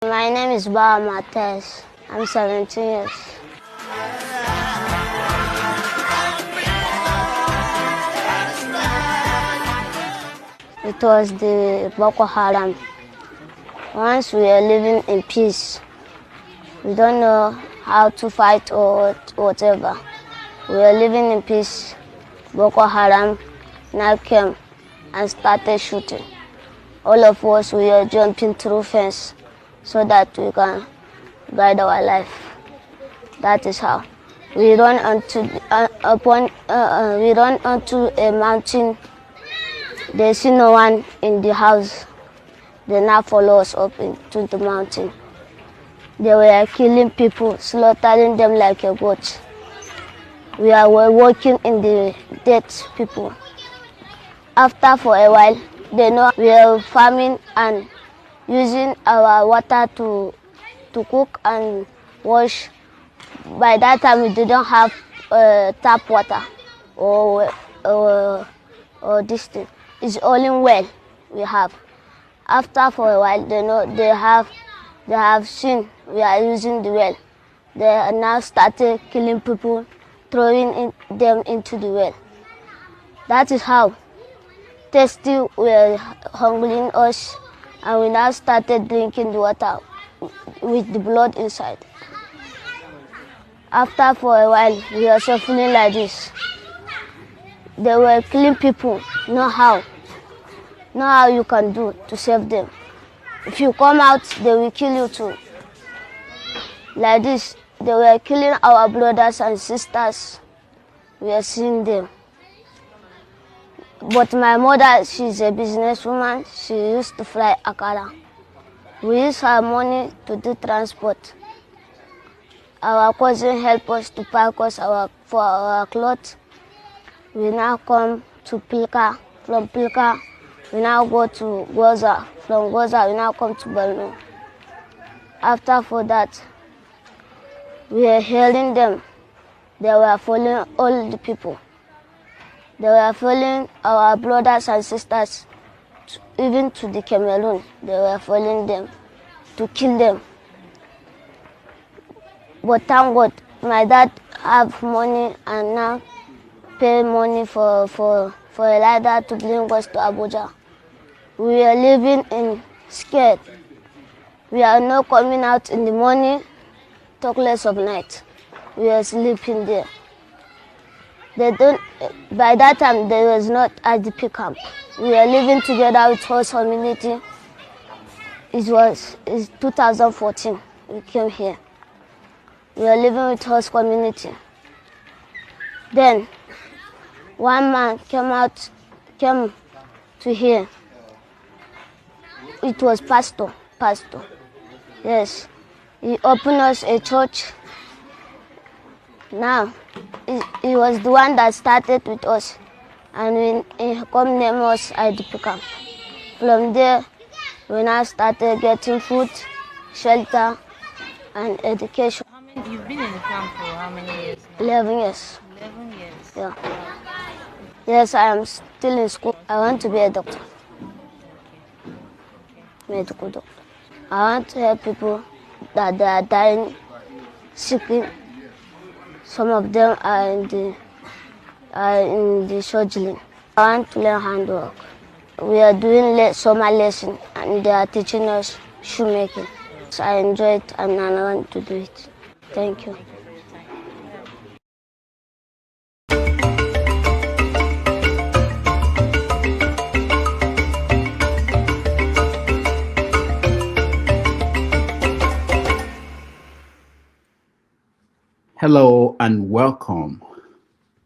My name is Ba Mates. I'm 17 years. It was the Boko Haram. Once we are living in peace, we don't know how to fight or whatever. We are living in peace. Boko Haram now came and started shooting. All of us, we are jumping through fence so that we can guide our life. That is how. We run onto a mountain. They see no one in the house. They now follow us up into the mountain. They were killing people, slaughtering them like a goat. We were walking in the dead people. After for a while, they know we are farming and using our water to cook and wash. By that time, we didn't have tap water or this thing. It's only well we have. After for a while, they know they have seen we are using the well. They are now started killing people, throwing them into the well. That is how thirsty were hungering us, and we now started drinking the water with the blood inside. After for a while, we are suffering like this. They were killing people, know how you can do to save them. If you come out, they will kill you too. Like this, they were killing our brothers and sisters. We are seeing them. But my mother, she's a businesswoman. She used to fly Akara. We use her money to do transport. Our cousin helped us to pack us for our clothes. We now come to Pilka. From Pilka, we now go to Goza. From Goza, we now come to Borno. After for that, we are hearing them. They were following all the people. They were following our brothers and sisters, even to the Cameroon. They were following them to kill them. But thank God, my dad have money and now pay money for a rider to bring us to Abuja. We are living in scared. We are not coming out in the morning, talk less of night. We are sleeping there. By that time, there was not IDP camp. We are living together with host community. It's 2014, we came here. We are living with host community. Then, one man came to here. It was pastor. Yes, he opened us a church. Now, he was the one that started with us, and he come name us IDP camp. From there, we now started getting food, shelter, and education. You've been in the camp for how many years now? 11 years. 11 years? Yeah. Yes, I am still in school. I want to be a doctor. Medical doctor. I want to help people that they are dying, sick. Some of them are in the surgery. I want to learn handwork. We are doing summer lesson and they are teaching us shoemaking. So I enjoy it and I want to do it. Thank you. Hello and welcome.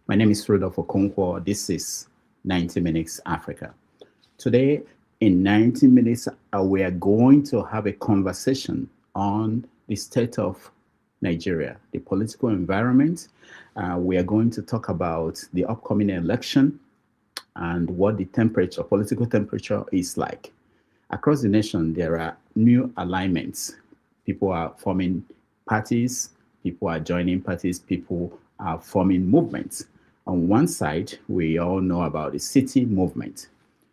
My name is Rudolph Okonkwo. This is 90 Minutes Africa. Today, in 90 minutes, we are going to have a conversation on the state of Nigeria, the political environment. We are going to talk about the upcoming election and what the political temperature is like. Across the nation, there are new alignments. People are forming parties. People are joining parties, people are forming movements. On one side, we all know about the city movement,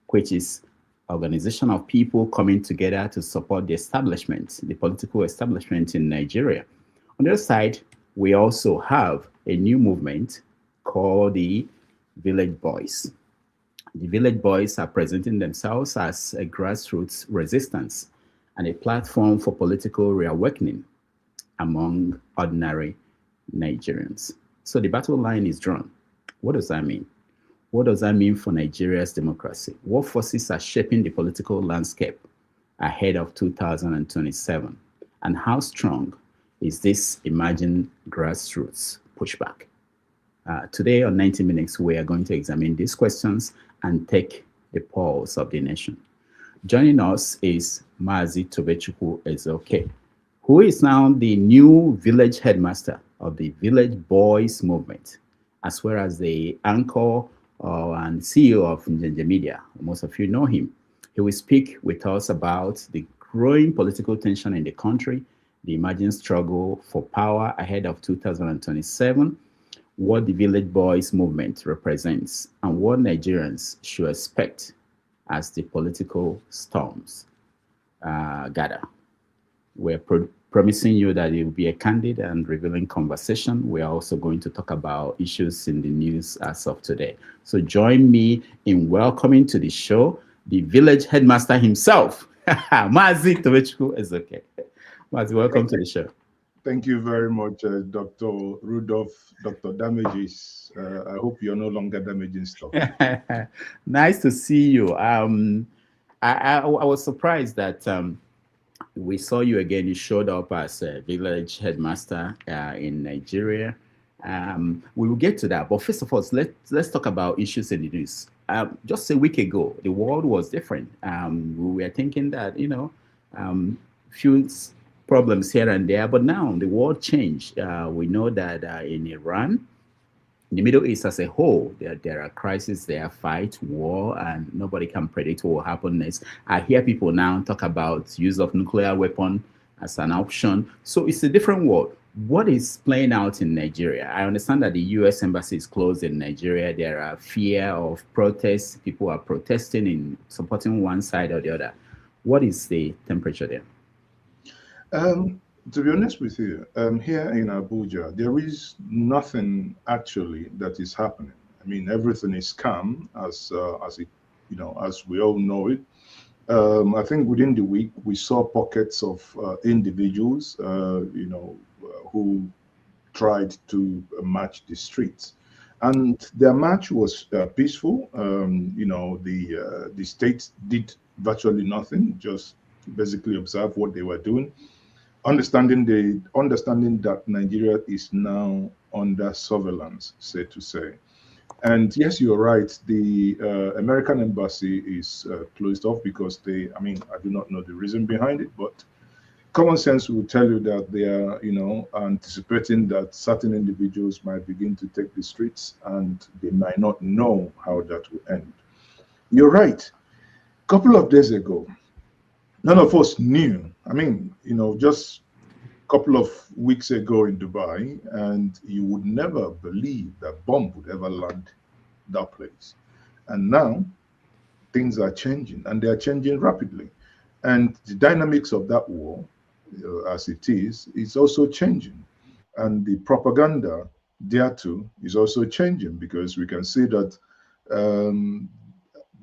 which is organization of people coming together to support the establishment, the political establishment in Nigeria. On the other side, we also have a new movement called the Village Boys. The Village Boys are presenting themselves as a grassroots resistance and a platform for political reawakening among ordinary Nigerians. So the battle line is drawn. What does that mean? What does that mean for Nigeria's democracy? What forces are shaping the political landscape ahead of 2027? And how strong is this emerging grassroots pushback? Today on 90 Minutes, we are going to examine these questions and take the pulse of the nation. Joining us is Maazi Ezeoke, who is now the new village headmaster of the Village Boys movement, as well as the anchor and CEO of Njenje Media. Most of you know him. He will speak with us about the growing political tension in the country, the emerging struggle for power ahead of 2027, what the Village Boys movement represents, and what Nigerians should expect as the political storms gather. We're promising you that it will be a candid and revealing conversation. We are also going to talk about issues in the news as of today. So join me in welcoming to the show the village headmaster himself, Maazi Ezeoke. Maazi, welcome to the show. Thank you very much, Dr. Rudolph, Dr. Damages. I hope you're no longer damaging stuff. Nice to see you. I was surprised that we saw you again. You showed up as a village headmaster in Nigeria. We will get to that. But first of all, let's talk about issues in the news. Just a week ago, the world was different. We were thinking that, few problems here and there, but now the world changed. We know that in Iran, in the Middle East as a whole, there are crises, there are fight, war, and nobody can predict what will happen next. I hear people now talk about use of nuclear weapon as an option. So it's a different world. What is playing out in Nigeria? I understand that the U.S. embassy is closed in Nigeria. There are fear of protests. People are protesting in supporting one side or the other. What is the temperature there? To be honest with you, here in Abuja, there is nothing actually that is happening. I mean, everything is calm as it, as we all know it. I think within the week we saw pockets of individuals, who tried to march the streets, and their march was peaceful. The state did virtually nothing, just basically observe what they were doing. Understanding that Nigeria is now under surveillance, so to say. And yes, you're right. The American embassy is closed off because I do not know the reason behind it, but common sense will tell you that they are, anticipating that certain individuals might begin to take the streets and they might not know how that will end. You're right. A couple of days ago, none of us knew. Just a couple of weeks ago in Dubai, and you would never believe that bomb would ever land that place. And now things are changing, and they are changing rapidly. And the dynamics of that war, as it is also changing. And the propaganda thereto is also changing, because we can see that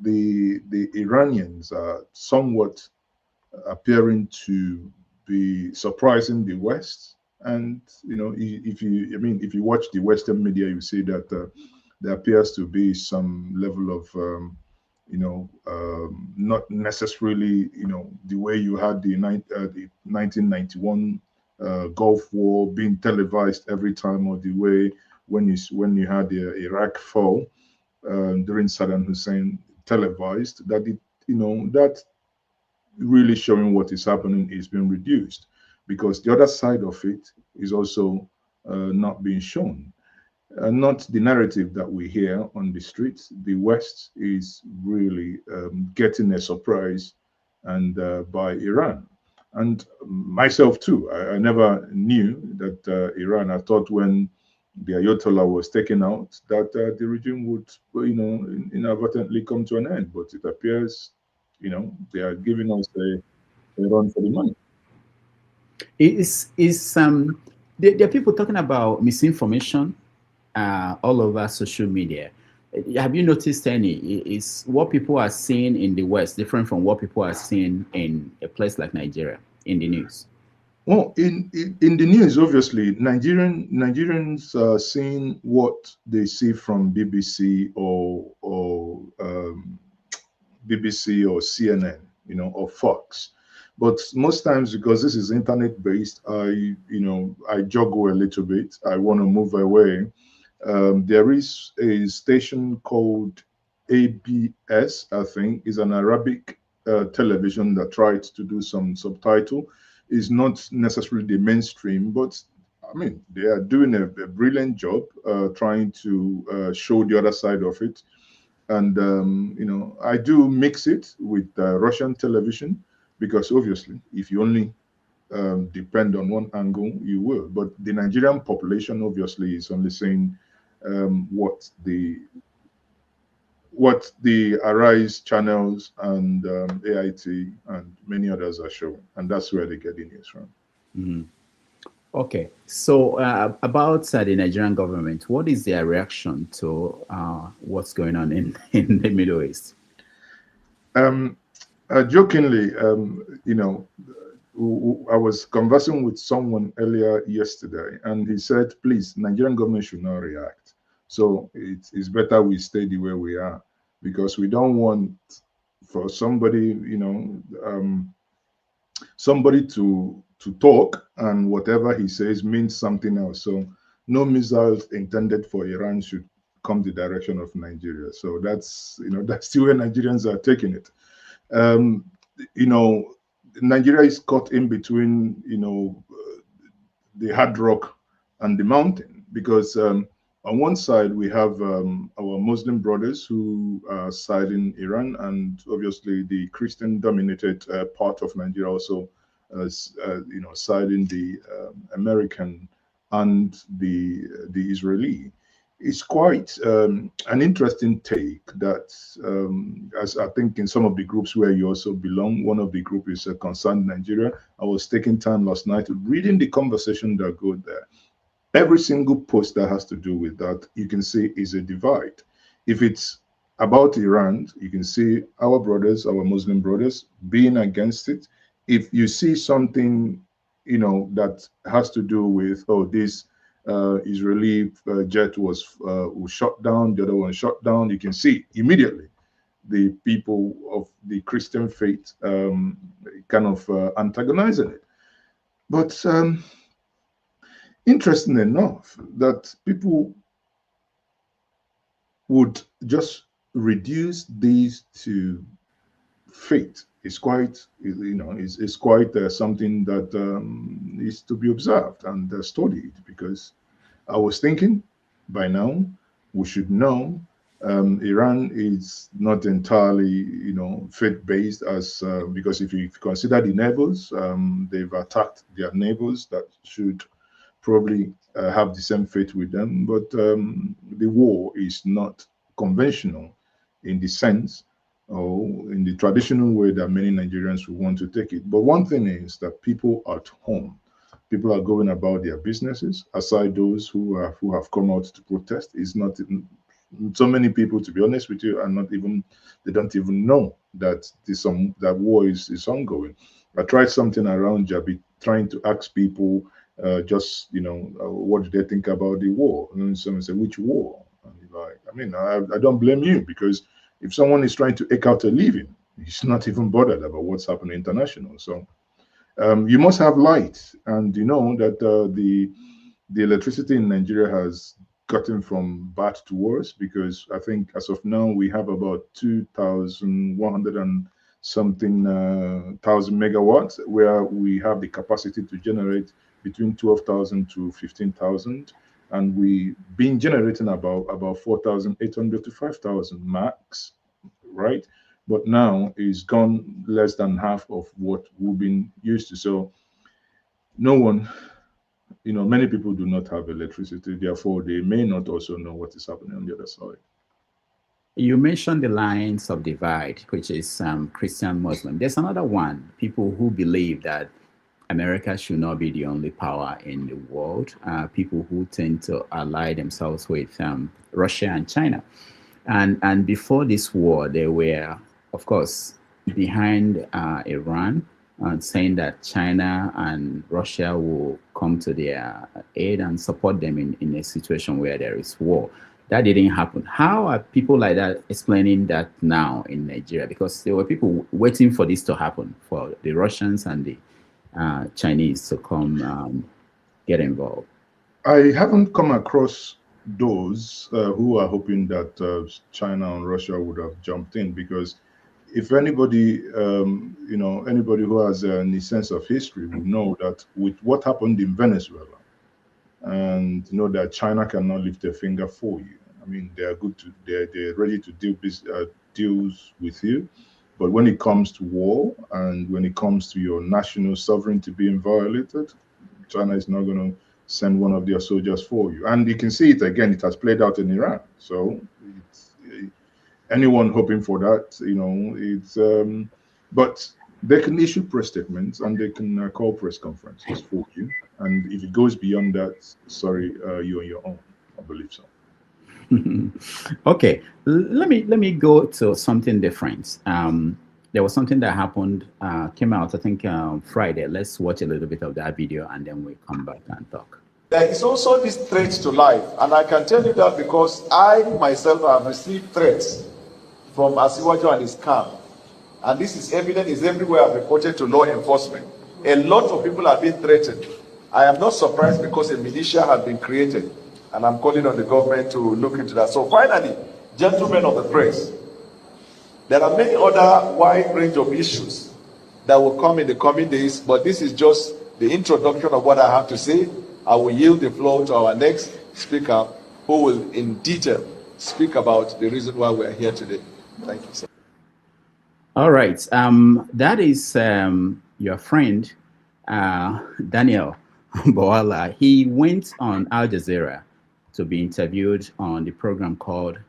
the Iranians are somewhat appearing to be surprising the West. And if you watch the Western media, you see that there appears to be some level of not necessarily the way you had the 1991 Gulf War being televised every time, or the way when you had the Iraq fall during Saddam Hussein televised, that really showing what is happening is being reduced, because the other side of it is also not being shown. Not the narrative that we hear on the streets. The West is really getting a surprise, and by Iran. And myself too, I never knew that Iran. I thought when the Ayatollah was taken out, that the regime would, inadvertently come to an end. But it appears they are giving us a run for the money. There are people talking about misinformation all over social media. Have you noticed any? Is what people are seeing in the West different from what people are seeing in a place like Nigeria in the news? Well, in the news, obviously, Nigerians are seeing what they see from BBC or BBC or CNN, or Fox. But most times, because this is internet based, I juggle a little bit. I want to move away. There is a station called ABS, I think, is an Arabic television that tried to do some subtitle. Is not necessarily the mainstream, but I mean, they are doing a brilliant job trying to show the other side of it. And I do mix it with Russian television because obviously, if you only depend on one angle, you will. But the Nigerian population obviously is only saying what the Arise channels and AIT and many others are showing, and that's where they get the news from. Mhm. Okay, so about the Nigerian government, what is their reaction to what's going on in the Middle East? Jokingly, I was conversing with someone earlier yesterday, and he said, "Please, Nigerian government should not react. So it's better we stay the way we are because we don't want for somebody to talk and whatever he says means something else. So no missiles intended for Iran should come the direction of Nigeria. So that's that's the way Nigerians are taking it. Um, you know, Nigeria is caught in between the hard rock and the mountain because on one side we have our Muslim brothers who are siding Iran, and obviously the Christian-dominated part of Nigeria also, siding the American and the Israeli. It's quite an interesting take that, as I think in some of the groups where you also belong, one of the group is Concerned Nigeria. I was taking time last night reading the conversation that go there. Every single post that has to do with that, you can see is a divide. If it's about Iran, you can see our brothers, our Muslim brothers, being against it. If you see something, that has to do with, this Israeli jet was shot down, the other one shot down, you can see immediately the people of the Christian faith kind of antagonizing it. But interesting enough that people would just reduce these to faith is quite is quite something that is to be observed and studied, because I was thinking by now we should know Iran is not entirely faith based, as because if you consider the neighbors, they've attacked their neighbors that should probably have the same faith with them, but the war is not conventional in the sense or in the traditional way that many Nigerians would want to take it. But one thing is that people at home, people are going about their businesses. Aside those who have come out to protest, is not so many people. To be honest with you, are not even they don't even know that that war is ongoing. I tried something around Jabi, trying to ask people what do they think about the war? And then someone said, which war? And you're like, I mean, I don't blame you, because if someone is trying to eke out a living, he's not even bothered about what's happening international. So you must have light, and you know that the electricity in Nigeria has gotten from bad to worse, because I think as of now we have about 2,100 and something thousand megawatts, where we have the capacity to generate between 12,000 to 15,000, and we've been generating about 4,800 to 5,000 max, right? But now it's gone less than half of what we've been used to. So no one, many people do not have electricity, therefore they may not also know what is happening on the other side. You mentioned the lines of divide, which is Christian Muslim. There's another one, people who believe that America should not be the only power in the world, people who tend to ally themselves with Russia and China. And before this war, they were, of course, behind Iran, saying that China and Russia will come to their aid and support them in a situation where there is war. That didn't happen. How are people like that explaining that now in Nigeria? Because there were people waiting for this to happen, for the Russians and the Chinese to come get involved. I haven't come across those who are hoping that China and Russia would have jumped in, because if anybody, anybody who has any sense of history would know that with what happened in Venezuela, and that China cannot lift a finger for you. I mean, they're ready to deal deals with you, but when it comes to war and when it comes to your national sovereignty being violated, China is not going to send one of their soldiers for you. And you can see it again. It has played out in Iran. So anyone hoping for that, but they can issue press statements and they can call press conferences for you. And if it goes beyond that, sorry, you're on your own. I believe so. Okay, let me go to something different. There was something that happened, came out, I think, Friday. Let's watch a little bit of that video and then we come back and talk. There is also this threat to life, and I can tell you that because I myself have received threats from Ezeoke and his camp, and this is evident, is everywhere I've reported to law enforcement. A lot of people have been threatened. I am not surprised because a militia has been created, and I'm calling on the government to look into that. So finally, gentlemen of the press, there are many other wide range of issues that will come in the coming days, but this is just the introduction of what I have to say. I will yield the floor to our next speaker, who will in detail speak about the reason why we are here today. Thank you, sir. All right. That is your friend, Daniel Boala. He went on Al Jazeera to be interviewed on the program called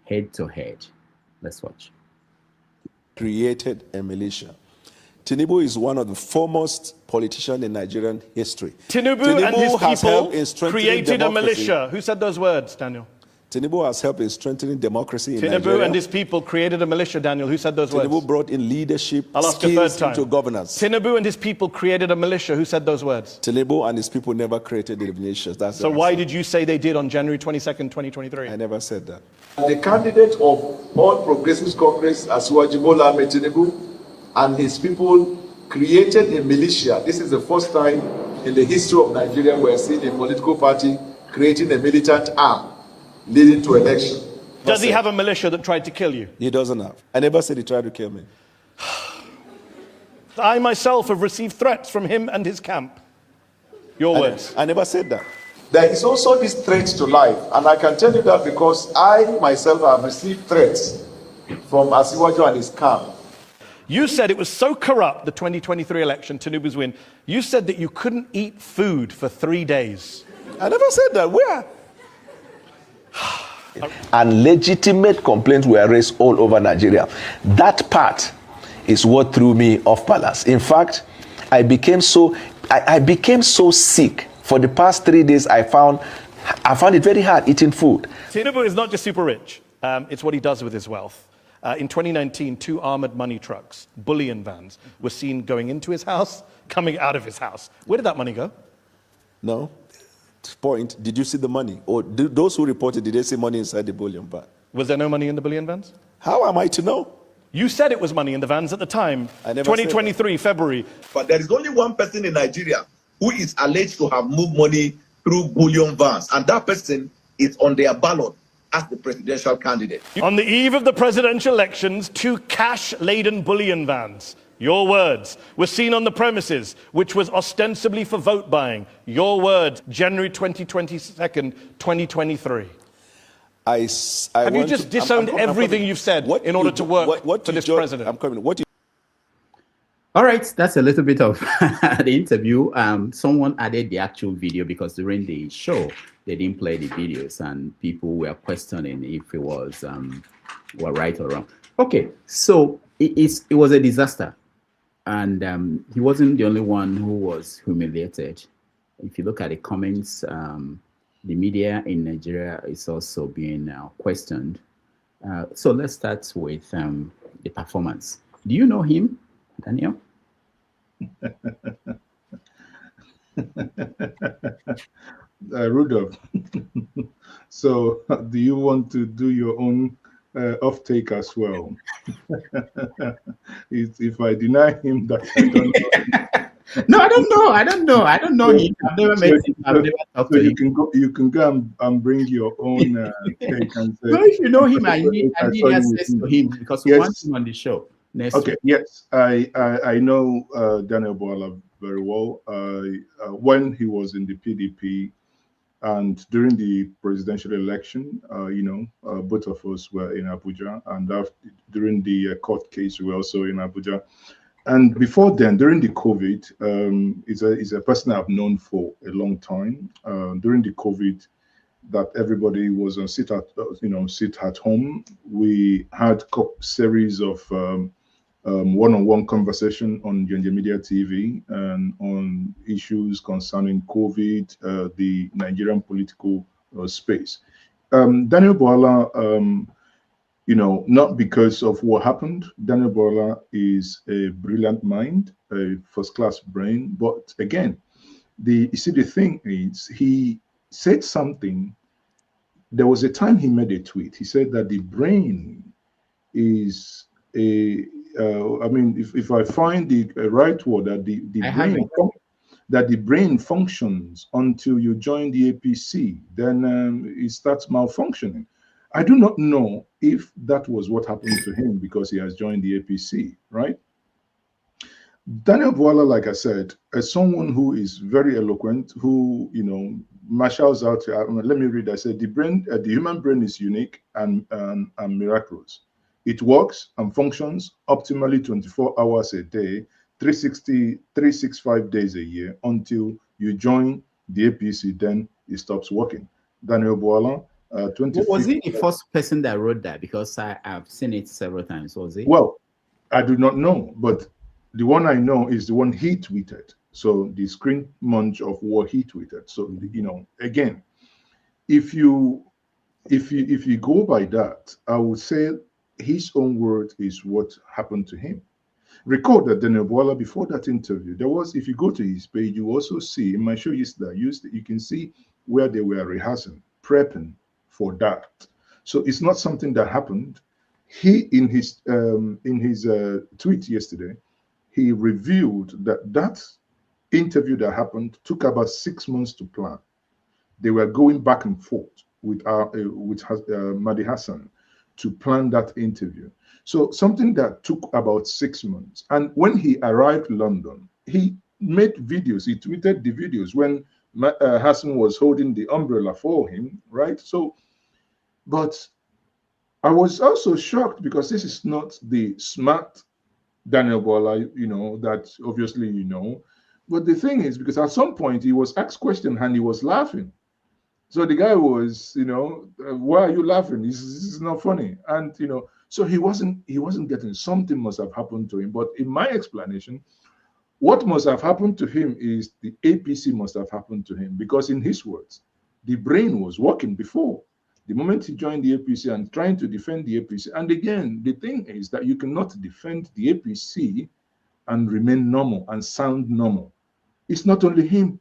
Head to Head. Let's watch. Created a militia. Tinubu is one of the foremost politicians in Nigerian history. Tinubu and his people created a militia. Who said those words, Daniel? Tinubu has helped in strengthening democracy in Tinubu Nigeria. And his people created a militia, Daniel. Who said those words? Tinubu brought in leadership skills into governance. Tinubu and his people created a militia. Who said those words? Tinubu and his people never created the militias. That's so why did you say they did on January 22nd, 2023? I never said that. The candidate of All Progressives Congress, Asiwaju Bola Ahmed Tinubu, and his people created a militia. This is the first time in the history of Nigeria we are seeing a political party creating a militant arm leading to election. Does he have a militia that tried to kill you? He doesn't have. I never said he tried to kill me. I myself have received threats from him and his camp. Your words. I never said that. There is also this threat to life, and I can tell you that because I myself have received threats from Ezeoke and his camp. You said it was so corrupt, the 2023 election, Tinubu's win. You said that you couldn't eat food for 3 days. I never said that. Where? And legitimate complaints were raised all over Nigeria. That part is what threw me off balance. In fact, I became so sick. For the past 3 days, I found it very hard eating food. Tinubu is not just super rich. It's what he does with his wealth. In 2019, 2 armored money trucks, bullion vans, were seen going into his house, coming out of his house. Where did that money go? No. Point, did you see the money? Or those who reported, did they see money inside the bullion van? Was there no money in the bullion vans? How am I to know? You said it was money in the vans at the time, 2023, February. But there is only one person in Nigeria who is alleged to have moved money through bullion vans, and that person is on their ballot as the presidential candidate. On the eve of the presidential elections, 2 cash-laden bullion vans, your words, were seen on the premises, which was ostensibly for vote buying. Your words, January 22nd, 2023. Have you just disowned everything you've said in order to work for this president? I'm coming. All right, that's a little bit of the interview. Someone added the actual video because during the show they didn't play the videos, and people were questioning if it was right or wrong. Okay, so it was a disaster, and he wasn't the only one who was humiliated. If you look at the comments, the media in Nigeria is also being questioned. So let's start with the performance. Do you know him, Daniel? Rudolph, so do you want to do your own off-take as well? If I deny him that I don't know him. No, I don't know. I don't know him. I've never met him. I've never talked to him. You can go and bring your own take and say. No, if you know him, I need access to him because we want him on the show next week. Yes, I know Daniel Boala very well. When he was in the PDP and during the presidential election, both of us were in Abuja, and during the court case, we were also in Abuja. And before then, during the COVID, is a person I've known for a long time. During the COVID, that everybody was on sit at home. We had a series of one-on-one conversation on Njenje Media TV and on issues concerning COVID, the Nigerian political space. Daniel Boala, not because of what happened. Daniel Boala is a brilliant mind, a first-class brain. But again, the thing is, he said something. There was a time he made a tweet. He said that the brain is if I find the right word, that the brain functions until you join the APC, then it starts malfunctioning. I do not know if that was what happened to him because he has joined the APC, right? Daniel Boala, like I said, is someone who is very eloquent, who, marshals out. Let me read. I said, the human brain is unique and miraculous. It works and functions optimally 24 hours a day, 365 days a year until you join the APC, then it stops working. Daniel Boala, was he the first person that wrote that? Because I've seen it several times. Was he? Well, I do not know, but the one I know is the one he tweeted. So the screen munch of what he tweeted. So again, if you go by that, I would say his own word is what happened to him. Recall that Daniel Boala, before that interview, there was, if you go to his page, you also see, in my show yesterday, you can see where they were rehearsing, prepping for that. So it's not something that happened. He, in his tweet yesterday, he revealed that interview that happened took about 6 months to plan. They were going back and forth with Mahdi Hassan to plan that interview. So something that took about 6 months. And when he arrived in London, he made videos. He tweeted the videos when Hassan was holding the umbrella for him, right? So, but I was also shocked because this is not the smart Daniel Boala, that obviously But the thing is, because at some point he was asked question and he was laughing. So the guy was, why are you laughing? This is not funny. And, so he wasn't getting, something must have happened to him. But in my explanation, what must have happened to him is the APC must have happened to him, because in his words, the brain was working before. The moment he joined the APC and trying to defend the APC. And again, the thing is that you cannot defend the APC and remain normal and sound normal. It's not only him.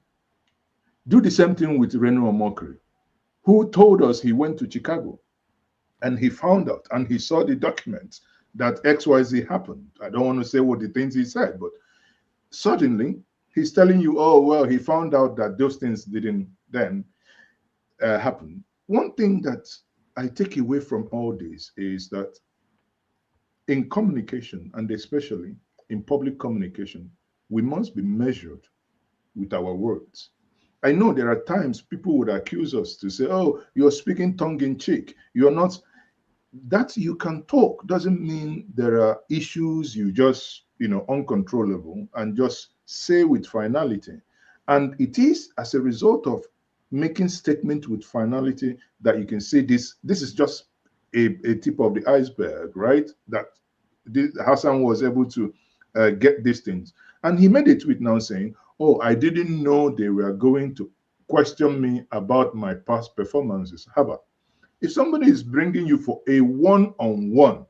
Do the same thing with Reno Omokri, who told us he went to Chicago and he found out and he saw the documents that XYZ happened. I don't want to say what the things he said, but suddenly he's telling you, oh, well, he found out that those things didn't then happen. One thing that I take away from all this is that in communication, and especially in public communication, we must be measured with our words. I know there are times people would accuse us to say, oh, you're speaking tongue-in-cheek. You're not. That you can talk doesn't mean there are issues you just uncontrollable and just say with finality. And it is as a result of making statement with finality that you can say this is just a tip of the iceberg, right? That Hassan was able to get these things. And he made a tweet now saying, oh, I didn't know they were going to question me about my past performances. Haba, if somebody is bringing you for a one-on-one,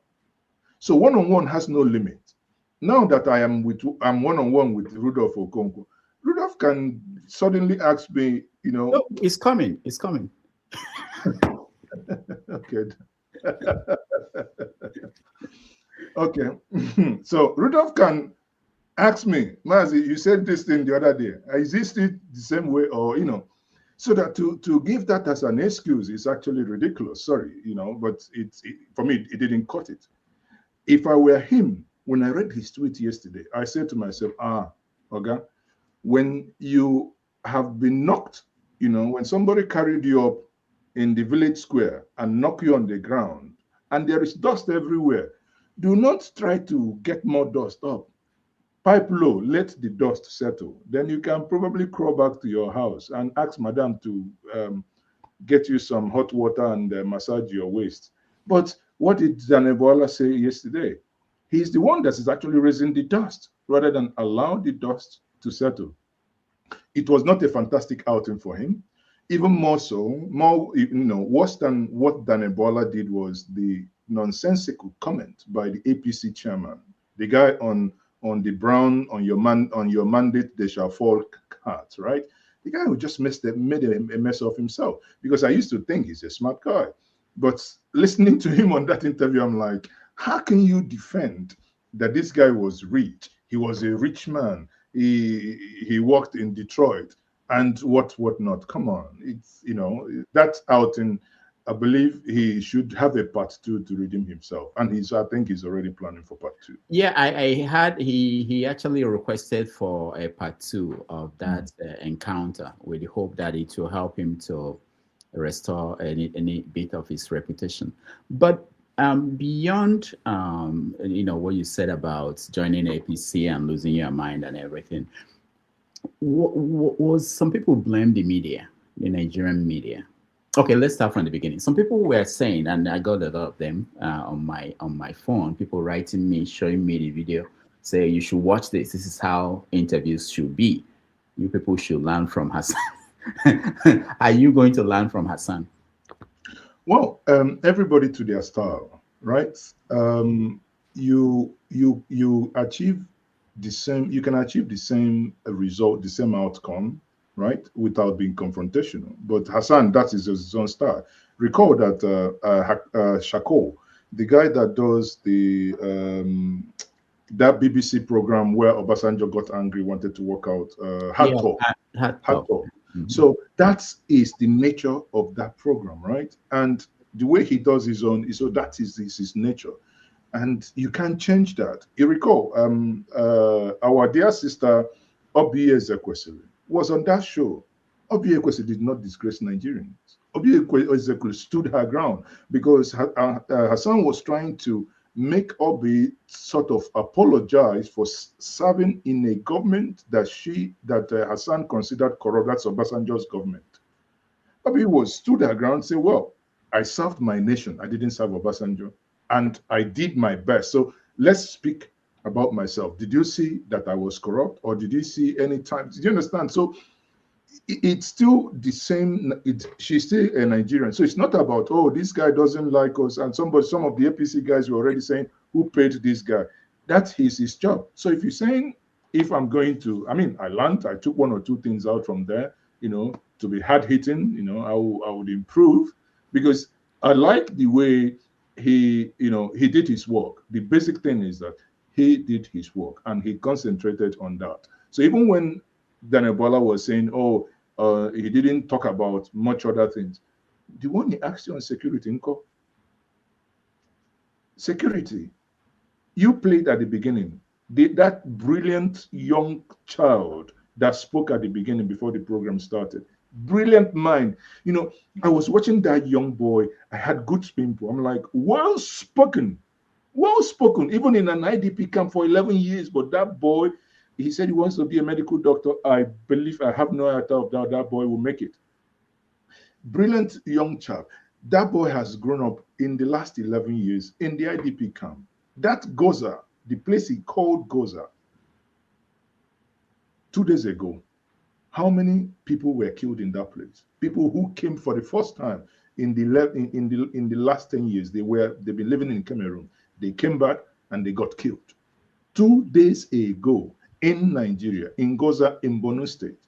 so one-on-one has no limit. Now that I'm one-on-one with Rudolph Okonkwo, Rudolph can suddenly ask me, No, it's coming. It's coming. Okay. Okay. So Rudolph can ask me, Maazi, you said this thing the other day. Is it still the same way? Or, so that to give that as an excuse is actually ridiculous. Sorry, but for me, it didn't cut it. If I were him, when I read his tweet yesterday, I said to myself, okay, when you have been knocked, when somebody carried you up in the village square and knock you on the ground, and there is dust everywhere, do not try to get more dust up. Pipe low, let the dust settle. Then you can probably crawl back to your house and ask madam to get you some hot water and massage your waist. But what did Zanebola say yesterday? He's the one that is actually raising the dust rather than allow the dust to settle. It was not a fantastic outing for him. Even more so, worse than what Danebola did was the nonsensical comment by the APC chairman, the guy on the brown, on your mandate they shall fall cards, right? The guy who just made a mess of himself, because I used to think he's a smart guy. But listening to him on that interview, I'm like, how can you defend that this guy was rich? He was a rich man. He worked in Detroit and what not. Come on. It's, that outing, I believe he should have a part 2 to redeem himself. And I think he's already planning for part 2. Yeah, I heard he actually requested for a part 2 of that encounter with the hope that it will help him to restore any bit of his reputation. But beyond what you said about joining APC and losing your mind and everything, was some people blame the media, the Nigerian media. Okay, let's start from the beginning. Some people were saying, and I got a lot of them on my phone, people writing me, showing me the video, say you should watch this. This is how interviews should be. You people should learn from Hassan. Are you going to learn from Hassan? Well, everybody to their style, right? You achieve the same. You can achieve the same result, the same outcome, right, without being confrontational. But Hassan, that is his own style. Recall that Shako, the guy that does that BBC program where Obasanjo got angry, wanted to work out, Hard Talk. So that is the nature of that program, right? And the way he does his own, so that is his nature. And you can't change that. You recall, our dear sister, Obi Ezeoke, was on that show. Obi Ezeoke did not disgrace Nigerians. Obi Ezeoke stood her ground because Hassan was trying to make Obi sort of apologize for serving in a government that Hassan considered corrupt. That's Obasanjo's government. Obi stood her ground and said, well, I served my nation. I didn't serve Obasanjo. And I did my best. So let's speak about myself. Did you see that I was corrupt? Or did you see any time? Did you understand? So it's still the same. She's still a Nigerian. So it's not about, oh, this guy doesn't like us. And some of the APC guys were already saying, who paid this guy? That's his job. So if you're saying, if I'm going to, I took 1 or 2 things out from there, to be hard hitting, I would improve, because I like the way he did his work. The basic thing is that he did his work and he concentrated on that. So even when Danebola was saying, he didn't talk about much other things, the one he asked you on security, Nko, security, you played at the beginning. That brilliant young child that spoke at the beginning before the program started, brilliant mind. I was watching that young boy. I had good spin. I'm like, well spoken. well spoken, even in an IDP camp for 11 years. But that boy, he said he wants to be a medical doctor. I believe, I have no idea of that, that boy will make it. Brilliant young chap. That boy has grown up in the last 11 years in the IDP camp. That Goza, the place he called Goza, 2 days ago, how many people were killed in that place? People who came for the first time in the last 10 years. They've been living in Cameroon. They came back and they got killed. 2 days ago in Nigeria, in Goza, in Borno State.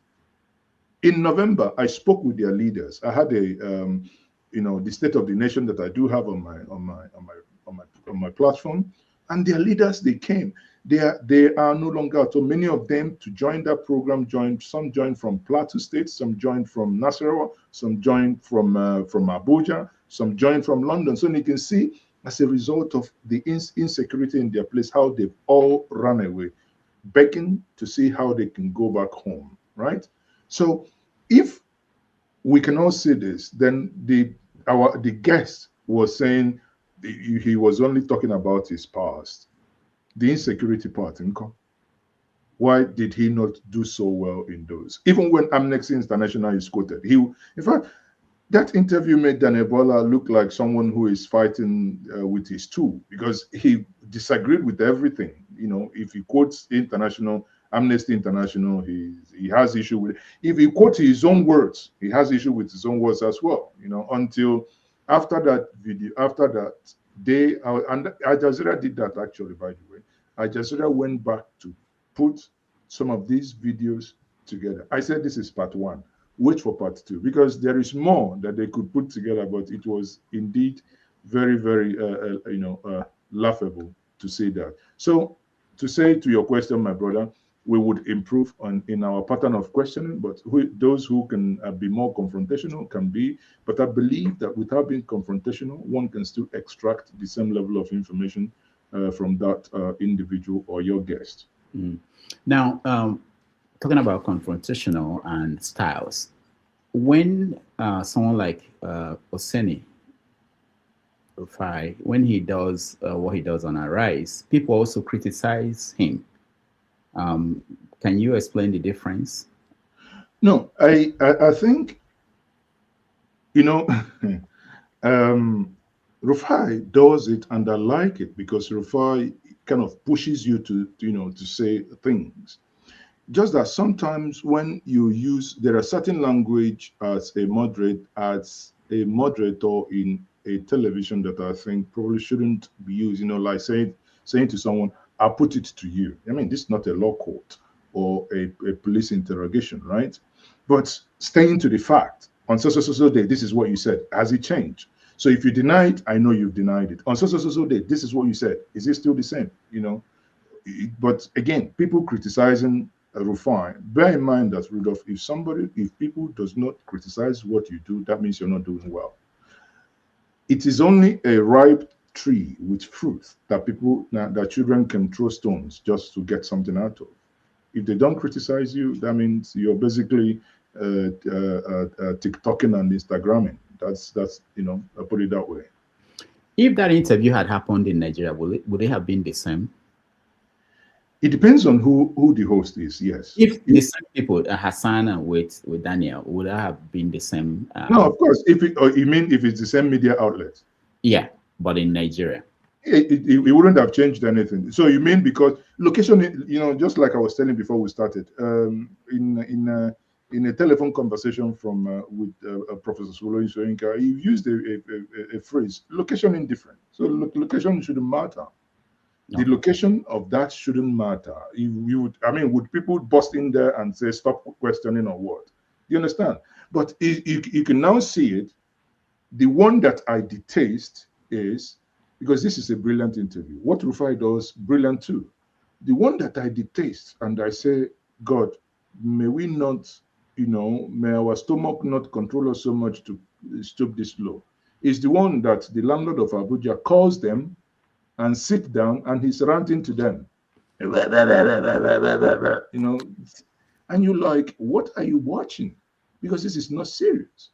In November, I spoke with their leaders. I had a the State of the Nation that I do have on my platform, and their leaders, they came. They are no longer, so many of them to join that program some joined from Plateau State, some joined from Nasarawa, some joined from Abuja, some joined from London. So you can see, as a result of the insecurity in their place, how they've all run away, begging to see how they can go back home, right? So if we can all see this, then the guest was saying he was only talking about his past, the insecurity part. Why did he not do so well in those? Even when Amnesty International is quoted, in fact, that interview made Daniel Bola look like someone who is fighting with his tool, because he disagreed with everything. If he quotes Amnesty International, he has issue with it. If he quotes his own words, he has issue with his own words as well. Until after that video, after that day, and Al Jazeera did that actually, by the way. Al Jazeera went back to put some of these videos together. I said this is part one. Wait for part two, because there is more that they could put together, but it was indeed very, very, laughable to say that. So to say to your question, my brother, we would improve in our pattern of questioning, but those who can be more confrontational can be. But I believe that without being confrontational, one can still extract the same level of information from that individual or your guest. Mm. Now, talking about confrontational and styles, when someone like Oseni Rufai, when he does what he does on Arise, people also criticize him. Can you explain the difference? No, I think, Rufai does it, and I like it, because Rufai kind of pushes you to say things. Just that sometimes when you there are certain language as a moderator in a television that I think probably shouldn't be used, like saying to someone, I'll put it to you. I mean, this is not a law court or a police interrogation, right? But staying to the fact, on so day, this is what you said. Has it changed? So if you deny it, I know you've denied it. On so day, this is what you said. Is it still the same? But again, people criticizing Rufai, bear in mind that, Rudolph, if people does not criticize what you do, that means you're not doing well. It is only a ripe tree with fruit that children can throw stones just to get something out of. If they don't criticize you, that means you're basically TikToking and Instagramming. That's I put it that way. If that interview had happened in Nigeria, would it have been the same? It depends on who the host is. Yes. If the same people, Hassan with Daniel, would it have been the same? No, of course. You mean if it's the same media outlet? Yeah, but in Nigeria, it wouldn't have changed anything. So you mean because location, just like I was telling before we started, in a telephone conversation with Professor Soloin Soyinka, he used a phrase, location indifferent. So location shouldn't matter. No. The location of that shouldn't matter. Would people bust in there and say, stop questioning or what? You understand? But you can now see it. The one that I detest is, because this is a brilliant interview. What Rufai does, brilliant too. The one that I detest, and I say, God, may we not, may our stomach not control us so much to stoop this low, is the one that the landlord of Abuja calls them and sit down, and he's ranting to them. And you're like, what are you watching? Because this is not serious,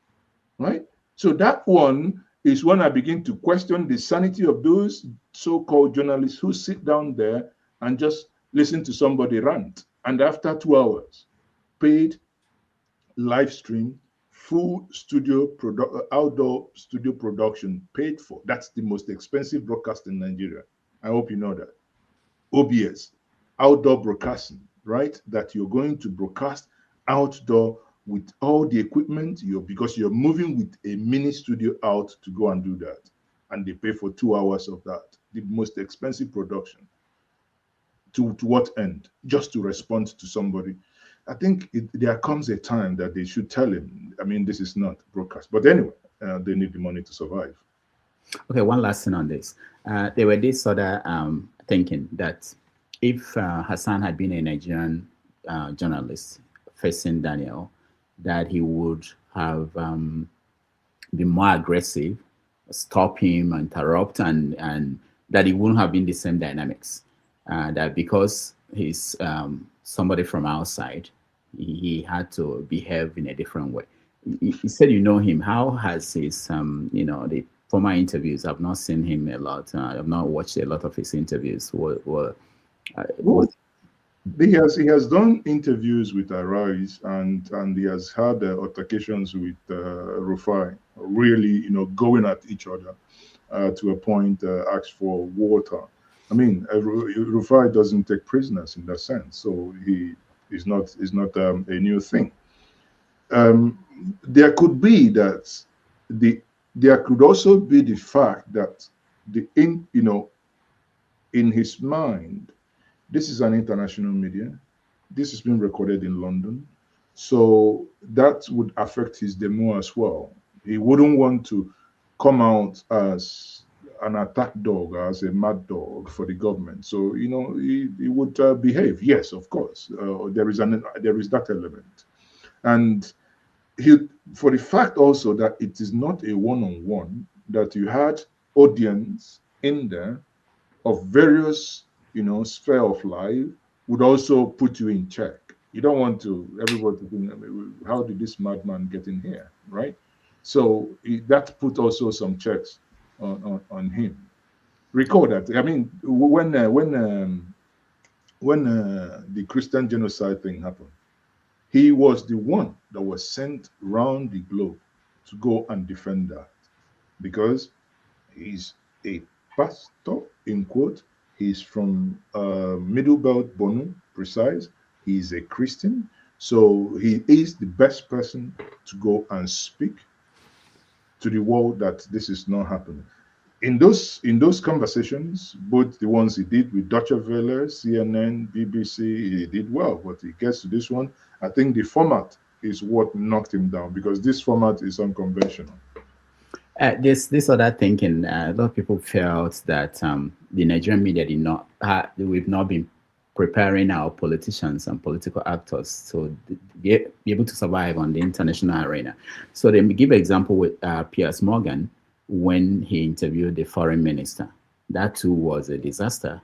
right? So that one is when I begin to question the sanity of those so-called journalists who sit down there and just listen to somebody rant. And after 2 hours, paid live stream, full outdoor studio production paid for. That's the most expensive broadcast in Nigeria. I hope you know that. OBS, outdoor broadcasting, right? That you're going to broadcast outdoor with all the equipment, because you're moving with a mini studio out to go and do that. And they pay for 2 hours of that. The most expensive production. To what end? Just to respond to somebody. I think there comes a time that they should tell him, I mean, this is not broadcast. But anyway, they need the money to survive. Okay, one last thing on this. There were this other thinking that if Hassan had been a Nigerian journalist facing Daniel, that he would have been more aggressive, stop him, interrupt, and that it wouldn't have been the same dynamics. That because he's somebody from outside, he had to behave in a different way. You said you know him. How has his, the former interviews? I've not seen him a lot. I've not watched a lot of his interviews. He has done interviews with Arise, and he has had altercations with Rufai, really, going at each other to a point, asked for water. I mean, Rufai doesn't take prisoners in that sense, so he is not a new thing. There could be that there could also be the fact that in his mind, this is an international media. This has been recorded in London, so that would affect his demeanor as well. He wouldn't want to come out as an attack dog, as a mad dog for the government. So he would behave. Yes, of course, there is that element, and for the fact also that it is not a one-on-one, that you had audience in there of various sphere of life, would also put you in check. You don't want everybody to think, how did this madman get in here, right? So that put also some checks on him. Recall that. I mean, when the Christian genocide thing happened, he was the one that was sent round the globe to go and defend that, because he's a pastor, in quote. He's from Middle Belt, Borno, precise. He's a Christian, so he is the best person to go and speak to the world that this is not happening. In those conversations, both the ones he did with Deutsche Welle, CNN, BBC, he did well. But he gets to this one, I think the format is what knocked him down, because this format is unconventional. This other thinking, a lot of people felt that the Nigerian media we've not been preparing our politicians and political actors to be able to survive on the international arena. So they give an example with Piers Morgan when he interviewed the foreign minister. That too was a disaster.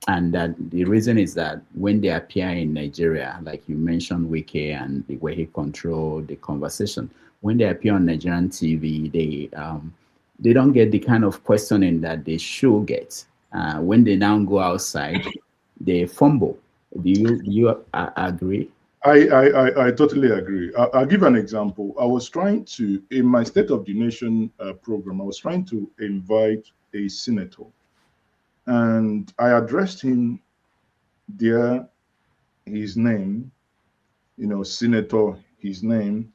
And that the reason is that when they appear in Nigeria, like you mentioned Wike and the way he controlled the conversation, when they appear on Nigerian TV, they don't get the kind of questioning that they should get. When they now go outside, they fumble. Do you agree? I totally agree. I'll give an example. I was trying to, in my State of the Nation program, I was trying to invite a senator, and I addressed him there, his name, senator, his name.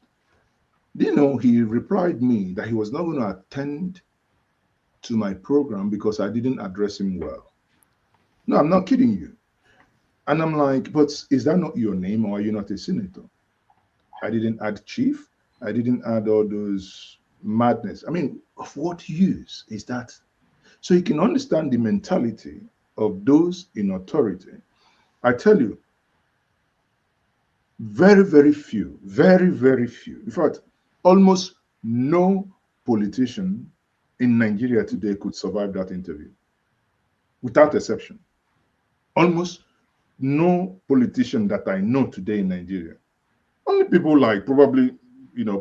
He replied me that he was not going to attend to my program because I didn't address him well. No, I'm not kidding you. And I'm like, but is that not your name, or are you not a senator? I didn't add chief. I didn't add all those madness. I mean, of what use is that? So you can understand the mentality of those in authority. I tell you, very, very few, very, very few. In fact, almost no politician in Nigeria today could survive that interview, without exception. Almost no politician that I know today in Nigeria. Only people like probably,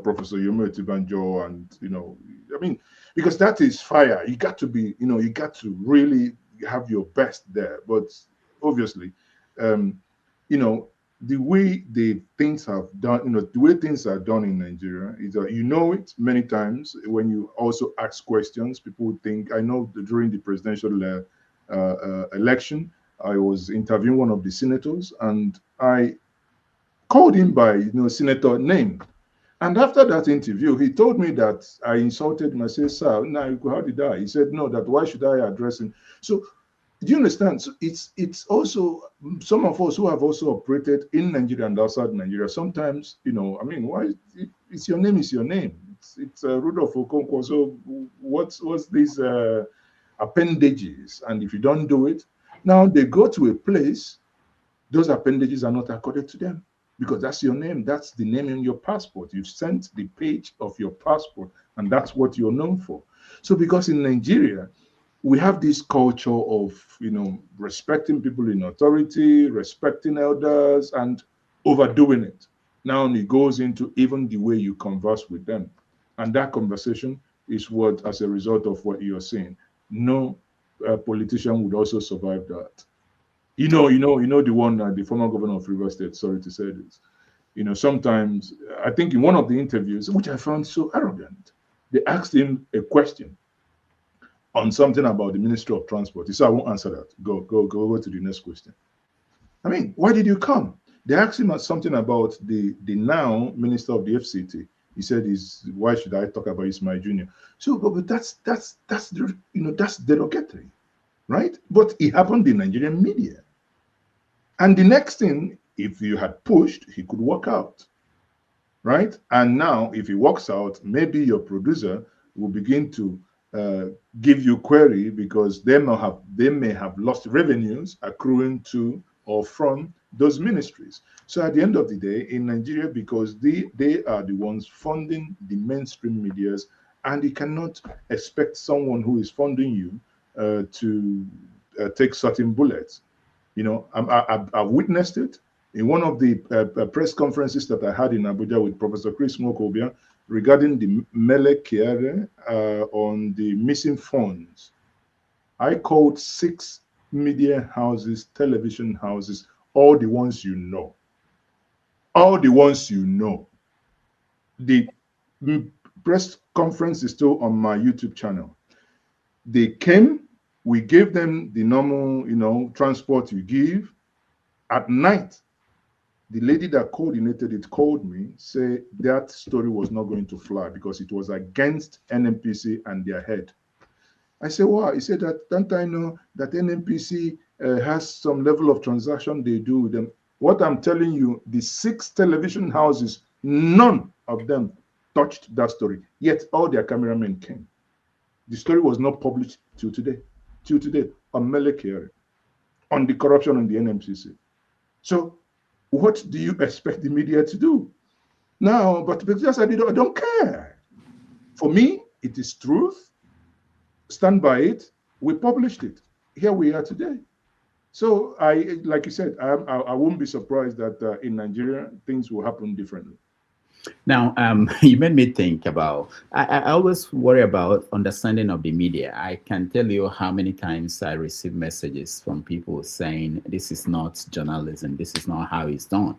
Professor Yomi Otibanjo and, I mean, because that is fire. You got to be, you got to really have your best there. But obviously, the way the things have done, the way things are done in Nigeria is that it many times when you also ask questions, people would think. I know that during the presidential election, I was interviewing one of the senators, and I called him by senator name. And after that interview, he told me that I insulted him. I said, "Sir, now how did I?" He said, "No, that why should I address him?" So, do you understand? So it's also some of us who have also operated in Nigeria and outside Nigeria. Sometimes, I mean, why? It's your name is your name. It's Rudolph Okonkwo. So what's these appendages? And if you don't do it, now they go to a place. Those appendages are not accorded to them, because that's your name. That's the name in your passport. You've sent the page of your passport, and that's what you're known for. So because in Nigeria, we have this culture of, respecting people in authority, respecting elders, and overdoing it. Now it goes into even the way you converse with them. And that conversation is what, as a result of what you're saying, no politician would also survive that. The one, the former governor of Rivers State, sorry to say this, sometimes, I think in one of the interviews, which I found so arrogant, they asked him a question on something about the Ministry of Transport. He said, "I won't answer that. Go to the next question." I mean, why did you come? They asked him something about the now Minister of the FCT. He said, "Why should I talk about Ismail Jr.?" So, but that's that's derogatory, right? But it happened in Nigerian media. And the next thing, if you had pushed, he could walk out, right? And now, if he walks out, maybe your producer will begin to give you query, because they may have lost revenues accruing to or from those ministries. So at the end of the day, in Nigeria, because they are the ones funding the mainstream medias, and you cannot expect someone who is funding you to take certain bullets. I've witnessed it in one of the press conferences that I had in Abuja with Professor Chris Nwokobia regarding the Mele Kiare on the missing funds. I called 6 media houses, television houses, all the ones you know. All the ones you know. The press conference is still on my YouTube channel. They came, we gave them the normal, transport you give. At night, the lady that coordinated it called me, say that story was not going to fly because it was against NNPC and their head. I said, wow. He said, don't I know that NNPC has some level of transaction they do with them? What I'm telling you, the 6 television houses, none of them touched that story. Yet all their cameramen came. The story was not published till today on Mele Kiare, on the corruption in the NMCC. So what do you expect the media to do? Now, but because I don't care. For me, it is truth. Stand by it. We published it. Here we are today. So like you said, I won't be surprised that in Nigeria, things will happen differently. Now, you made me think about, I always worry about understanding of the media. I can tell you how many times I receive messages from people saying, this is not journalism, this is not how it's done.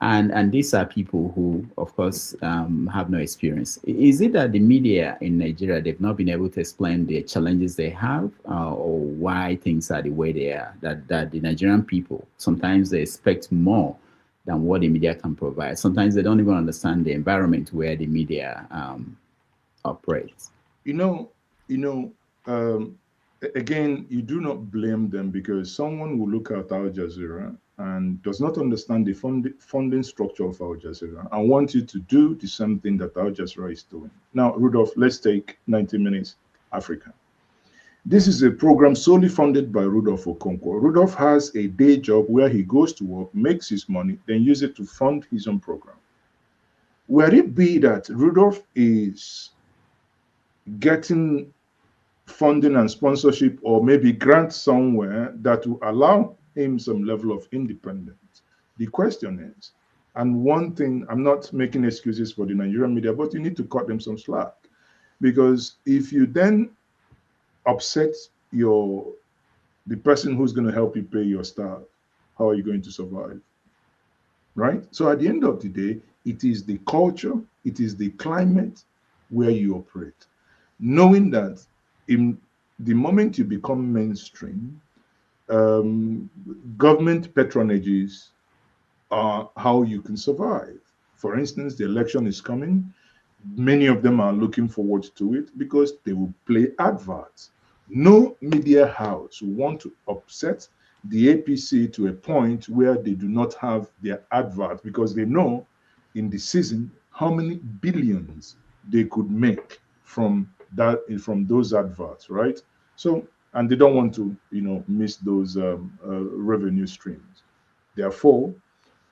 And these are people who, of course, have no experience. Is it that the media in Nigeria, they've not been able to explain the challenges they have or why things are the way they are? That the Nigerian people, sometimes they expect more than what the media can provide. Sometimes they don't even understand the environment where the media operates. Again, you do not blame them, because someone will look at Al Jazeera and does not understand the funding structure of Al Jazeera and want you to do the same thing that Al Jazeera is doing. Now, Rudolph, let's take 90 Minutes Africa. This is a program solely funded by Rudolph Okonkwo. Rudolph has a day job where he goes to work, makes his money, then uses it to fund his own program. Where it be that Rudolph is getting funding and sponsorship, or maybe grant somewhere that will allow him some level of independence, the question is, and one thing, I'm not making excuses for the Nigerian media, but you need to cut them some slack. Because if you then upset the person who's going to help you pay your staff, how are you going to survive? Right? So at the end of the day, it is the culture, it is the climate where you operate. Knowing that in the moment you become mainstream, government patronages are how you can survive. For instance, the election is coming. Many of them are looking forward to it because they will play adverts. No media house will want to upset the APC to a point where they do not have their advert, because they know in the season how many billions they could make from those adverts, right? So, and they don't want to miss those revenue streams. Therefore,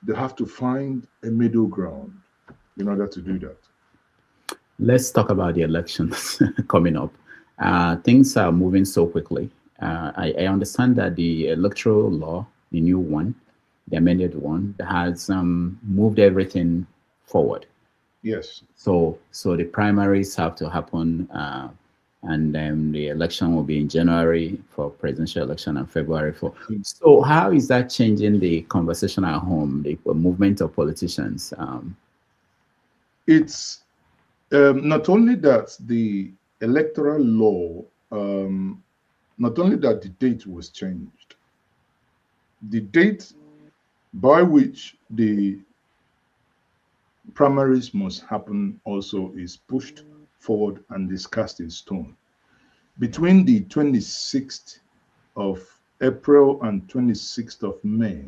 they have to find a middle ground in order to do that. Let's talk about the elections coming up. Things are moving so quickly. I understand that the electoral law, the new one, the amended one, has moved everything forward. Yes. So the primaries have to happen, and then the election will be in January for presidential election and February for. So how is that changing the conversation at home, the movement of politicians? It's not only that the electoral law, not only that the date was changed, the date by which the primaries must happen also is pushed forward and is cast in stone. Between the 26th of April and 26th of May,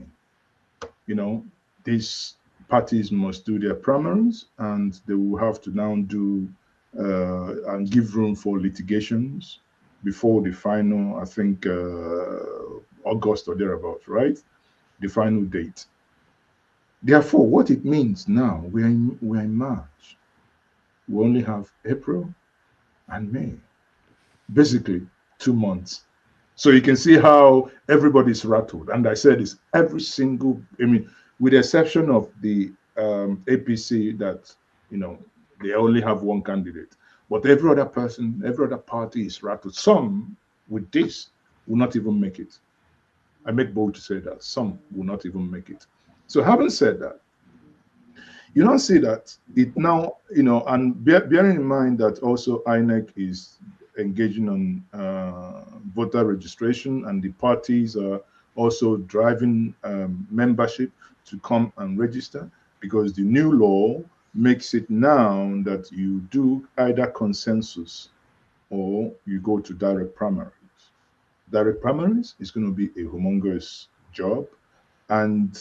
these parties must do their primaries, and they will have to now do and give room for litigations before the final, I think, August or thereabouts, right? The final date. Therefore, what it means now, we're in March. We only have April and May, basically 2 months. So you can see how everybody's rattled. And I said it's every single, with the exception of the APC that, they only have one candidate. But every other person, every other party is rattled. Some with this will not even make it. I make bold to say that. Some will not even make it. So having said that, you don't see that it now, and bearing in mind that also INEC is engaging on voter registration, and the parties are also driving membership to come and register, because the new law makes it now that you do either consensus or you go to direct primaries. Direct primaries is going to be a humongous job, and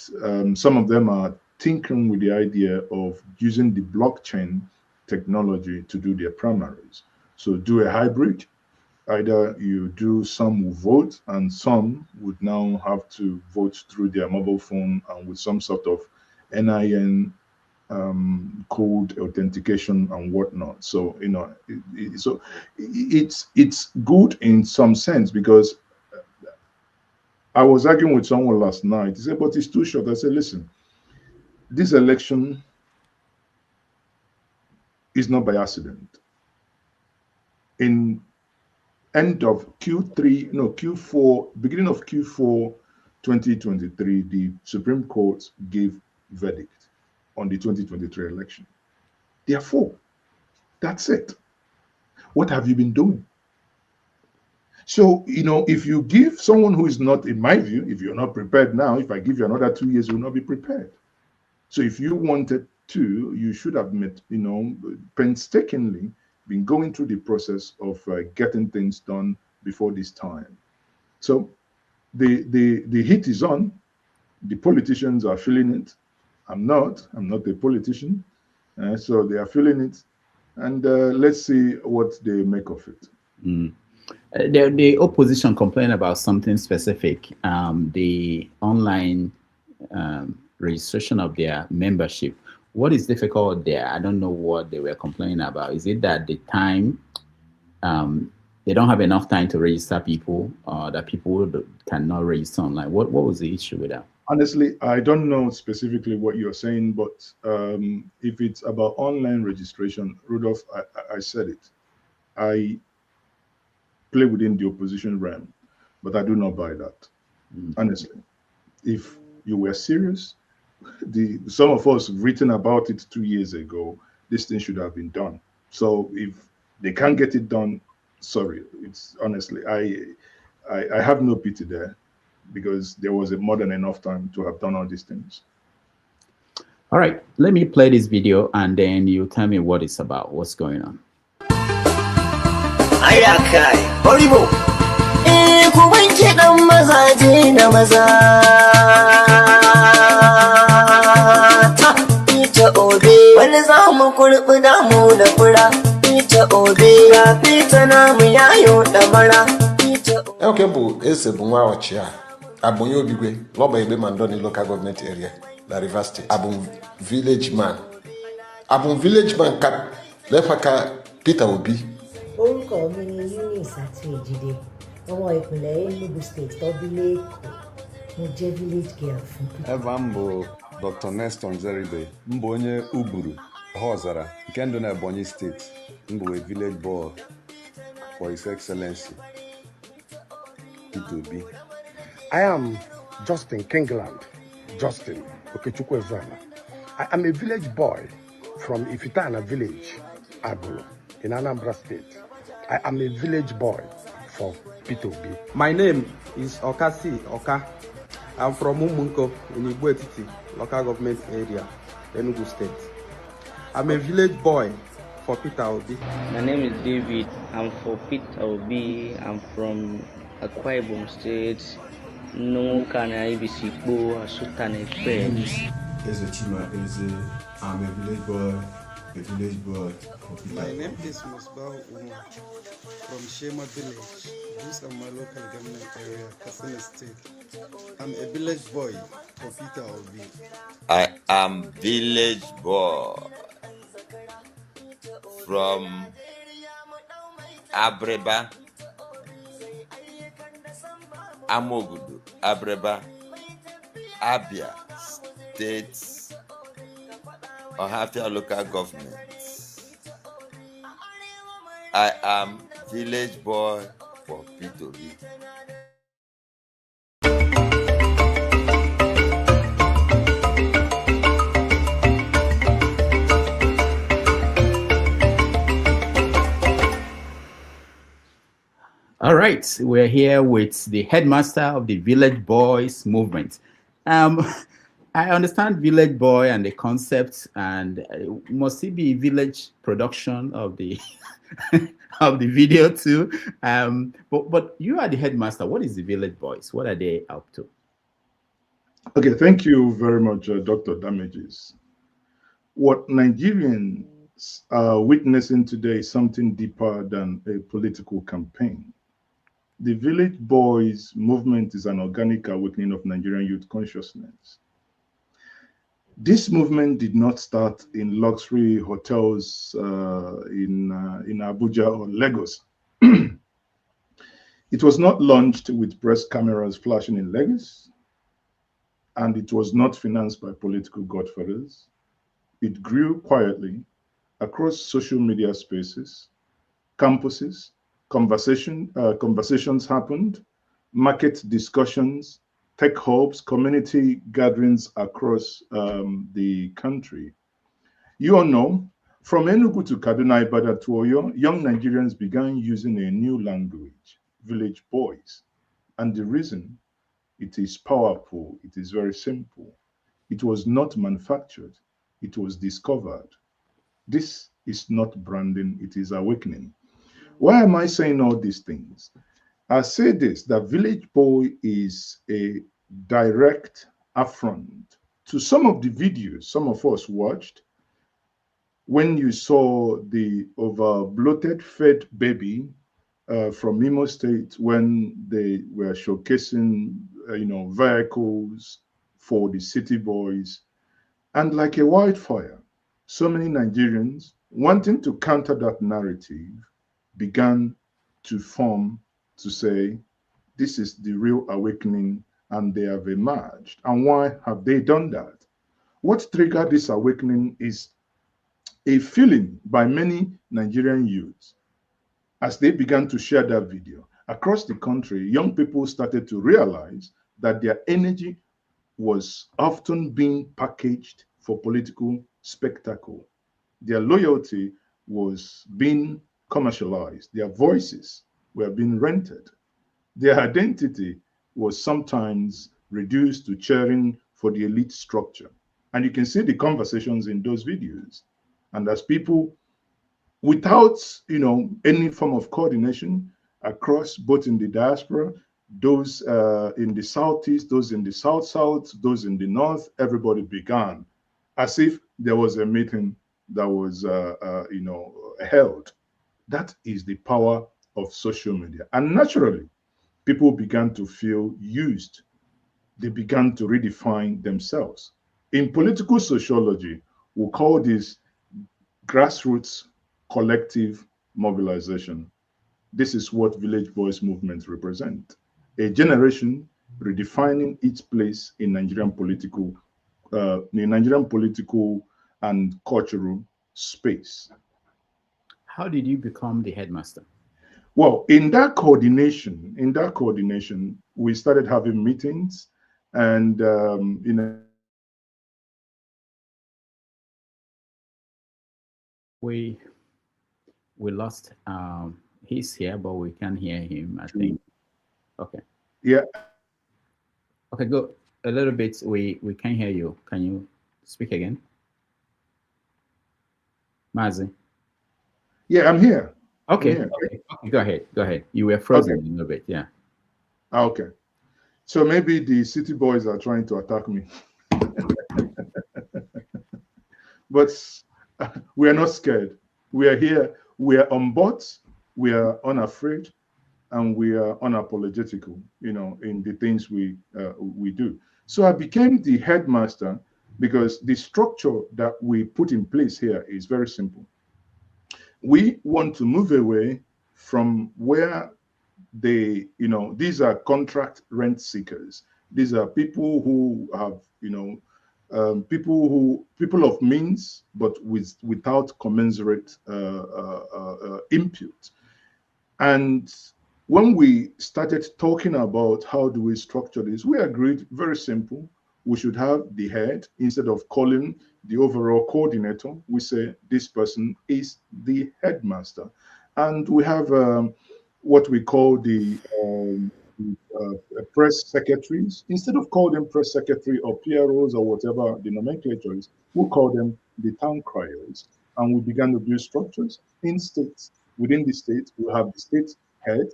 some of them are tinkering with the idea of using the blockchain technology to do their primaries. So do a hybrid. Either you do, some will vote, and some would now have to vote through their mobile phone and with some sort of NIN code authentication and whatnot. So it's good in some sense, because I was arguing with someone last night. He said, but it's too short. I said, listen, this election is not by accident. In end of Q4, beginning of Q4 2023, the Supreme Court gave verdict on the 2023 election. Therefore, that's it. What have you been doing? So, if you give someone who is not, in my view, if you're not prepared now, if I give you another 2 years, you will not be prepared. So if you wanted to, you should have painstakingly been going through the process of getting things done before this time. So the heat is on. The politicians are feeling it. I'm not a politician. So they are feeling it. And let's see what they make of it. The opposition complained about something specific, the online registration of their membership. What is difficult there? I don't know what they were complaining about. Is it that the time, they don't have enough time to register people, or that people cannot register online? What was the issue with that? Honestly, I don't know specifically what you're saying, but if it's about online registration, Rudolph, I said it. I play within the opposition realm, but I do not buy that. Honestly, if you were serious, some of us written about it 2 years ago. This thing should have been done. So if they can't get it done, sorry. It's honestly, I have no pity there, because there was a more than enough time to have done all these things. All right, let me play this video and then you tell me what it's about, what's going on. Ayakai, Oribo. Ku wanke dan mazaje na maza. Ita obe, wani za mu kurbi damu da fura. Ita obe, ya fita namu yayo da mara. Okay, bu ese bu nwa ochia. Abunye obigwe, loba ebe mandoni local government area, la River State. Abun village man. Abun village man ka lefaka Peter Obi. Orúkọ mi ni Eunice àti Èjìdé, ọmọ ìpínlẹ̀ Enugu State tọ́bílẹ̀ Èkó. Mo jẹ́ village girl fún Peter. Eva mbụ Dr. Nestor Nzeribe, mbụ onye Uburu, Ọhazara, nke ndụ na Ebonyi State, mbụ a village boy for His Excellency Peter Obi. I am Justin Kingland, Justin Okechukwu-Ezeama. I am a village boy from Ifitana village, Agolo, in Anambra State. I am a village boy for Peter Obi. My name is Okasi Oka. I'm from Umunko in Igbo-Etiti, local government area, Enugu State. I'm a village boy for Peter Obi. My name is David. I'm for Peter Obi. I'm from Akwa Ibom State. No can I be Sikbo, Sultan Express. Ezeoke, I'm a village boy for Peter. My name is Musbah Umar from Shema Village. This is my local government area, Katsina State. I'm a village boy for Peter Obi. I am village boy from Abreba, Amogudu, Abreba, Abia State, Ohafia local government. I am village boy for Peter Obi. All right, we're here with the headmaster of the Village Boys movement. I understand Village Boy and the concept, and must it be village production of the of the video too? But you are the headmaster. What is the Village Boys? What are they up to? Okay, thank you very much, Dr. Damages. What Nigerians are witnessing today is something deeper than a political campaign. The Village Boys movement is an organic awakening of Nigerian youth consciousness. This movement did not start in luxury hotels in Abuja or Lagos. It was not launched with press cameras flashing in Lagos, and it was not financed by political godfathers. It grew quietly across social media spaces, campuses. Conversations happened, market discussions, tech hubs, community gatherings across the country. You all know, from Enugu to Kaduna, Ibadan to Oyo, young Nigerians began using a new language, Village Boys. And the reason, it is powerful, it is very simple. It was not manufactured, it was discovered. This is not branding, it is awakening. Why am I saying all these things? I say this, that Village Boy is a direct affront to some of the videos some of us watched when you saw the over-bloated fed baby from Imo State when they were showcasing vehicles for the city boys. And like a wildfire, so many Nigerians wanting to counter that narrative began to form to say, this is the real awakening, and they have emerged. And why have they done that? What triggered this awakening is a feeling by many Nigerian youths As they began to share that video across the country, young people started to realize that their energy was often being packaged for political spectacle. Their loyalty was being commercialized. Their voices were being rented. Their identity was sometimes reduced to cheering for the elite structure. And you can see the conversations in those videos. And as people, without any form of coordination across, both in the diaspora, those in the southeast, those in the south, those in the north, everybody began as if there was a meeting that was held. That is the power of social media. And naturally, people began to feel used. They began to redefine themselves. In political sociology, we call this grassroots collective mobilization. This is what Village Voice movements represent. A generation redefining its place in Nigerian political and cultural space. How did you become the headmaster? Well, in that coordination, we started having meetings, and we lost. He's here, but we can't hear him, I think. Okay. Yeah. Okay, go a little bit. We can't hear you. Can you speak again? Maazi? Yeah, I'm here. Okay. I'm here. Okay. Go ahead. Go ahead. You were frozen a little bit. Yeah. Okay. So maybe the city boys are trying to attack me. But we are not scared. We are here. We are on board. We are unafraid, and we are unapologetical, in the things we do. So I became the headmaster because the structure that we put in place here is very simple. We want to move away from where these are contract rent seekers. These are people who have, people of means, but without commensurate input. And when we started talking about how do we structure this, we agreed very simple. We should have the head instead of calling the overall coordinator. We say this person is the headmaster, and we have what we call the press secretaries. Instead of calling them press secretary or PROs or whatever the nomenclature is, we'll call them the town criers. And we began to build structures in states. Within the state, we have the state head.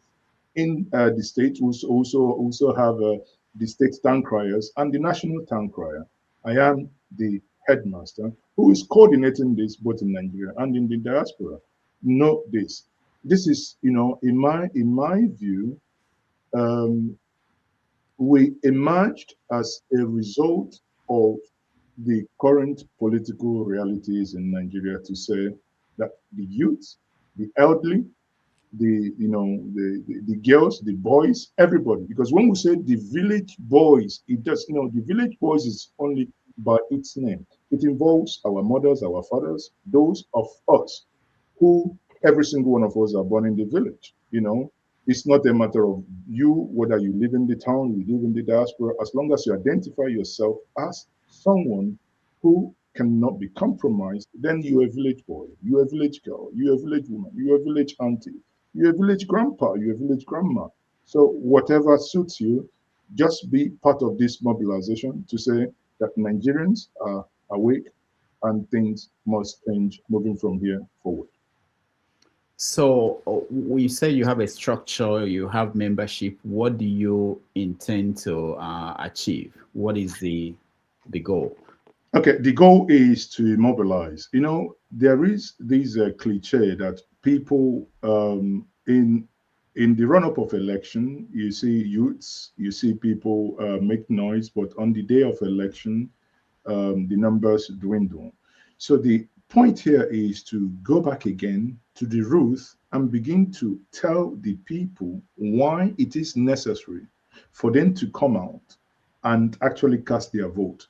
In the state, we also have the state town criers and the national town crier. I am the headmaster who is coordinating this both in Nigeria and in the diaspora. Know this. This is, in my view, we emerged as a result of the current political realities in Nigeria to say that the youth, the elderly, the girls, the boys, everybody. Because when we say the village boys, it does, the village boys is only by its name. It involves our mothers, our fathers, those of us who every single one of us are born in the village. It's not a matter of you, whether you live in the town, you live in the diaspora, as long as you identify yourself as someone who cannot be compromised, then you're a village boy, you're a village girl, you're a village woman, you're a village auntie, you're a village grandpa, you're a village grandma. So whatever suits you, just be part of this mobilization to say that Nigerians are awake and things must change moving from here forward. So we say you have a structure, you have membership. What do you intend to achieve? What is the goal? Okay, the goal is to mobilize. There is this cliche that people in the run-up of election, you see youths, you see people make noise, but on the day of election, the numbers dwindle. So the point here is to go back again to the roots and begin to tell the people why it is necessary for them to come out and actually cast their vote.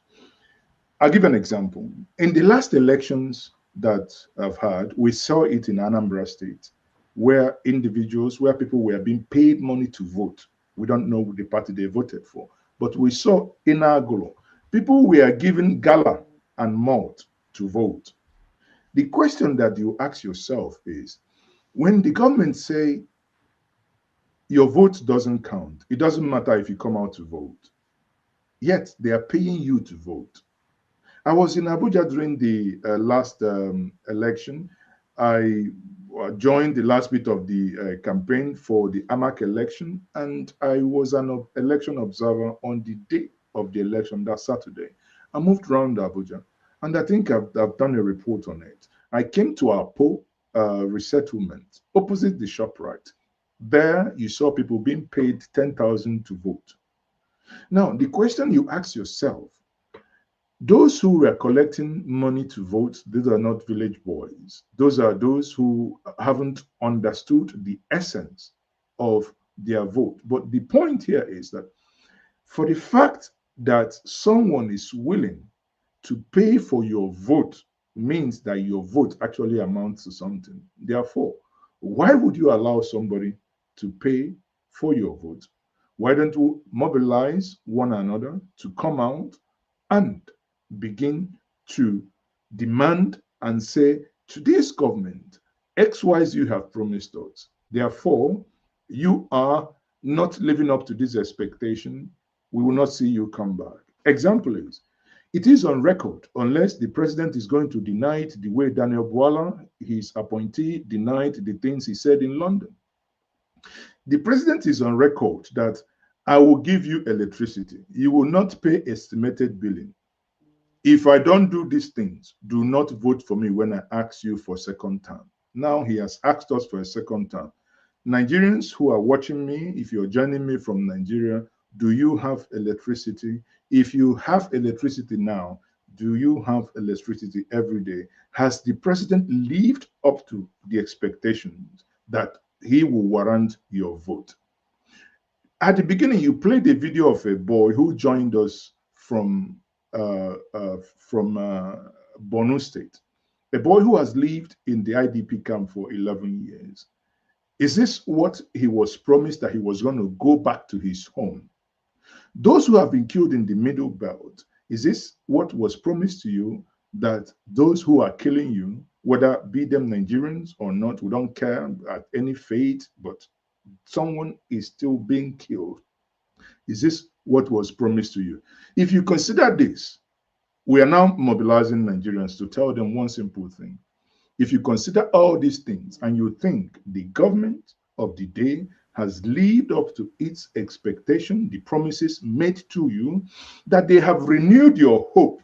I'll give an example. In the last elections that I've had, we saw it in Anambra State. where people were being paid money to vote. We don't know the party they voted for. But we saw in Agolo, people were given gala and malt to vote. The question that you ask yourself is, when the government say your vote doesn't count, it doesn't matter if you come out to vote, yet they are paying you to vote. I was in Abuja during the last election. I joined the last bit of the campaign for the AMAC election, and I was an election observer on the day of the election, that Saturday. I moved around Abuja, and I think I've done a report on it. I came to our resettlement opposite the ShopRite. There, you saw people being paid 10,000 to vote. Now, the question you ask yourself, those who were collecting money to vote, these are not village boys. Those are those who haven't understood the essence of their vote. But the point here is that for the fact that someone is willing to pay for your vote means that your vote actually amounts to something. Therefore, why would you allow somebody to pay for your vote? Why don't we mobilize one another to come out and begin to demand and say to this government, XYZ you have promised us. Therefore, you are not living up to this expectation. We will not see you come back. Example is, it is on record, unless the president is going to deny it the way Daniel Bwala, his appointee, denied the things he said in London. The president is on record that I will give you electricity. You will not pay estimated billing. If I don't do these things, do not vote for me when I ask you for second term. Now he has asked us for a second term. Nigerians who are watching me, if you're joining me from Nigeria, do you have electricity? If you have electricity now, do you have electricity every day? Has the president lived up to the expectations that he will warrant your vote? At the beginning, you played a video of a boy who joined us from Borno State, a boy who has lived in the IDP camp for 11 years. Is this what he was promised, that he was going to go back to his home? Those who have been killed in the Middle Belt, is this what was promised to you, that those who are killing you, whether be them Nigerians or not, we don't care at any fate, but someone is still being killed? Is this what was promised to you? If you consider this, we are now mobilizing Nigerians to tell them one simple thing. If you consider all these things and you think the government of the day has lived up to its expectation, the promises made to you, that they have renewed your hope,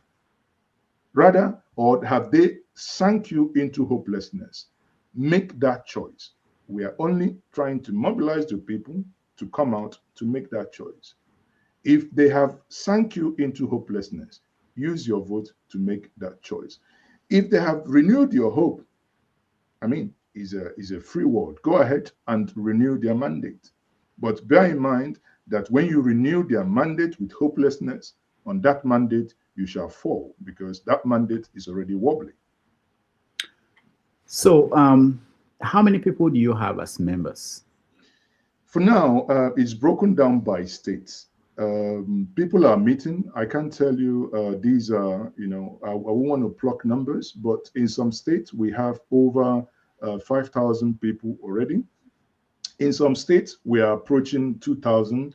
rather, or have they sunk you into hopelessness, make that choice. We are only trying to mobilize the people to come out to make that choice. If they have sunk you into hopelessness, use your vote to make that choice. If they have renewed your hope, I mean, is a free word. Go ahead and renew their mandate. But bear in mind that when you renew their mandate with hopelessness, on that mandate, you shall fall, because that mandate is already wobbly. So, how many people do you have as members? For now, it's broken down by states. People are meeting. I can't tell you these are, I won't want to pluck numbers, but in some states we have over 5,000 people already. In some states we are approaching 2,000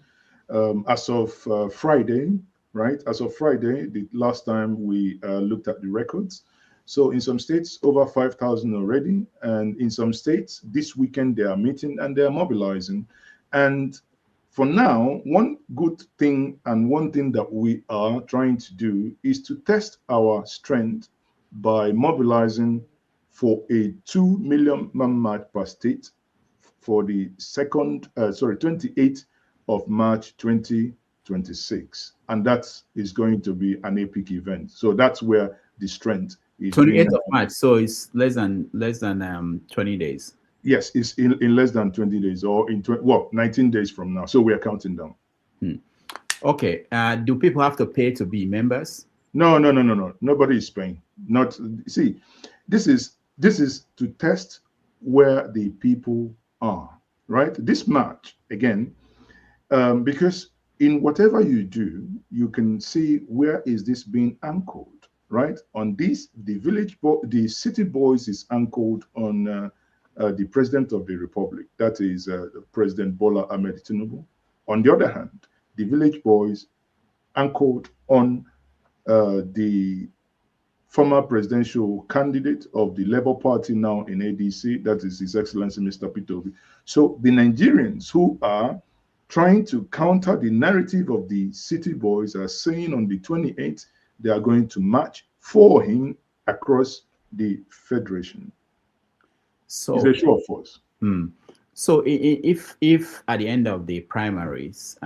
as of Friday, right? As of Friday, the last time we looked at the records. So in some states, over 5,000 already. And in some states, this weekend, they are meeting and they are mobilizing. And for now, one good thing and one thing that we are trying to do is to test our strength by mobilizing for a 2 million man march per state for the 28th of March 2026. And that is going to be an epic event. So that's where the strength is. 28th of March, so it's less than 20 days. Yes, it's in less than 20 days, or in 19 days from now. So we are counting down. Okay. Do people have to pay to be members? No. Nobody is paying. Not, see, this is to test where the people are, right? This march, again, because in whatever you do, you can see where is this being anchored, right? On this, the city boys is anchored on the president of the republic, that is President Bola Ahmed Tinubu. On the other hand, the village boys anchored on the former presidential candidate of the Labour Party now in ADC, that is His Excellency Mr. Peter Obi. So the Nigerians who are trying to counter the narrative of the city boys are saying on the 28th they are going to march for him across the federation. So it's a show of force. So if at the end of the primaries,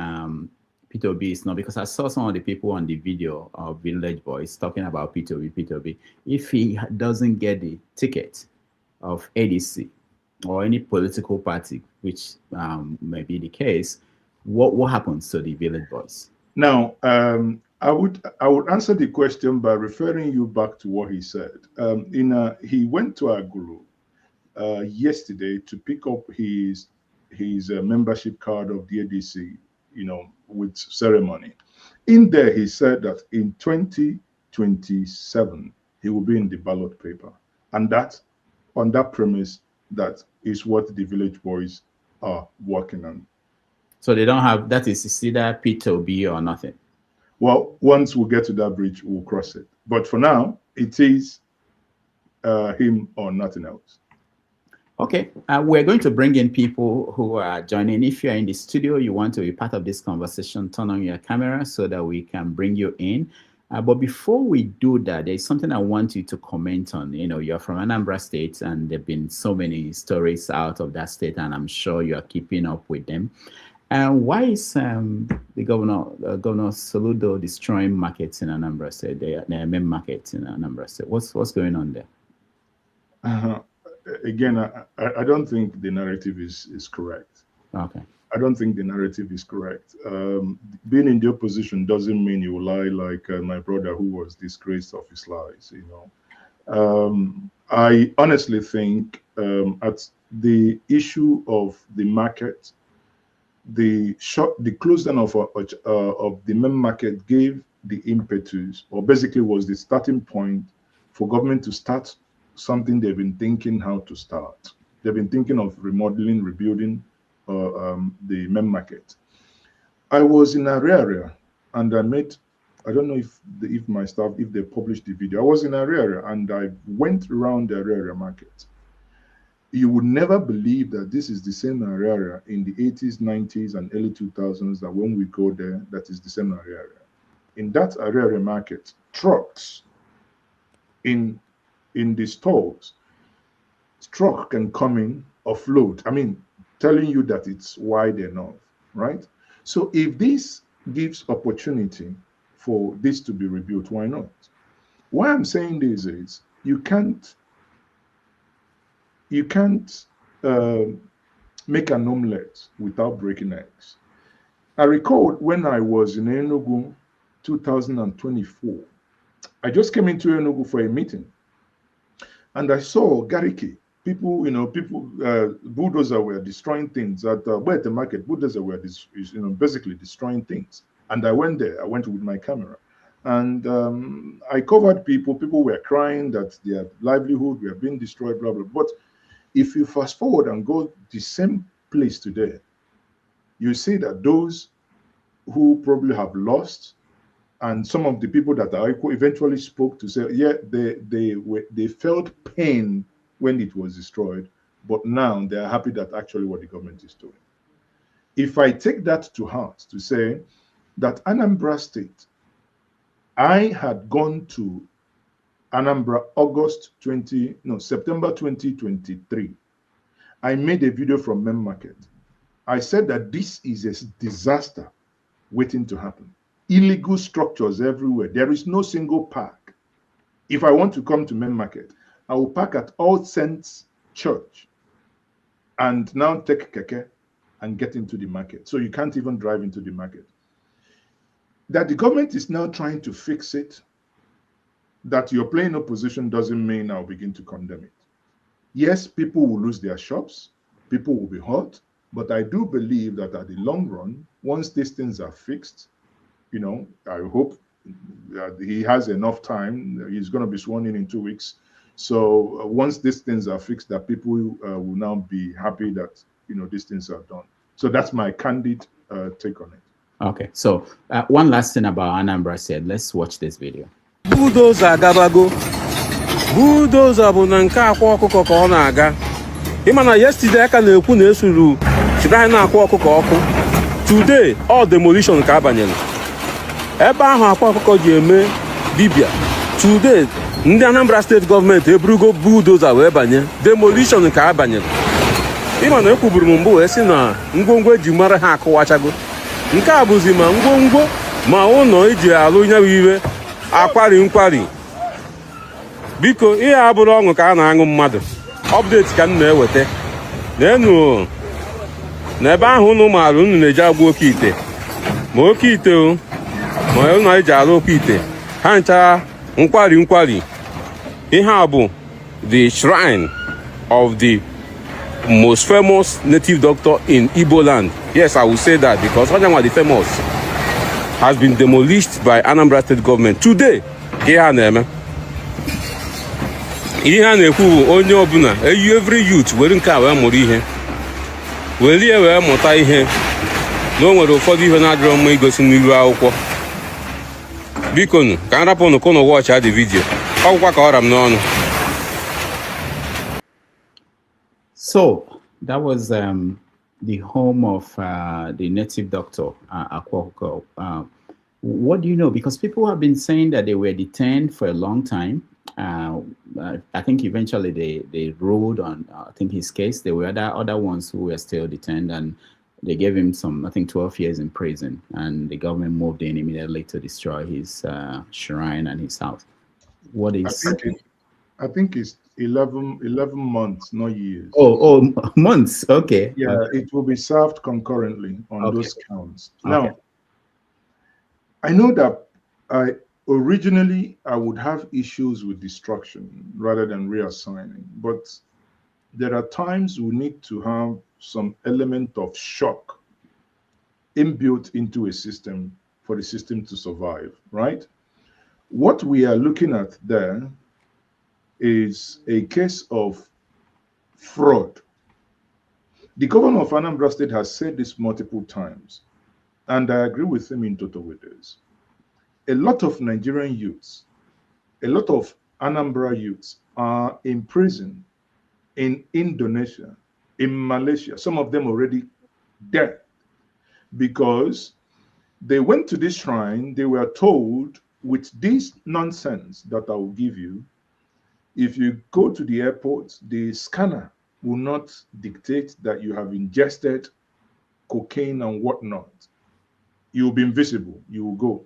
Peter Obi is not, because I saw some of the people on the video of Village Boys talking about Peter Obi, if he doesn't get the ticket of ADC or any political party, which may be the case, what happens to the Village Boys? Now, I would answer the question by referring you back to what he said. He went to Agulu yesterday to pick up his membership card of the ADC, with ceremony. In there, he said that in 2027 he will be in the ballot paper, and that on that premise, that is what the Village Boys are working on. So they don't have, that is either Peter Obi or nothing. Well, once we get to that bridge, we'll cross it. But for now, it is him or nothing else. Okay, we're going to bring in people who are joining. If you're in the studio, you want to be part of this conversation, turn on your camera so that we can bring you in. But before we do that, there's something I want you to comment on. You're from Anambra State, and there have been so many stories out of that state, and I'm sure you're keeping up with them. And why is the Governor Soludo destroying markets in Anambra State, the main markets in Anambra State? What's going on there? Again, I don't think the narrative is correct. Okay. I don't think the narrative is correct. Being in the opposition doesn't mean you will lie like my brother who was disgraced of his lies. I honestly think at the issue of the market, the close down of the main market gave the impetus, or basically was the starting point for government to start something they've been thinking how to start. They've been thinking of remodeling, rebuilding the main market. I was in Area, and I don't know if my staff, if they published the video. I was in Area, and I went around the Area market. You would never believe that this is the same Area in the 80s, 90s, and early 2000s, that when we go there, that is the same Area. In that Area market, trucks in the stores, truck can come in, offload. I mean, telling you that it's wide enough, right? So if this gives opportunity for this to be rebuilt, why not? Why I'm saying this is you can't make an omelette without breaking eggs. I recall when I was in Enugu 2024, I just came into Enugu for a meeting, and I saw Gariki. People, bulldozer were destroying things at the market. Bulldozer were basically destroying things. And I went there. I went with my camera, and I covered people. People were crying that their livelihood were being destroyed, blah blah. But if you fast forward and go the same place today, you see that those who probably have lost, and some of the people that I eventually spoke to say, yeah, they felt pain when it was destroyed, but now they are happy that actually what the government is doing. If I take that to heart, to say that Anambra State, I had gone to Anambra September 2023. I made a video from main market. I said that this is a disaster waiting to happen. Illegal structures everywhere. There is no single park. If I want to come to main market, I will park at All Saints Church and now take keke and get into the market. So you can't even drive into the market. That the government is now trying to fix it, that you're playing opposition doesn't mean I'll begin to condemn it. Yes, people will lose their shops, people will be hurt, but I do believe that at the long run, once these things are fixed, you know, I hope that he has enough time. He's going to be sworn in 2 weeks. So once these things are fixed, that people will now be happy that, you know, these things are done. So that's my candid take on it. Okay, so one last thing about Anambra said. Let's watch this video. Bulldozer agabago. Bulldozer bụ na nke akwa ọkụkọ ka ọ na-aga. Ịma na yesterday aka na-ekwu na esuru chịrị anyị na-akwa ọkụkọ ọkụ. Today all demolition ka abanyere. Ebe ahụ akwa ọkụkọ ji eme dibia. Today ndị Anambra State gọọmenti eburugo bulldozer wee banye. Demolition ka abanyere. Ịma na ekwuburu m mbụ wee sị na ngwongwo eji mara ha akụwachago. Nke a bụzi ma ngwongwo ma ụlọ eji alụ nya iwe akwari nkwari. Biko ihe abụrụ ọṅụ ka a na-aṅụ mmadụ. Update ka m na-eweta. N'enu n'ebe ahụ unu maara unu na-eji agba oke ite. Ma oke ite o ma unu eji alụ oke ite. Ha ncha nkwari. Ihe a bụ the shrine of the most famous native doctor in Igbo land. Yes, I will say that because Onyanwa the famous has been demolished by Anambra State government. Today, ihe a na-eme. Ihe a na-ekwu onye ọbụla, every youth were nke a wee mụrụ ihe. Welie wee mụta ihe. Na o nwere ụfọdụ ihe na-adịrọ mma igosi n'iru akwụkwọ. Biko nụ, ka m rapụ unu ka unu watch the video. Ọgwụkwa ka ọra m n'ọnụ. So that was the home of the native doctor, Akwoko. What do you know? Because people have been saying that they were detained for a long time. I think eventually they ruled on, I think, his case. There were other ones who were still detained, and they gave him some, I think, 12 years in prison. And the government moved in immediately to destroy his shrine and his house. What is... I think it's 11 months, not years. Oh, months. Okay. Yeah, okay. It will be served concurrently on those counts. Okay. Now, I know that originally I would have issues with destruction rather than reassigning, but there are times we need to have some element of shock inbuilt into a system for the system to survive, right? What we are looking at there is a case of fraud. The governor of Anambra State has said this multiple times, and I agree with him in total with this. A lot of Nigerian youths, a lot of Anambra youths are in prison in Indonesia, in Malaysia, some of them already dead, because they went to this shrine, they were told with this nonsense that I will give you, if you go to the airport, the scanner will not dictate that you have ingested cocaine and whatnot. You'll be invisible, you will go.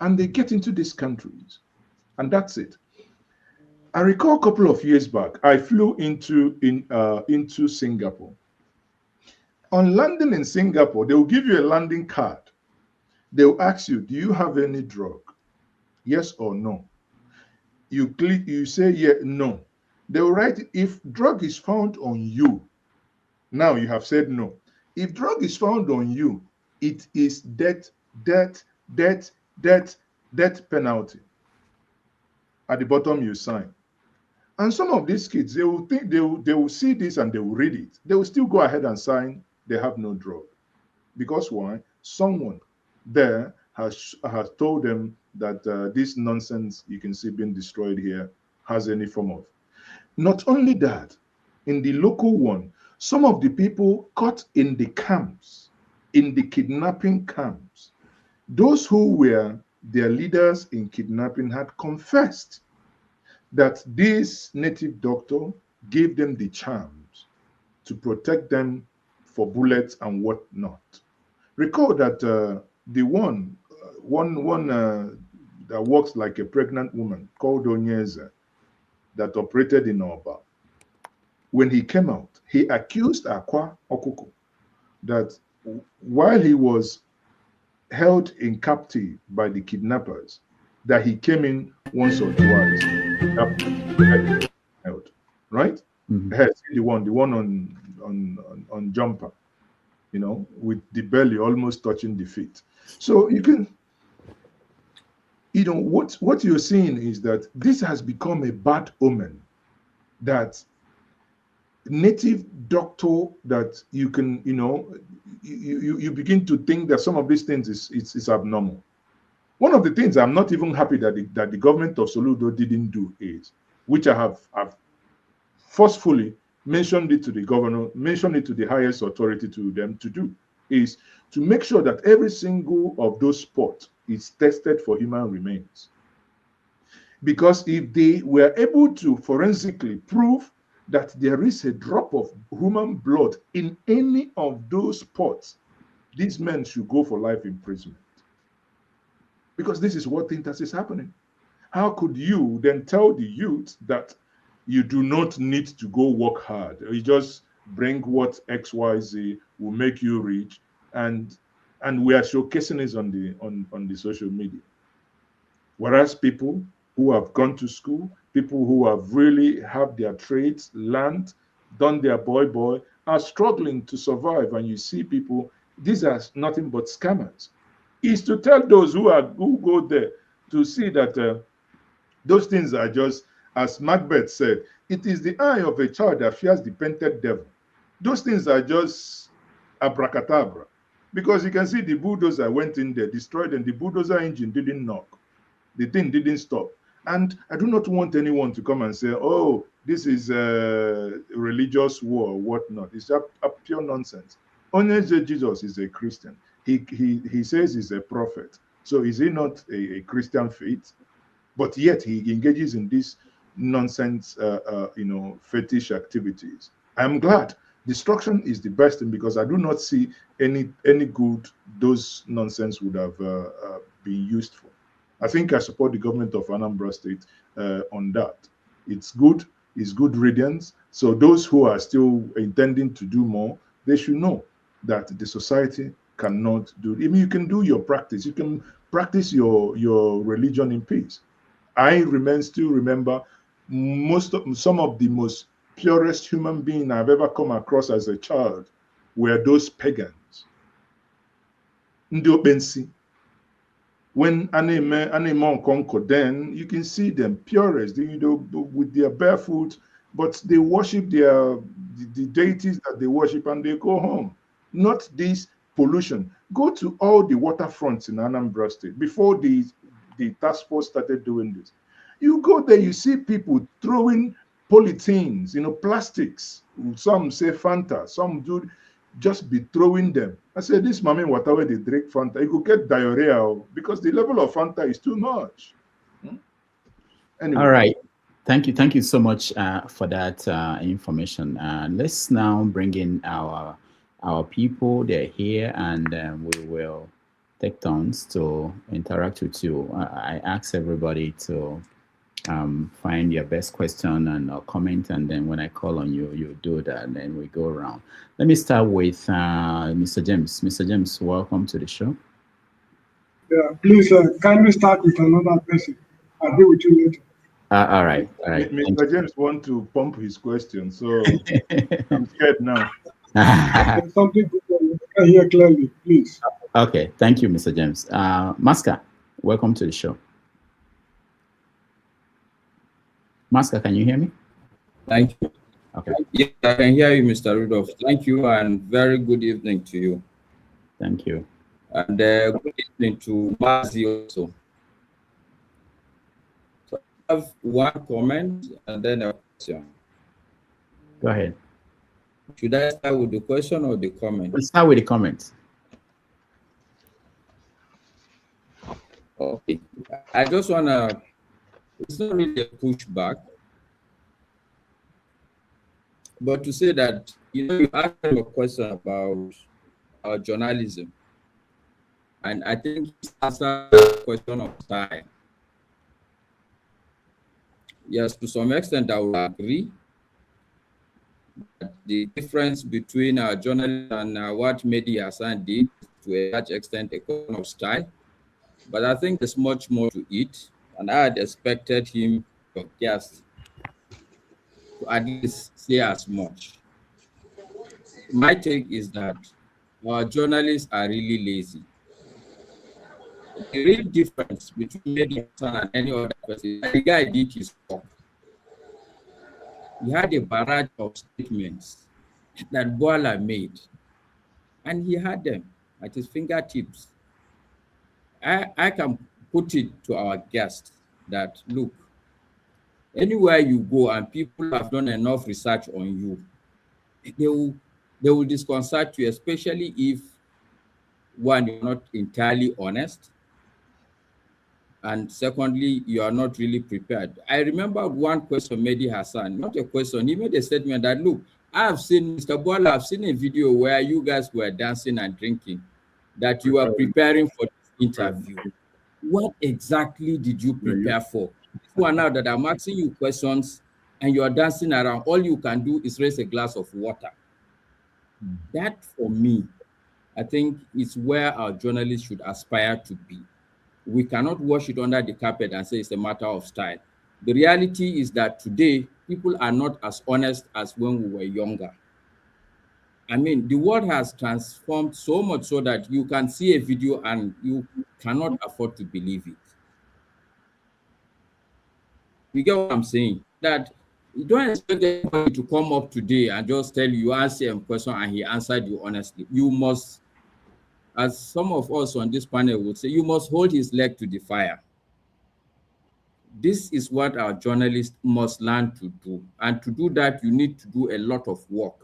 And they get into these countries, and that's it. I recall a couple of years back, I flew into Singapore. On landing in Singapore, they will give you a landing card. They will ask you, do you have any drug? Yes or no. You click, you say yeah, no. They will write, if drug is found on you, now you have said no. If drug is found on you, it is death penalty. At the bottom you sign. And some of these kids, they will think they will see this and they will read it. They will still go ahead and sign they have no drug. Because why? Someone there has told them that this nonsense you can see being destroyed here has any form of. Not only that, in the local one, some of the people caught in the camps, in the kidnapping camps, those who were their leaders in kidnapping had confessed that this native doctor gave them the charms to protect them for bullets and whatnot. Recall that the one that works like a pregnant woman called Njenje that operated in Oba, when he came out, he accused Akwa Okuko that while he was held in captive by the kidnappers, that he came in once or twice, held, right? The one on jumper, you know, with the belly almost touching the feet. So you can, you know, what you're seeing is that this has become a bad omen, that native doctor, that you can, you know, you begin to think that some of these things is abnormal. One of the things I'm not even happy that the government of Soludo didn't do is, which I have forcefully mentioned it to the governor, mentioned it to the highest authority to them to do, is to make sure that every single of those spots is tested for human remains. Because if they were able to forensically prove that there is a drop of human blood in any of those spots, these men should go for life imprisonment. Because this is what thinks is happening. How could you then tell the youth that you do not need to go work hard? You just bring what XYZ will make you rich, and we are showcasing this on the social media. Whereas people who have gone to school, people who have really have their trades learned, done their boy, are struggling to survive. And you see people, these are nothing but scammers. Is to tell those who go there to see that those things are just, as Macbeth said, it is the eye of a child that fears the painted devil. Those things are just abracadabra. Because you can see the bulldozer went in there, destroyed, and the bulldozer engine didn't knock. The thing didn't stop. And I do not want anyone to come and say, oh, this is a religious war or whatnot. It's a pure nonsense. Njenje Jesus is a Christian. He says he's a prophet. So is he not a Christian faith? But yet he engages in this nonsense, fetish activities. I'm glad. Destruction is the best thing, because I do not see any good those nonsense would have been used for. I think I support the government of Anambra State on that. It's good riddance. So those who are still intending to do more, they should know that the society cannot do. I mean, you can do your practice. You can practice your religion in peace. I still remember some of the most purest human beings I've ever come across as a child were those pagans. Ndị Okpensi. When Aneme Conquer, then you can see them purest, with their barefoot, but they worship the deities that they worship, and they go home. Not this pollution. Go to all the waterfronts in Anambra State before the task force started doing this. You go there, you see people throwing polythenes, plastics. Some say Fanta, some do just be throwing them. I said, this mommy, whatever they drink Fanta, you could get diarrhea because the level of Fanta is too much. Anyway. All right. Thank you so much for that information. Let's now bring in our people. They're here, and we will take turns to interact with you. I ask everybody to find your best question and comment, and then when I call on you, you do that, and then we go around. Let me start with Mr. James. Mr. James, welcome to the show. Yeah, please kindly start with another person. I'll be with you later. All right. Mr. James wants to pump his question, so I'm scared now. Something you can hear clearly, please. Okay, thank you, Mr. James. Maska, welcome to the show. Maska, can you hear me? Thank you. Okay. Yeah, I can hear you, Mr. Rudolph. Thank you, and very good evening to you. Thank you. And good evening to Maazi also. So I have one comment and then a question. Go ahead. Should I start with the question or the comment? Let's start with the comments. Okay. I just want to, it's not really a pushback, but to say that, you asked a question about journalism. And I think it's answered the question of time. Yes, to some extent, I would agree that the difference between our journalism and what Mehdi Hassan did, to a large extent, a question of style. But I think there's much more to it, and I had expected him to guess to at least say as much. My take is that our journalists are really lazy. The real difference between Mehdi Hassan and any other person is that the guy did his work. He had a barrage of statements that Bola made, and he had them at his fingertips. I can put it to our guests that, look, anywhere you go and people have done enough research on you, they will disconcert you, especially if, one, you're not entirely honest, and secondly, you are not really prepared. I remember one question Mehdi Hassan, not a question, he made a statement that, look, I've seen, Mr. Bola, I've seen a video where you guys were dancing and drinking, that you were preparing for this interview. What exactly did you prepare for? This one now that I'm asking you questions and you are dancing around, all you can do is raise a glass of water. That, for me, I think is where our journalists should aspire to be. We cannot wash it under the carpet and say it's a matter of style. The reality is that today, people are not as honest as when we were younger. I mean, the world has transformed so much so that you can see a video and you cannot afford to believe it. You get what I'm saying? That you don't expect anybody to come up today and just tell you, answer a question, and he answered you honestly. You must, as some of us on this panel would say, you must hold his leg to the fire. This is what our journalists must learn to do. And to do that, you need to do a lot of work.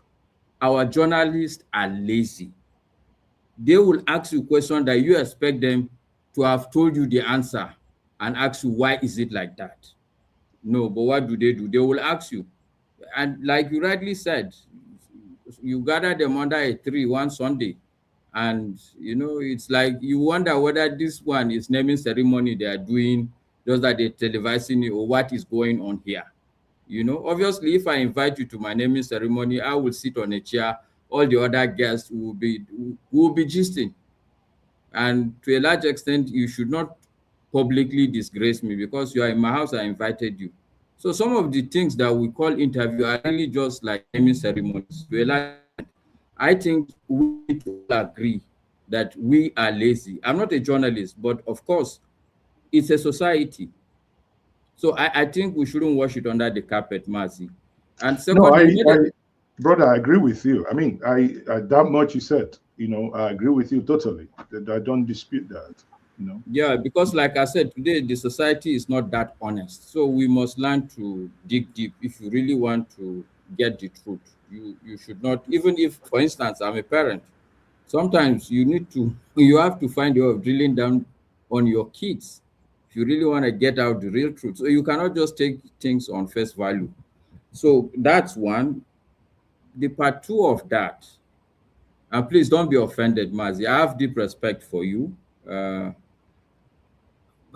Our journalists are lazy. They will ask you questions that you expect them to have told you the answer and ask you, why is it like that? No, but what do? They will ask you. And like you rightly said, you gather them under a tree one Sunday, and it's like you wonder whether this one is naming ceremony they are doing, just that they're televising it, or what is going on here. Obviously, if I invite you to my naming ceremony, I will sit on a chair. All the other guests will be gisting. And to a large extent, you should not publicly disgrace me because you are in my house, I invited you. So some of the things that we call interview are really just like naming ceremonies. To a large extent, I think we need to agree that we are lazy. I'm not a journalist, but of course, it's a society. So I think we shouldn't wash it under the carpet, Maazi. And secondly, brother, I agree with you. I mean, I that much you said, I agree with you totally. I don't dispute that, Yeah, because like I said, today the society is not that honest. So we must learn to dig deep. If you really want to get the truth, you should not, even if, for instance, I'm a parent, sometimes you have to find a way of drilling down on your kids if you really want to get out the real truth. So you cannot just take things on face value. So that's one. The part two of that, and please don't be offended, Maazi, I have deep respect for you. But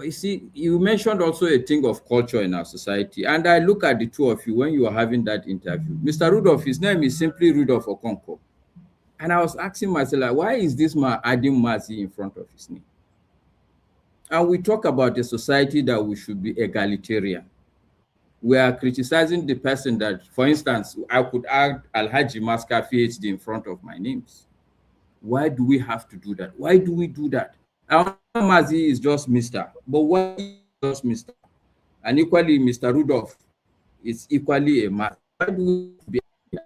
you see, you mentioned also a thing of culture in our society. And I look at the two of you when you were having that interview. Mr. Rudolph, his name is simply Rudolph Okonkwo. And I was asking myself, like, why is this man adding Maazi in front of his name? And we talk about a society that we should be egalitarian. We are criticizing the person that, for instance, I could add Alhaji Maska PhD in front of my names. Why do we have to do that? Why do we do that? Our Maazi is just Mr. But why is just Mr.? And equally, Mr. Rudolph is equally a man. Why do we be?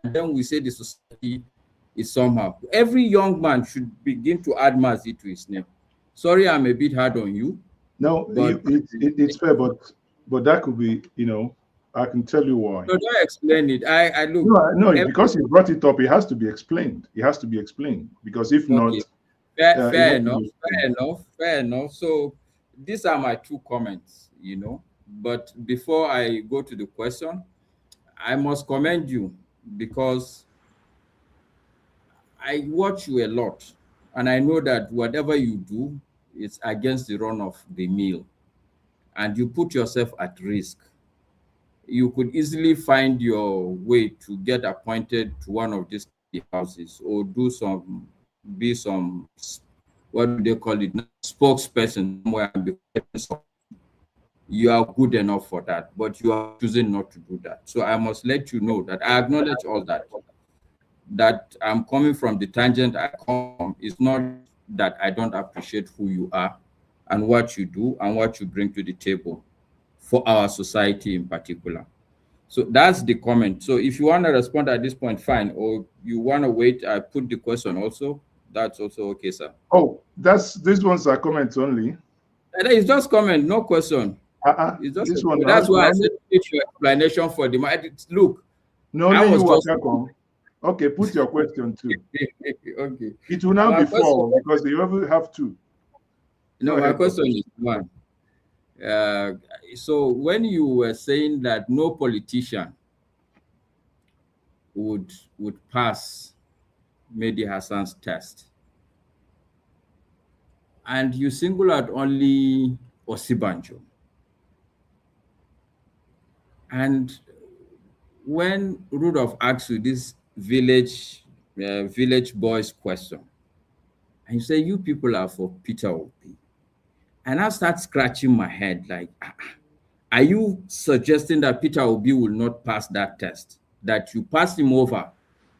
And then we say the society is somehow. Every young man should begin to add Maazi to his name. Sorry, I'm a bit hard on you. No, it's fair, but that could be, I can tell you why. No, don't explain it. I look. No, because you brought it up, it has to be explained. It has to be explained because if not, fair enough. So these are my two comments. But before I go to the question, I must commend you because I watch you a lot, and I know that whatever you do is against the run of the mill, and you put yourself at risk. You could easily find your way to get appointed to one of these houses or be some, what do they call it, spokesperson somewhere. you are good enough for that, but you are choosing not to do that. So I must let you know that I acknowledge all that. That I'm coming from the tangent I come from is not that I don't appreciate who you are and what you do and what you bring to the table for our society in particular. So that's the comment. So if you want to respond at this point, fine. Or you want to wait, I put the question also. That's also okay, sir. Oh, this one's a comment only. And it's just comment, no question. It's just this one. that's why I said it's your explanation for the look. No, I was you just okay. Put your question too. Okay. It will now be 4 because you ever have 2. No, my question is one. So when you were saying that no politician would pass Mehdi Hassan's test, and you single out only Osibanjo, and when Rudolph asks you this village boys question, and you say you people are for Peter Obi, and I start scratching my head like, are you suggesting that Peter Obi will not pass that test? That you passed him over,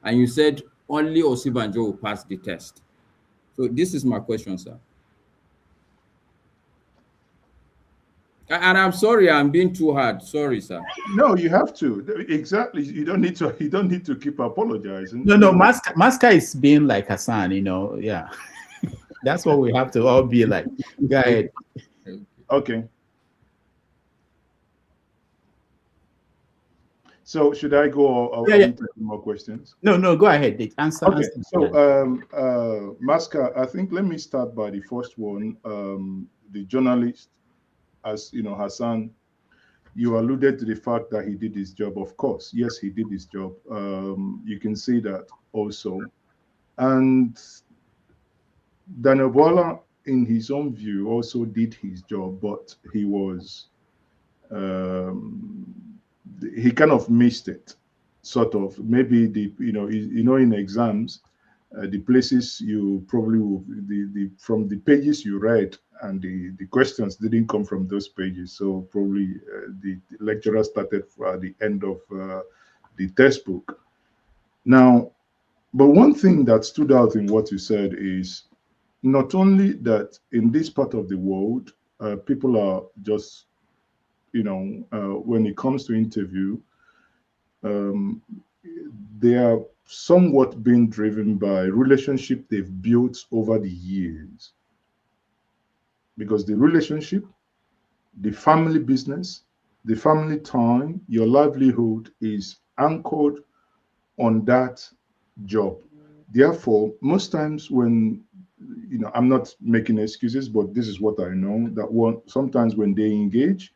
and you said only Osibanjo will pass the test? So this is my question, sir. And I'm sorry, I'm being too hard. Sorry, sir. No, you have to. Exactly. You don't need to keep apologizing. No, Maska is being like Hassan, yeah. That's what we have to all be like. Go ahead. Okay. So should I go or yeah. more questions? No, go ahead. Answer. Okay. So Maska, I think let me start by the first one. The journalist, as you know, Hassan, you alluded to the fact that he did his job. Of course, yes, he did his job. You can see that also. And Daniel Bola, in his own view, also did his job, but he was he kind of missed it, sort of. Maybe in exams, the places you probably will, from the pages you read and the questions didn't come from those pages, so probably the lecturer started at the end of the textbook. Now, but one thing that stood out in what you said is not only that in this part of the world, people are just, when it comes to interview, they are somewhat being driven by relationship they've built over the years. Because the relationship, the family business, the family time, your livelihood is anchored on that job. Therefore, most times when, I'm not making excuses, but this is what I know, that sometimes when they engage,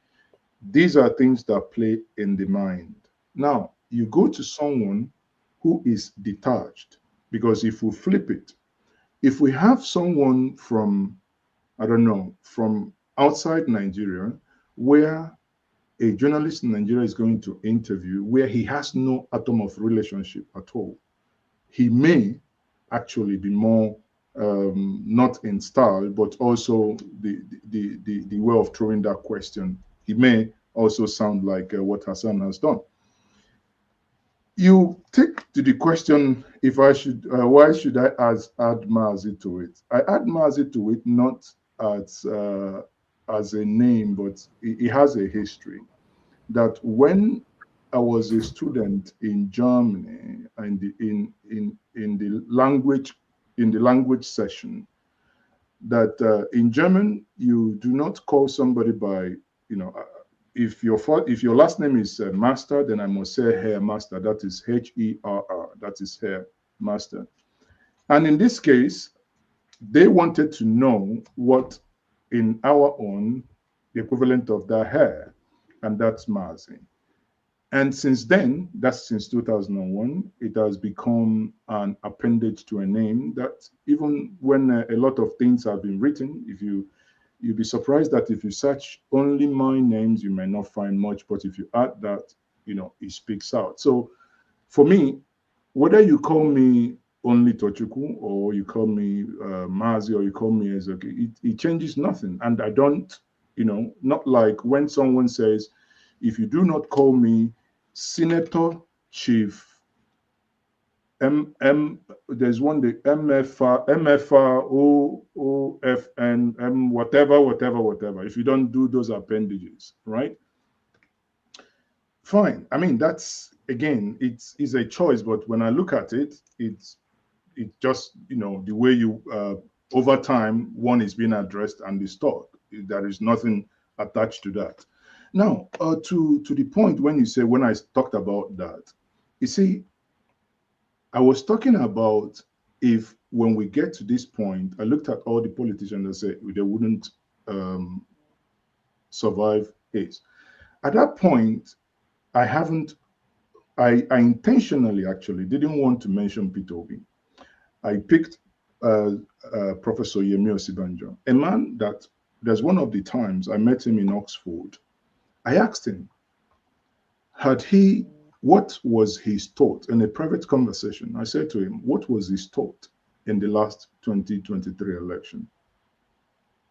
these are things that play in the mind. Now, you go to someone who is detached, because if we flip it, if we have someone from, I don't know, from outside Nigeria, where a journalist in Nigeria is going to interview, where he has no atom of relationship at all, he may actually be more not in style, but also the way of throwing that question. He may also sound like what Hassan has done. You take to the question, if I should, why should I add Maazi to it? I add Maazi to it not as a name, but it has a history. That when I was a student in Germany and in the language session, that in German you do not call somebody by, if your last name is Master, then I must say Herr Master. That is Herr. That is Herr Master. And in this case, they wanted to know what in our own the equivalent of that Herr, and that's Maazi. And since then, that's since 2001, it has become an appendage to a name that even when a lot of things have been written, you'll be surprised that if you search only my names, you may not find much, but if you add that, it speaks out. So for me, whether you call me only Tochukwu or you call me Maazi or you call me Ezeoke, it changes nothing. And I don't, You know, not like when someone says, if you do not call me Senator Chief there's one, the MFR, OFN, whatever. If you don't do those appendages, right? Fine. I mean, that's, again, it's a choice, but when I look at it, it's just, you know, the way you, over time, one is being addressed and restored. There is nothing attached to that. Now, to the point when you say, when I talked about that, you see, I was talking about if when we get to this point, I looked at all the politicians that said they wouldn't survive AIDS. At that point, I intentionally actually didn't want to mention Peter Obi. I picked Professor Yemi Osibanjo, a man that there's one of the times I met him in Oxford. I asked him, what was his thought in a private conversation? I said to him, what was his thought in the last 2023 election?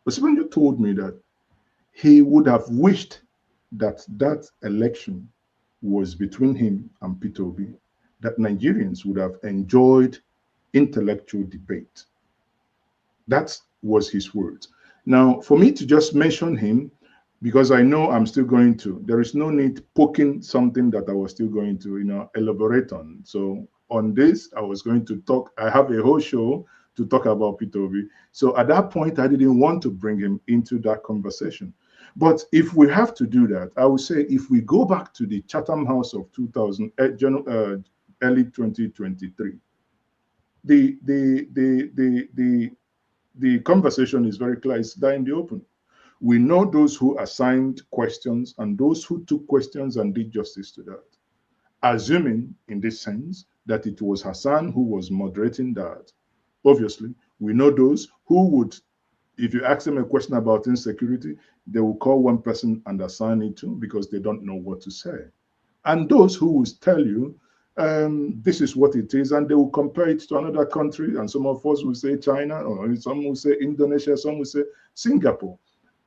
Osibanjo told me that he would have wished that that election was between him and Peter Obi, that Nigerians would have enjoyed intellectual debate. That was his words. Now, for me to just mention him, because I know I'm still going to, there is no need poking something that I was still going to, you know, elaborate on. So on this, I was going to talk, I have a whole show to talk about Peter Obi. So at that point, I didn't want to bring him into that conversation. But if we have to do that, I would say if we go back to the Chatham House of early 2023, the conversation is very clear. It's there in the open. We know those who assigned questions and those who took questions and did justice to that. Assuming, in this sense, that it was Hassan who was moderating that. Obviously, we know those who would, if you ask them a question about insecurity, they will call one person and assign it to because they don't know what to say. And those who will tell you, this is what it is, and they will compare it to another country, and some of us will say China, or some will say Indonesia, some will say Singapore.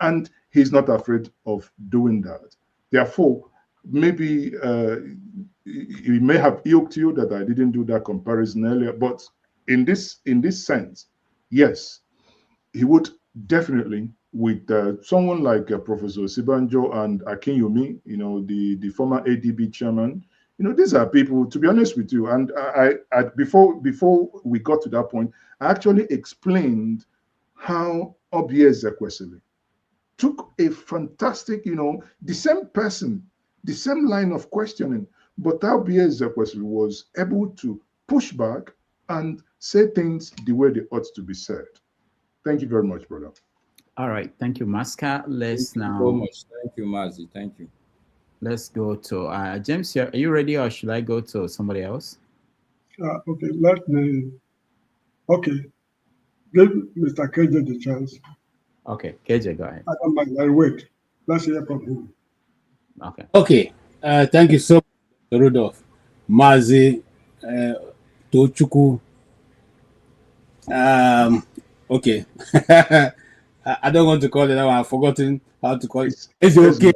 And he's not afraid of doing that. Therefore, maybe it may have irked you that I didn't do that comparison earlier, but in this sense, yes, he would definitely, with someone like Professor Sibanjo and Akinyumi, you know, the former ADB chairman, you know, these are people, to be honest with you, and before we got to that point, I actually explained how Obi Ezekwesili took a fantastic, you know, the same person, the same line of questioning, but how Obi Ezekwesili was able to push back and say things the way they ought to be said. Thank you very much, brother. All right, thank you, Maska. Let's Thank you now. so much. Thank you, Maazi. Thank you. Let's go to James. Are you ready, or should I go to somebody else? Okay, let me. Okay, give Mr. KJ the chance. Okay, KJ, go ahead. I don't mind. I wait. Let's hear from him. Okay. Okay. Thank you so much, Rudolph. Maazi, Tochukwu. Okay. I don't want to call it that one. I've forgotten how to call it. It's okay.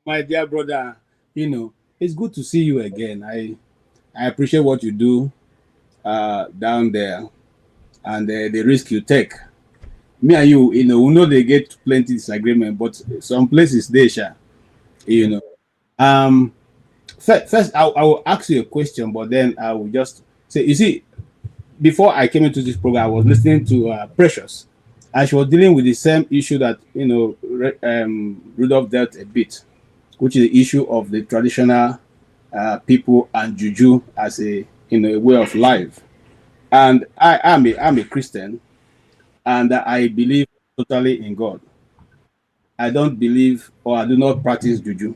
My dear brother, you know, it's good to see you again. I appreciate what you do down there and the risk you take. Me and you, you know, we know they get plenty disagreement, but some places they share, you know. First I will ask you a question, but then I will just say, you see, before I came into this program, I was listening to Precious, and she was dealing with the same issue that, you know, Rudolph dealt a bit, which is the issue of the traditional people and juju as a, you know, a way of life. And I'm a Christian, and I believe totally in God. I don't believe, or I do not practice juju,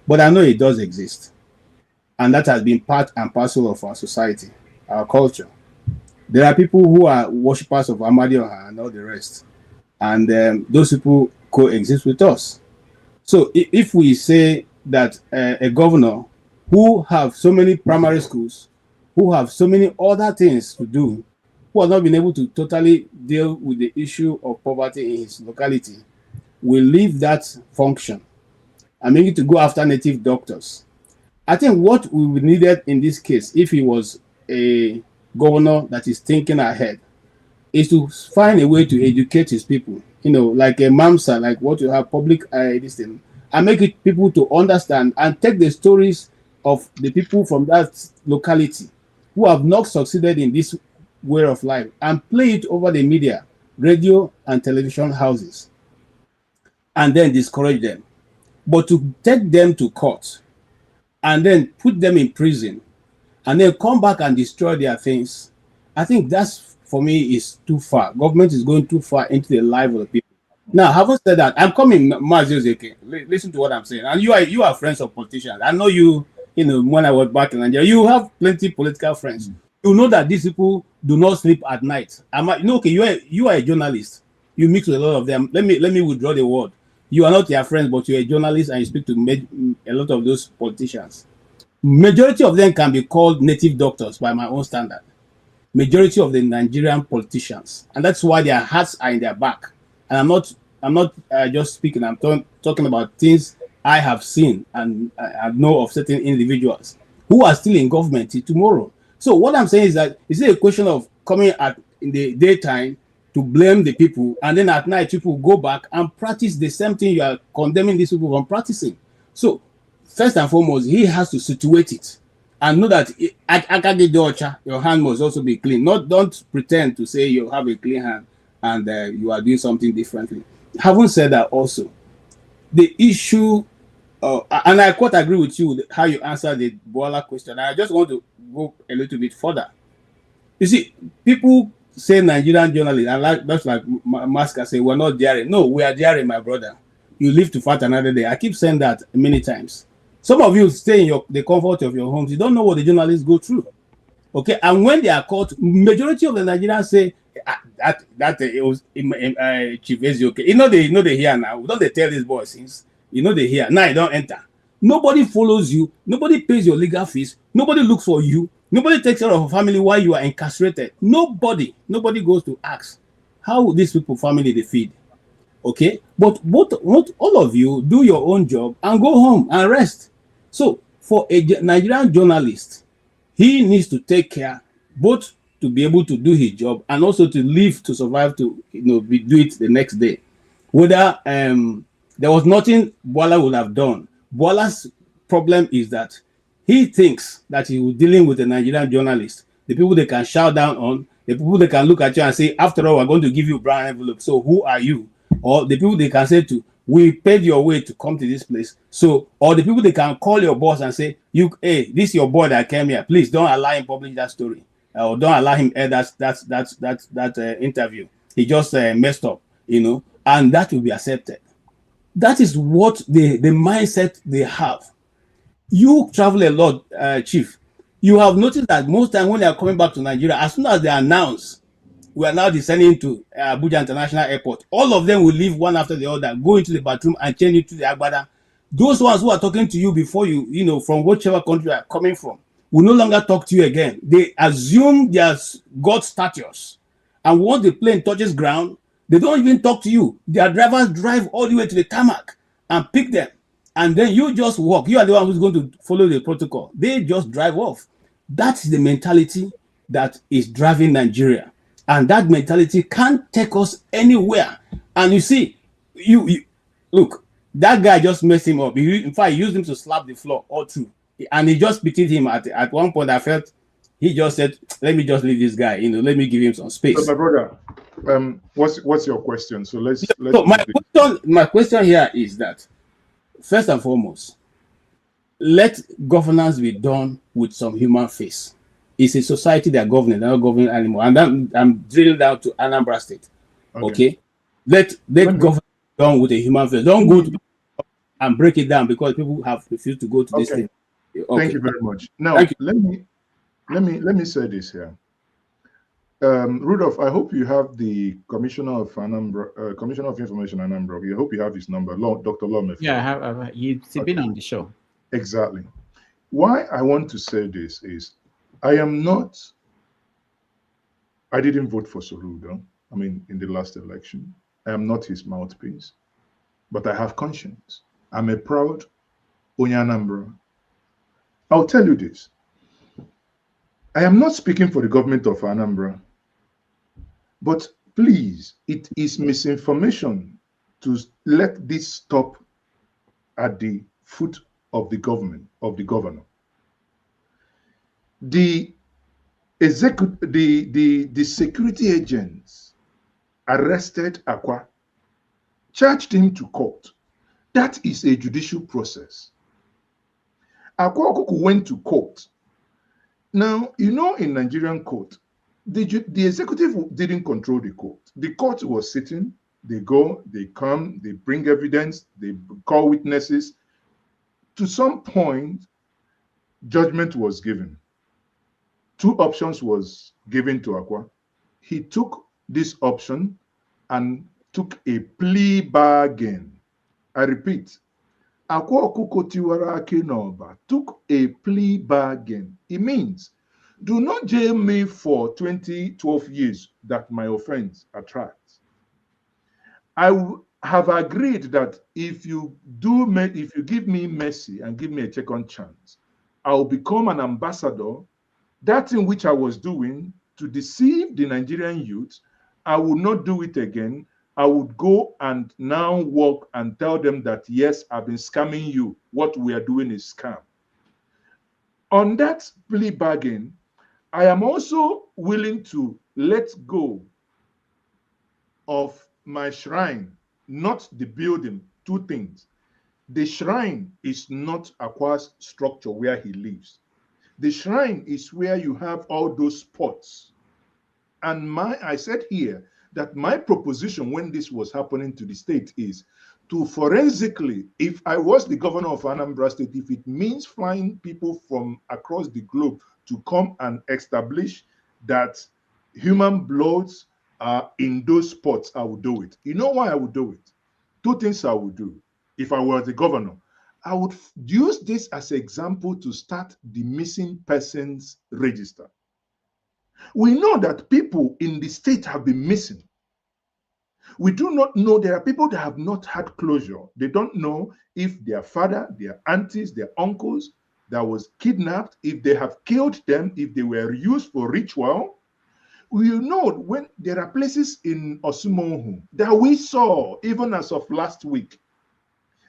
but I know it does exist, and that has been part and parcel of our society, our culture. There are people who are worshippers of Amadioha and all the rest, and those people coexist with us. So if we say that a governor who have so many primary schools, who have so many other things to do, who has not been able to totally deal with the issue of poverty in his locality, will leave that function and make it to go after native doctors. I think what we would needed in this case, if he was a governor that is thinking ahead, is to find a way to educate his people. Like a MAMSA, like what you have public this thing, and make it people to understand and take the stories of the people from that locality who have not succeeded in this way of life and play it over the media, radio and television houses, and then discourage them. But to take them to court and then put them in prison and then come back and destroy their things, I think that's, for me, is too far. Government is going too far into the life of the people. Now, having said that, I'm coming, Maazi Ezeoke. Listen to what I'm saying. And you are friends of politicians. I know you, when I was back in Nigeria, you have plenty political friends. You know that these people do not sleep at night. Okay, you are a journalist. You mix with a lot of them. Let me withdraw the word. You are not their friends, but you're a journalist and you speak to a lot of those politicians. Majority of them can be called native doctors by my own standard. Majority of the Nigerian politicians, and that's why their hearts are in their back. And I'm not just speaking. I'm talking about things I have seen and I know of certain individuals who are still in government till tomorrow. So what I'm saying is that it's a question of coming in the daytime to blame the people, and then at night people go back and practice the same thing you are condemning these people from practicing. So first and foremost, he has to situate it and know that your hand must also be clean. Don't pretend to say you have a clean hand and you are doing something differently. Having said that, also the issue, and I quite agree with you how you answered the Bola question. I just want to go a little bit further. You see, people say Nigerian journalists, and that's like Maska say, we're not daring. No, we are daring, my brother. You live to fight another day. I keep saying that many times. Some of you stay in the comfort of your homes. You don't know what the journalists go through. Okay, and when they are caught, majority of the Nigerians say that it was Chief Ezeoke. They hear now. Don't they tell these boys things? They hear. Now you don't enter. Nobody follows you. Nobody pays your legal fees. Nobody looks for you. Nobody takes care of a family while you are incarcerated. Nobody goes to ask how these people family they feed. Okay, but all of you do your own job and go home and rest. So for a Nigerian journalist, he needs to take care both to be able to do his job and also to live to survive to do it the next day. Whether there was nothing Bola would have done. Bola's problem is that he thinks that he was dealing with a Nigerian journalist, the people they can shout down on, the people they can look at you and say, after all, we're going to give you brown envelope. So who are you? Or the people they can say to, we paid your way to come to this place. So, or the people they can call your boss and say, hey, this is your boy that came here. Please don't allow him publish that story, or don't allow him air that interview. He just messed up, and that will be accepted. That is what the mindset they have. You travel a lot, Chief. You have noticed that most time when they are coming back to Nigeria, as soon as they announce we are now descending to Abuja International Airport, all of them will leave one after the other, go into the bathroom and change into the agbada. Those ones who are talking to you before you, from whichever country you are coming from, will no longer talk to you again. They assume their God status. And once the plane touches ground, they don't even talk to you. Their drivers drive all the way to the tarmac and pick them. And then you just walk. You are the one who's going to follow the protocol. They just drive off. That's the mentality that is driving Nigeria. And that mentality can't take us anywhere. And you see, you look, that guy just messed him up. In fact, he used him to slap the floor all through. And he just pitied him at one point. I felt he just said, let me just leave this guy, let me give him some space. So my brother, what's your question? So let's so my question here is that, first and foremost, let governance be done with some human face. It's a society that governing, they're not governing anymore. And I'm drilling down to Anambra State. Okay? Let governance be done with a human face. Don't go to and break it down because people have refused to go to this thing. Okay. Thank you very much. Now let me say this here. Rudolph, I hope you have the Commissioner of Anambra, Commissioner of Information Anambra. I hope you have his number, Dr. Lome. Yeah, I have. He's been on the show. Exactly. Why I want to say this is, I didn't vote for Soludo. In the last election. I am not his mouthpiece. but I have conscience. I'm a proud Onyanambra. I'll tell you this. I am not speaking for the government of Anambra, but please, it is misinformation to let this stop at the foot of the government, of the governor. The security agents arrested Akwa, charged him to court. That is a judicial process. Akwa Okuku went to court. Now, you know, in Nigerian court, the executive didn't control the court. The court was sitting. They go, they come, they bring evidence, they call witnesses. To some point, judgment was given. Two options was given to Akwa. He took this option and took a plea bargain. I repeat, Akwa Okuko Tiwara Akinoba took a plea bargain. It means, do not jail me for 12 years that my offense attracts. I have agreed that if you give me mercy and give me a second chance, I will become an ambassador. That in which I was doing to deceive the Nigerian youth, I will not do it again. I would go and now work and tell them that, yes, I've been scamming you. What we are doing is scam. On that plea bargain, I am also willing to let go of my shrine, not the building. Two things. The shrine is not Akwa's structure where he lives. The shrine is where you have all those spots. And I said here that my proposition when this was happening to the state is to forensically, if I was the governor of Anambra State, if it means flying people from across the globe to come and establish that human bloods are in those spots, I would do it. You know why I would do it? Two things I would do if I were the governor. I would use this as an example to start the missing persons register. We know that people in the state have been missing. We do not know, there are people that have not had closure. They don't know if their father, their aunties, their uncles that was kidnapped, if they have killed them, if they were used for ritual. We know when there are places in Osumohu that we saw, even as of last week,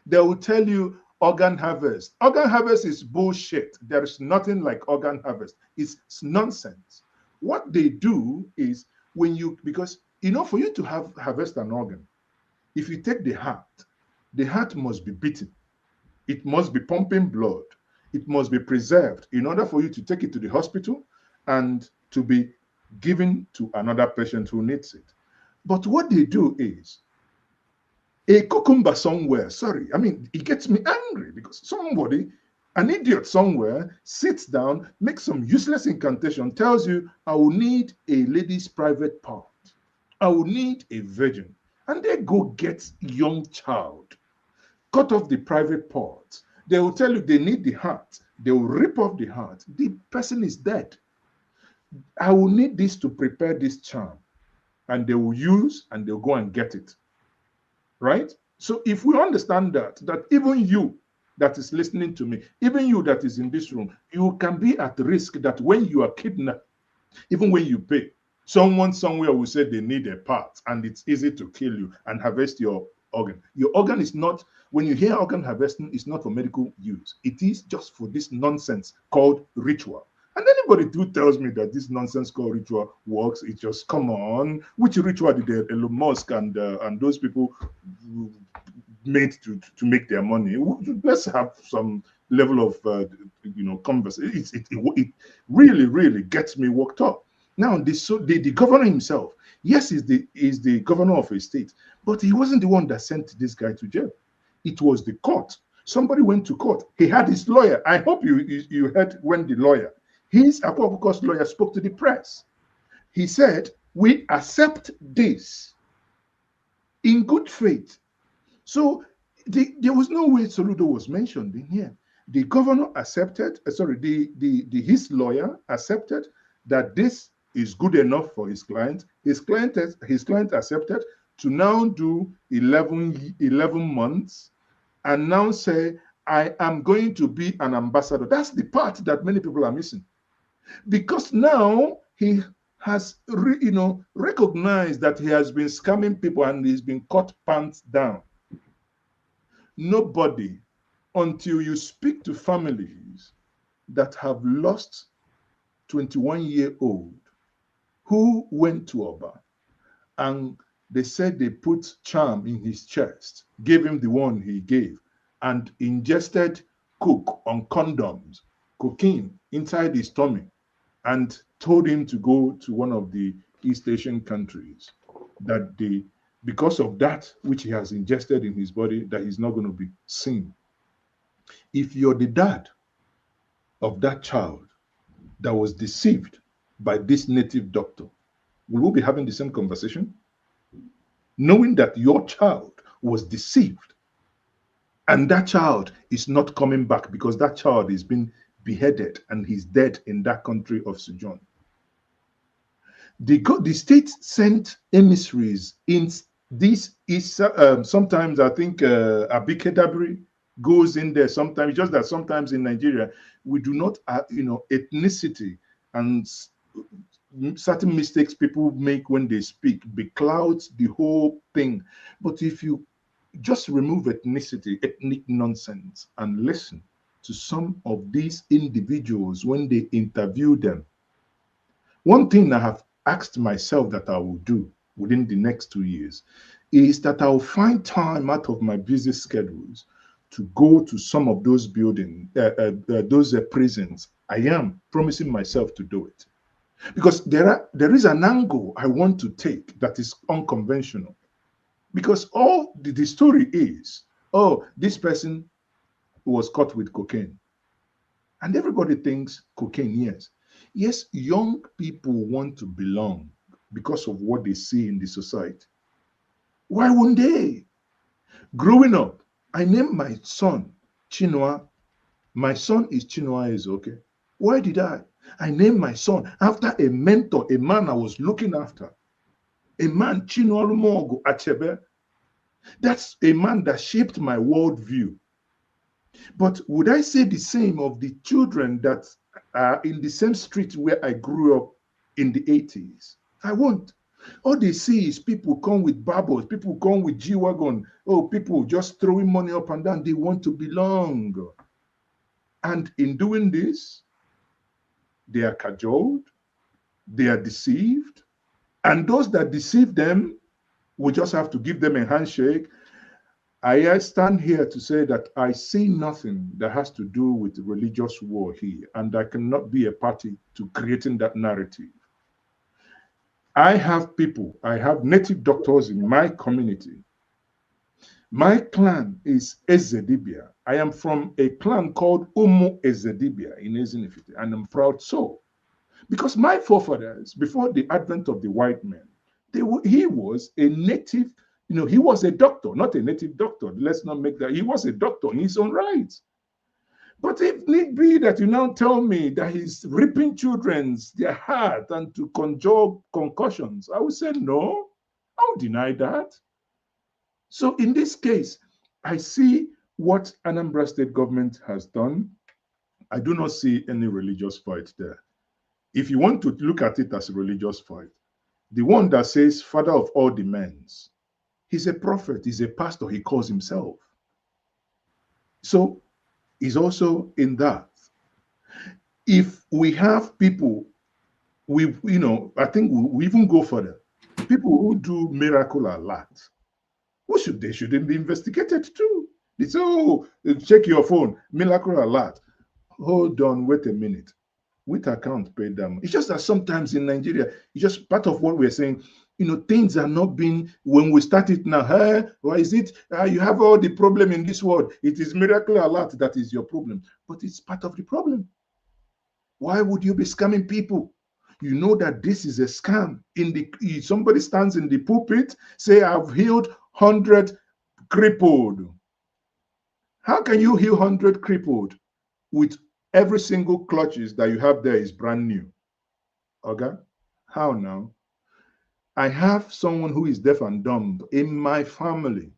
they will tell you organ harvest. Organ harvest is bullshit. There is nothing like organ harvest. It's nonsense. What they do is because, you know, for you to harvest an organ, if you take the heart must be beaten. It must be pumping blood. It must be preserved in order for you to take it to the hospital and to be given to another patient who needs it. But what they do is, a cucumber somewhere, it gets me angry because somebody, an idiot somewhere, sits down, makes some useless incantation, tells you, I will need a lady's private part. I will need a virgin. And they go get young child, cut off the private part. They will tell you they need the heart. They will rip off the heart. The person is dead. I will need this to prepare this charm. And they will use and they'll go and get it. Right? So if we understand that even you that is listening to me, even you that is in this room, you can be at risk that when you are kidnapped, even when you pay, someone somewhere will say they need a part and it's easy to kill you and harvest your organ. Your organ is not, when you hear organ harvesting, it's not for medical use. It is just for this nonsense called ritual. And anybody who tells me that this nonsense called ritual works, it just, come on. Which ritual did Elon Musk and those people made to make their money? Let's have some level of conversation. It really, really gets me worked up. Now, the governor himself, yes, is the governor of a state, but he wasn't the one that sent this guy to jail. It was the court. Somebody went to court. He had his lawyer. I hope you heard when the lawyer, his Akwa Okuko's lawyer, spoke to the press. He said, we accept this in good faith. So there was no way Soludo was mentioned in here. The governor accepted, his lawyer accepted that this is good enough for his client. His client accepted to now do 11 months and now say, I am going to be an ambassador. That's the part that many people are missing. Because now he has recognized that he has been scamming people and he's been caught pants down. Nobody, until you speak to families that have lost 21-year-old who went to Oba and they said they put charm in his chest, gave him the one he gave, and ingested coke on condoms, cocaine inside his tummy, and told him to go to one of the East Asian countries, that because of that which he has ingested in his body, that he's not going to be seen. If you're the dad of that child that was deceived by this native doctor, will we be having the same conversation? Knowing that your child was deceived and that child is not coming back because that child is being beheaded and he's dead in that country of sojourn. The state sent emissaries in this is sometimes I think Abike Dabiri goes in there sometimes, just that sometimes in Nigeria we do not ethnicity and certain mistakes people make when they speak beclouds the whole thing. But if you just remove ethnicity, ethnic nonsense, and listen to some of these individuals when they interview them, one thing I have asked myself that I will do within the next 2 years is that I'll find time out of my busy schedules to go to some of those buildings, those prisons. I am promising myself to do it. Because there is an angle I want to take that is unconventional. Because all the story is, oh, this person was caught with cocaine. And everybody thinks cocaine, yes. Yes, young people want to belong because of what they see in the society. Why won't they? Growing up, I named my son Chinua. My son is Chinua Ezeoke. Why did I? I named my son after a mentor, a man I was looking after. A man, Chinua Lumogo Achebe. That's a man that shaped my worldview. But would I say the same of the children that are in the same street where I grew up in the 80s? I won't. All they see is people come with bubbles, people come with G-Wagon. Oh, people just throwing money up and down. They want to belong. And in doing this, they are cajoled, they are deceived, and those that deceive them, we just have to give them a handshake. I stand here to say that I see nothing that has to do with religious war here, and I cannot be a party to creating that narrative. I have people, I have native doctors in my community. My clan is Ezedibia. I am from a clan called Umu Ezedibia in Ezinifite, and I'm proud so. Because my forefathers, before the advent of the white man, he was a native, he was a doctor, not a native doctor. Let's not make that. He was a doctor in his own right. But if need be that you now tell me that he's ripping their heart and to conjure concussions, I would say no, I would deny that. So in this case, I see what Anambra State government has done. I do not see any religious fight there. If you want to look at it as a religious fight, the one that says father of all the men, he's a prophet, he's a pastor, he calls himself. So he's also in that. If we have people, I think we even go further. People who do miracle a lot, they shouldn't be investigated too. They say, oh, check your phone, miracle alert. Hold on, wait a minute. Which account paid them? It's just that sometimes in Nigeria, it's just part of what we're saying. Things are not being, when we start it now, why is it? You have all the problem in this world. It is miracle alert that is your problem. But it's part of the problem. Why would you be scamming people? You know that this is a scam. Somebody stands in the pulpit, say, I've healed 100 crippled. How can you heal 100 crippled with every single clutches that you have there is brand new? Okay? How now? I have someone who is deaf and dumb in my family.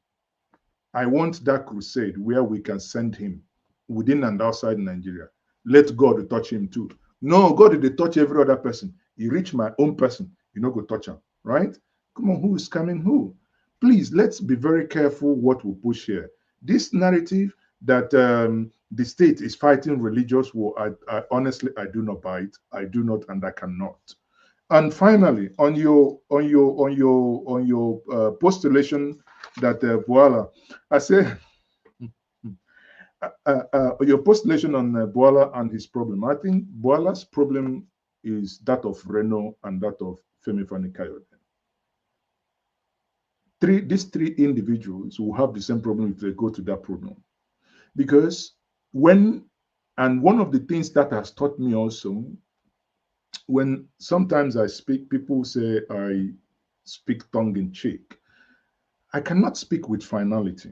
I want that crusade where we can send him within and outside Nigeria. Let God touch him too. No, God did touch every other person. He reached my own person. You know, go touch him, right? Come on, who is coming who? Please, let's be very careful what we push here. This narrative that the state is fighting religious war, I honestly, I do not buy it. I do not, and I cannot. And finally, on your postulation that Boala, I say your postulation on Boala and his problem. I think Boala's problem is that of Reno and that of Femi Fani-Kayode. These three individuals will have the same problem if they go to that problem. Because one of the things that has taught me also, when sometimes I speak, people say I speak tongue in cheek. I cannot speak with finality,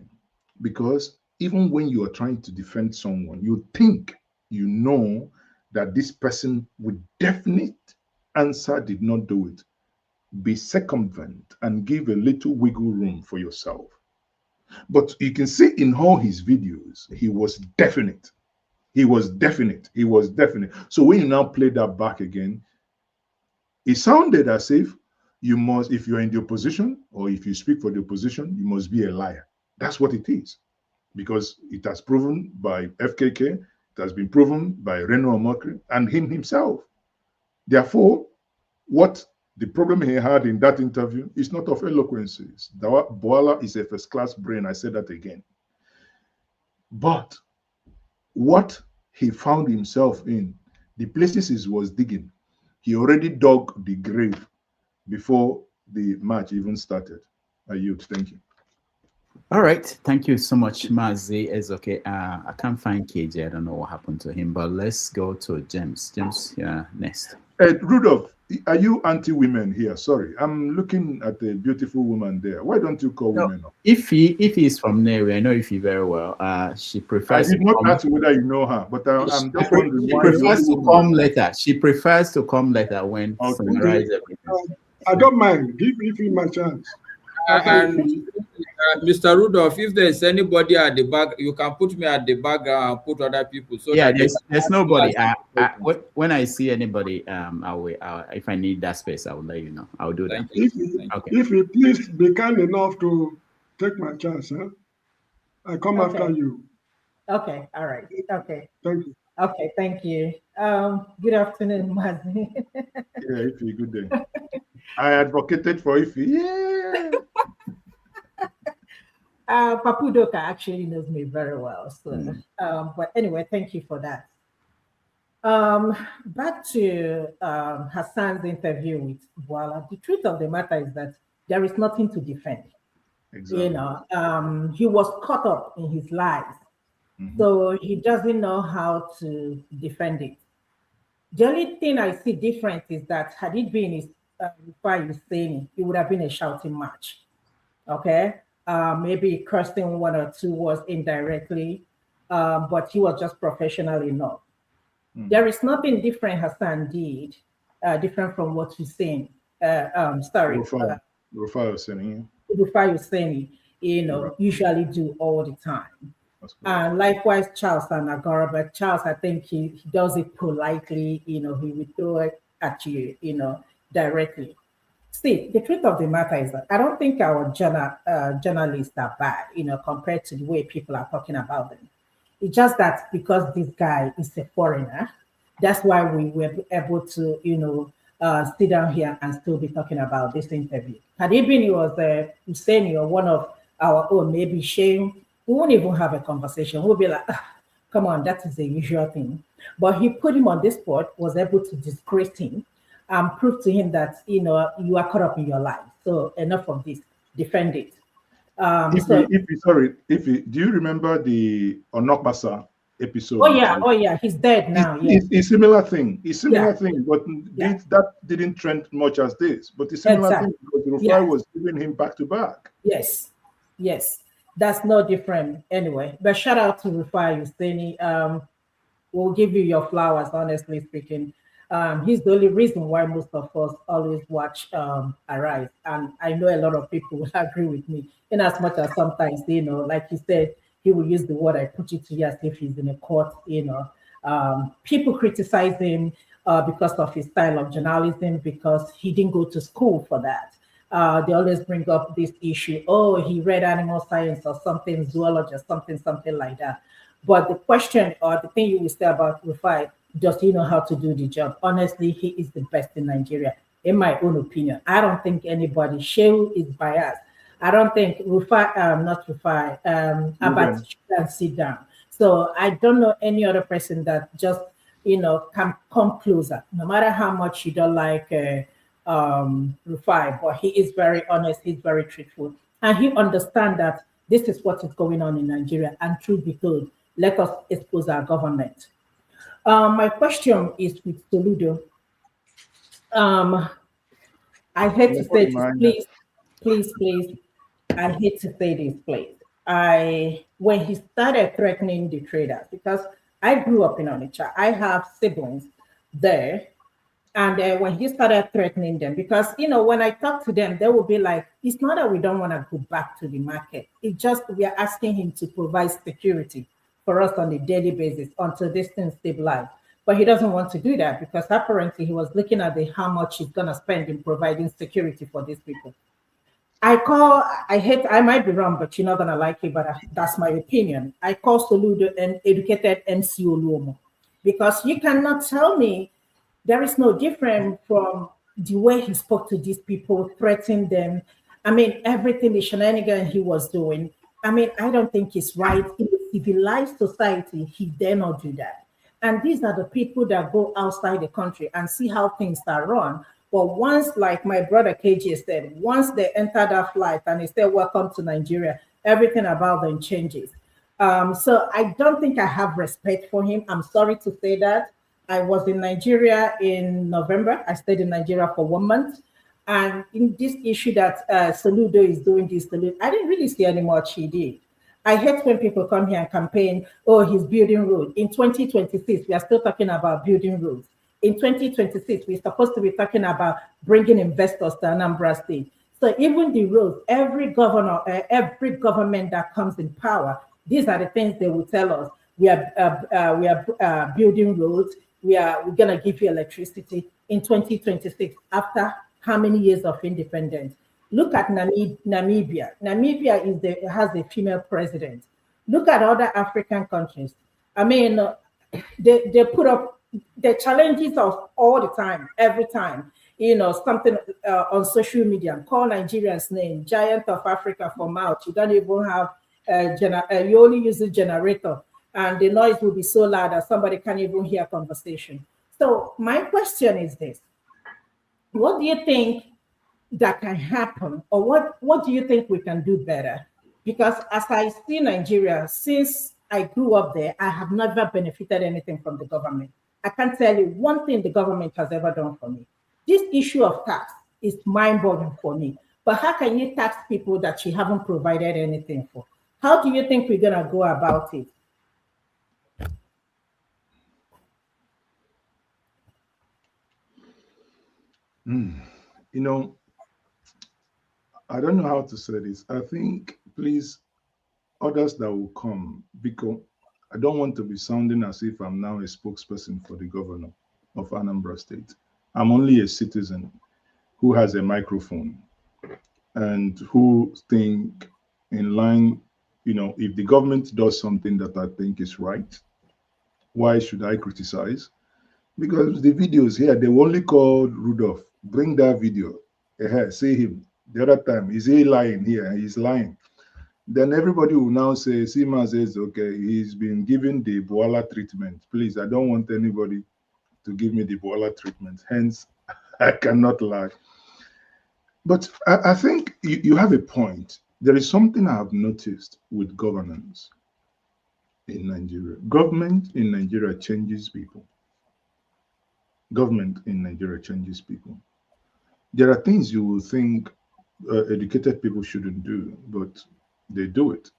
because even when you are trying to defend someone, you think you know that this person with definite answer did not do it. Be circumvent and give a little wiggle room for yourself. But you can see in all his videos, he was definite. He was definite. He was definite. So when you now play that back again, it sounded as if you must, if you're in the opposition or if you speak for the opposition, you must be a liar. That's what it is. Because it has proven by FKK, it has been proven by Reno Omokri and him himself. Therefore, what the problem he had in that interview is not of eloquences. Boala is a first-class brain. I said that again. But what he found himself in, the places he was digging, he already dug the grave before the match even started. I yield. Thank you. All right. Thank you so much, Maazi. Ezeoke. I can't find KJ. I don't know what happened to him, but let's go to James. James, next. Rudolph, are you anti-women here? Sorry, I'm looking at a beautiful woman there. Why don't you call women up? If he is from Nairobi, I know Ify very well. She prefers. I did not ask whether you know her, but I'm just wondering why. She prefers to come later. She prefers to come later when summarize everything. I don't mind. Give Ify my chance. And Mr. Rudolph, if there's anybody at the back, you can put me at the background and put other people. So yeah, that there's nobody. When I see anybody, if I need that space, I will let you know. I'll do that. If you please be kind enough to take my chance, huh? I come after you. Okay, all right. Okay. Thank you. Okay, thank you. Good afternoon, Maazi. Yeah, Ify, good day. I advocated for Ify. Yeah. Papu Doka actually knows me very well. So, but anyway, thank you for that. Back to Hassan's interview with Boala. The truth of the matter is that there is nothing to defend. Exactly. You know, he was caught up in his lies, so he doesn't know how to defend it. The only thing I see different is that had it been his saying, it would have been a shouting match. Okay. Maybe cursing one or two words indirectly, but he was just professional enough. There is nothing different Hassan did, different from what you're saying. Rufai Husseini, you know, usually do all the time. And likewise, Charles Anagora, but Charles, I think he does it politely, you know, he will throw it at you, you know, directly. See, the truth of the matter is that I don't think our journalists are bad, you know, compared to the way people are talking about them. It's just that because this guy is a foreigner, that's why we were able to, you know, sit down here and still be talking about this interview. Had it been he was Husseini or one of our own, maybe Shane, we won't even have a conversation. We'll be like, come on, that is the usual thing. But he put him on this spot, was able to disgrace him, and prove to him that, you know, you are caught up in your life. So enough of this, defend it. Do you remember the Onokbasa episode? Oh yeah, he's dead now. It's a similar thing. It's similar thing, but that didn't trend much as this. But the similar thing because Rufai was giving him back to back. Yes, that's no different anyway. But shout out to Rufai Husseini. We'll give you your flowers, honestly speaking. He's the only reason why most of us always watch Arise. And I know a lot of people will agree with me, in as much as sometimes, like you said, he will use the word, I put it to you, as if he's in a court, people criticize him because of his style of journalism, because he didn't go to school for that. They always bring up this issue, oh, he read animal science or something, zoology or something like that. But the question or the thing you will say about Rufai, does he know how to do the job? Honestly, he is the best in Nigeria, in my own opinion. I don't think anybody, Shehu is biased. I don't think Rufai, not Rufai, Abat can sit down. So I don't know any other person that just, can come closer, no matter how much you don't like Rufai, but he is very honest, he's very truthful, and he understands that this is what is going on in Nigeria, and truth be told, let us expose our government. My question is with Soludo. I hate to say this, please. I hate to say this, please. When he started threatening the traders, because I grew up in Onitsha, I have siblings there. And when he started threatening them, because, when I talk to them, they will be like, it's not that we don't want to go back to the market. It's just we are asking him to provide security for us on a daily basis until this thing stabilizes. But he doesn't want to do that because apparently he was looking at how much he's going to spend in providing security for these people. I might be wrong, but you're not going to like it, but that's my opinion. I call Soludo an educated MC Oluomo, because you cannot tell me there is no different from the way he spoke to these people, threatening them. I mean, everything, the shenanigan he was doing. I mean, I don't think it's right. In a civilized society, he dare not do that. And these are the people that go outside the country and see how things are run. But once, like my brother KJ said, once they enter that flight and they say, welcome to Nigeria, everything about them changes. So I don't think I have respect for him. I'm sorry to say that. I was in Nigeria in November. I stayed in Nigeria for 1 month. And in this issue that Soludo is doing this, I didn't really see any much he did. I hate when people come here and campaign, oh, he's building roads. In 2026, we are still talking about building roads. In 2026, we're supposed to be talking about bringing investors to Anambra State. So even the roads, every governor, every government that comes in power, these are the things they will tell us. We are building roads. We're going to give you electricity in 2026 after how many years of independence. Look at Namibia. Namibia has a female president. Look at other African countries. I mean, they put up the challenges of all the time, every time, something on social media, call Nigerians name, giant of Africa for mouth. You don't even have, you only use a generator, and the noise will be so loud that somebody can't even hear conversation. So my question is this: what do you think that can happen, or what do you think we can do better? Because as I see Nigeria, since I grew up there, I have never benefited anything from the government. I can't tell you one thing the government has ever done for me. This issue of tax is mind-boggling for me. But how can you tax people that you haven't provided anything for? How do you think we're going to go about it? I don't know how to say this. I think, please, others that will come, because I don't want to be sounding as if I'm now a spokesperson for the governor of Anambra State. I'm only a citizen who has a microphone and who think in line, if the government does something that I think is right, why should I criticize? Because the videos here, they only called Rudolph. Bring that video. See him. The other time, is he lying here? He's lying. Then everybody will now say, see Maazi Ezeoke, he's been given the Boala treatment. Please, I don't want anybody to give me the Boala treatment. Hence, I cannot lie. But I think you have a point. There is something I have noticed with governance in Nigeria. Government in Nigeria changes people. Government in Nigeria changes people. There are things you will think educated people shouldn't do, but they do it.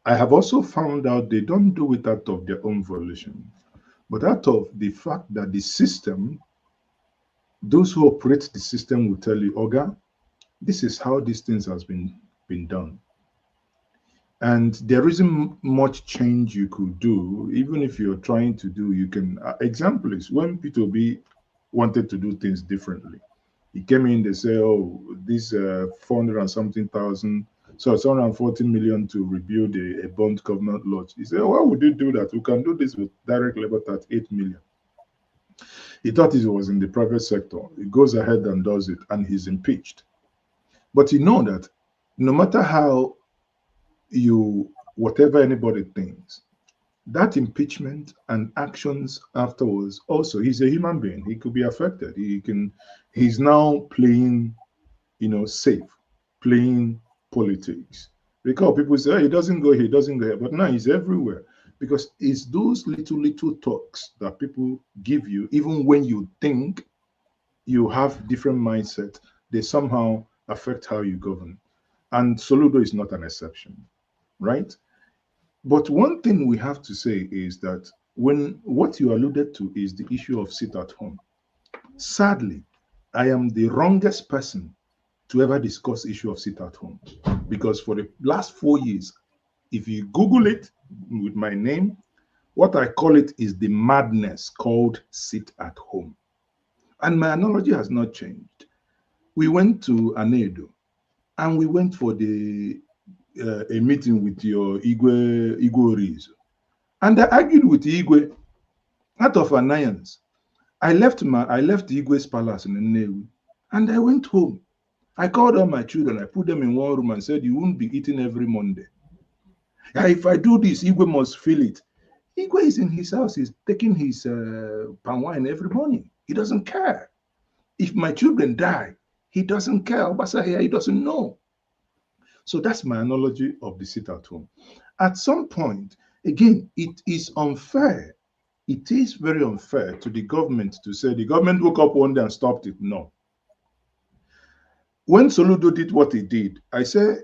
I have also found out they don't do it out of their own volition. But out of the fact that the system, those who operate the system will tell you, Oga, this is how these things has been done. And there isn't much change you could do. Even if you're trying to do, you can, example is when P2B wanted to do things differently. He came in, they say, oh, this 400 and something thousand, so it's 140 million to rebuild a bond government lodge. He said, why would you do that? We can do this with direct labor at 8 million. He thought it was in the private sector. He goes ahead and does it, and he's impeached. But you know that no matter how whatever anybody thinks, that impeachment and actions afterwards, also, he's a human being. He could be affected. He's now playing, safe, playing politics. Because people say, oh, he doesn't go here, he doesn't go here. But now he's everywhere. Because it's those little talks that people give you, even when you think you have different mindset, they somehow affect how you govern. And Soludo is not an exception, right? But one thing we have to say is that what you alluded to is the issue of sit at home. Sadly, I am the wrongest person to ever discuss issue of sit at home, because for the last 4 years, if you Google it with my name, what I call it is the madness called sit at home. And my analogy has not changed. We went to Anedo and we went for a meeting with your Igwe Orizo. And I argued with Igwe out of annoyance. I left Igwe's palace in Nnewi and I went home. I called all my children, I put them in one room and said, you won't be eating every Monday. If I do this, Igwe must feel it. Igwe is in his house, he's taking his palm wine every morning. He doesn't care. If my children die, he doesn't care. Obasa here, he doesn't know. So that's my analogy of the sit at home. At some point, again, it is unfair. It is very unfair to the government to say the government woke up one day and stopped it. No. When Soludo did what he did, I said,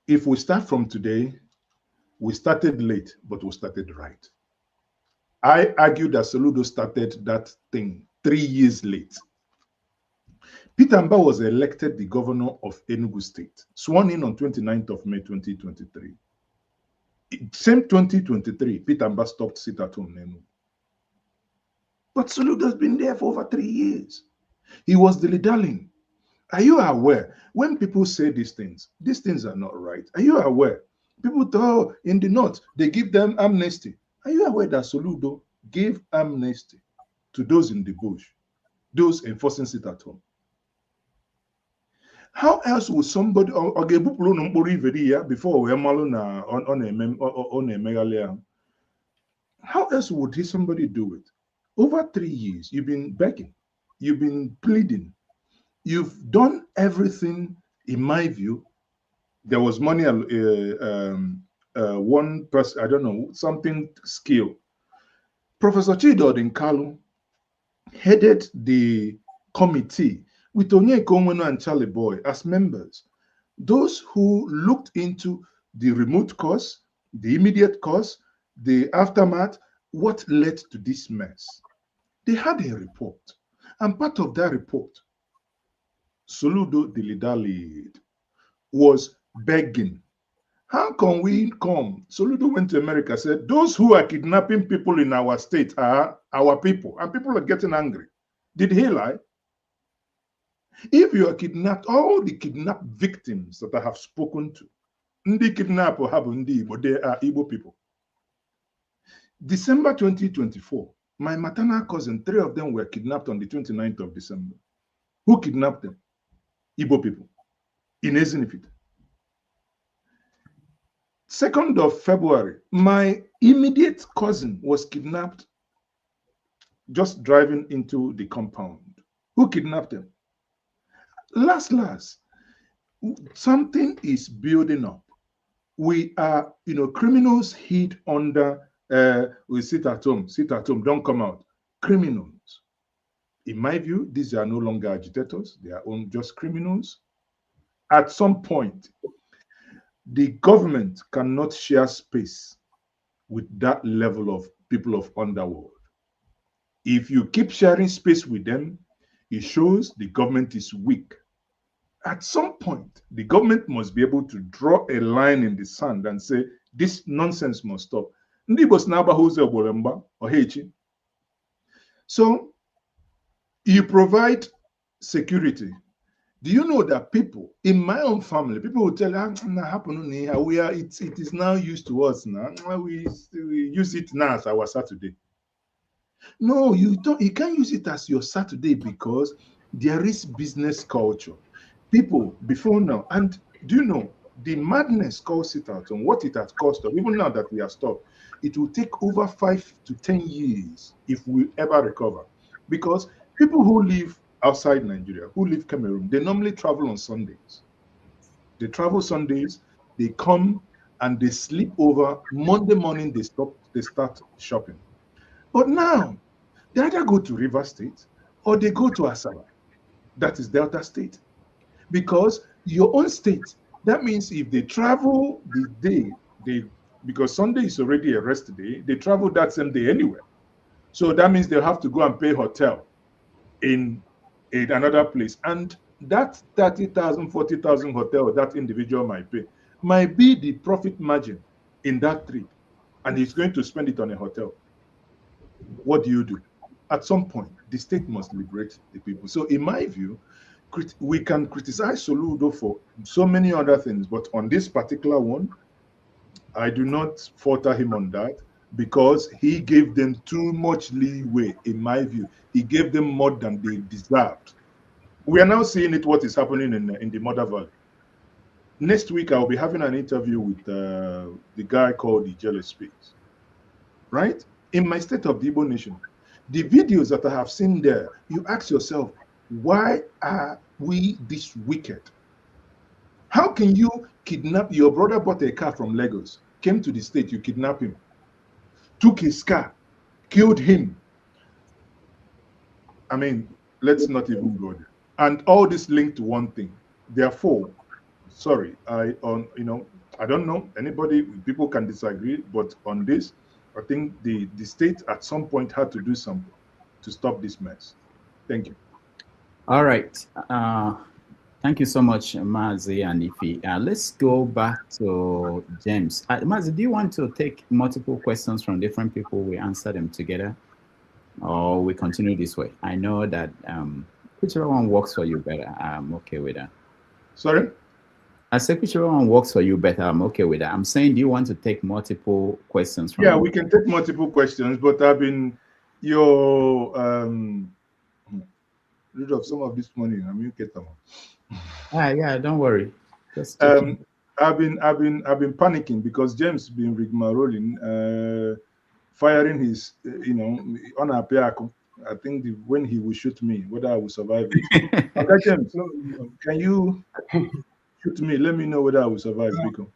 if we start from today, we started late, but we started right. I argue that Soludo started that thing 3 years late. Peter Mba was elected the governor of Enugu State, sworn in on 29th of May 2023. Same 2023, Peter Mba stopped sit at home in Enugu. But Soludo has been there for over 3 years. He was dilly-dallying. Are you aware, when people say these things are not right. Are you aware? People thought in the north, they give them amnesty. Are you aware that Soludo gave amnesty to those in the bush, those enforcing sit at home? How else would somebody before we how else would somebody do it? Over 3 years, you've been begging, you've been pleading, you've done everything. In my view, there was money, one person, I don't know, something skill. Professor Chido Dinkalu headed the committee with Onyeka Onwenu and Charlie Boy as members. Those who looked into the remote cause, the immediate cause, the aftermath, what led to this mess. They had a report. And part of that report, Soludo dilly-dallied, was begging. How can we come? Soludo went to America, said, those who are kidnapping people in our state are our people. And people are getting angry. Did he lie? If you are kidnapped, all the kidnapped victims that I have spoken to, Ndi kidnap or have Ndi Igbo, they are Igbo people. December 2024, my maternal cousin, 3 of them were kidnapped on the 29th of December. Who kidnapped them? Igbo people in Ezinifite. 2nd of February, my immediate cousin was kidnapped just driving into the compound. Who kidnapped them? Last, something is building up. We are, criminals hid under, we sit at home, don't come out. Criminals. In my view, these are no longer agitators. They are just criminals. At some point, the government cannot share space with that level of people of underworld. If you keep sharing space with them, it shows the government is weak. At some point, the government must be able to draw a line in the sand and say, this nonsense must stop. So you provide security. Do you know that people in my own family, people will tell it is now used to us now. We use it now as our Saturday. No, you don't. You can't use it as your Saturday because there is business culture. People before now, and do you know the madness calls it out on what it has cost us? Even now that we are stopped, it will take over 5 to 10 years if we ever recover, because people who live outside Nigeria, who live Cameroon, they normally travel on Sundays. They travel Sundays, they come and they sleep over. Monday morning, they start shopping. But now, they either go to River State or they go to Asaba. That is Delta State. Because your own state, that means if they travel the day, because Sunday is already a rest day, they travel that same day anyway. So that means they'll have to go and pay hotel in another place. And that 30,000, 40,000 hotel that individual might pay might be the profit margin in that trip. And he's going to spend it on a hotel. What do? At some point, the state must liberate the people. So in my view, we can criticize Soludo for so many other things, but on this particular one, I do not falter him on that, because he gave them too much leeway, in my view. He gave them more than they deserved. We are now seeing what is happening in the Mother Valley. Next week, I'll be having an interview with the guy called the Jealous Space, right? In my state of the Igbo nation, the videos that I have seen there, you ask yourself, why are we this wicked? How can you kidnap your brother? Bought a car from Lagos, came to the state, you kidnap him, took his car, killed him. I mean, let's not even go there. And all this linked to one thing. Therefore, sorry, I don't know anybody. People can disagree, but on this, I think the state at some point had to do something to stop this mess. Thank you. All right. Thank you so much, Maazi and Ife. Let's go back to James. Maazi, do you want to take multiple questions from different people? We answer them together, or we continue this way? I know that whichever one works for you better, I'm okay with that. Sorry? I said whichever one works for you better, I'm okay with that. I'm saying, do you want to take multiple questions from we can take multiple questions, but I've been rid of some of this money. I'm okay. Yeah, don't worry. Just I've been panicking because James been rigmaroling, firing his on a pair. I think when he will shoot me, whether I will survive it. Okay, James, can you shoot me? Let me know whether I will survive. Because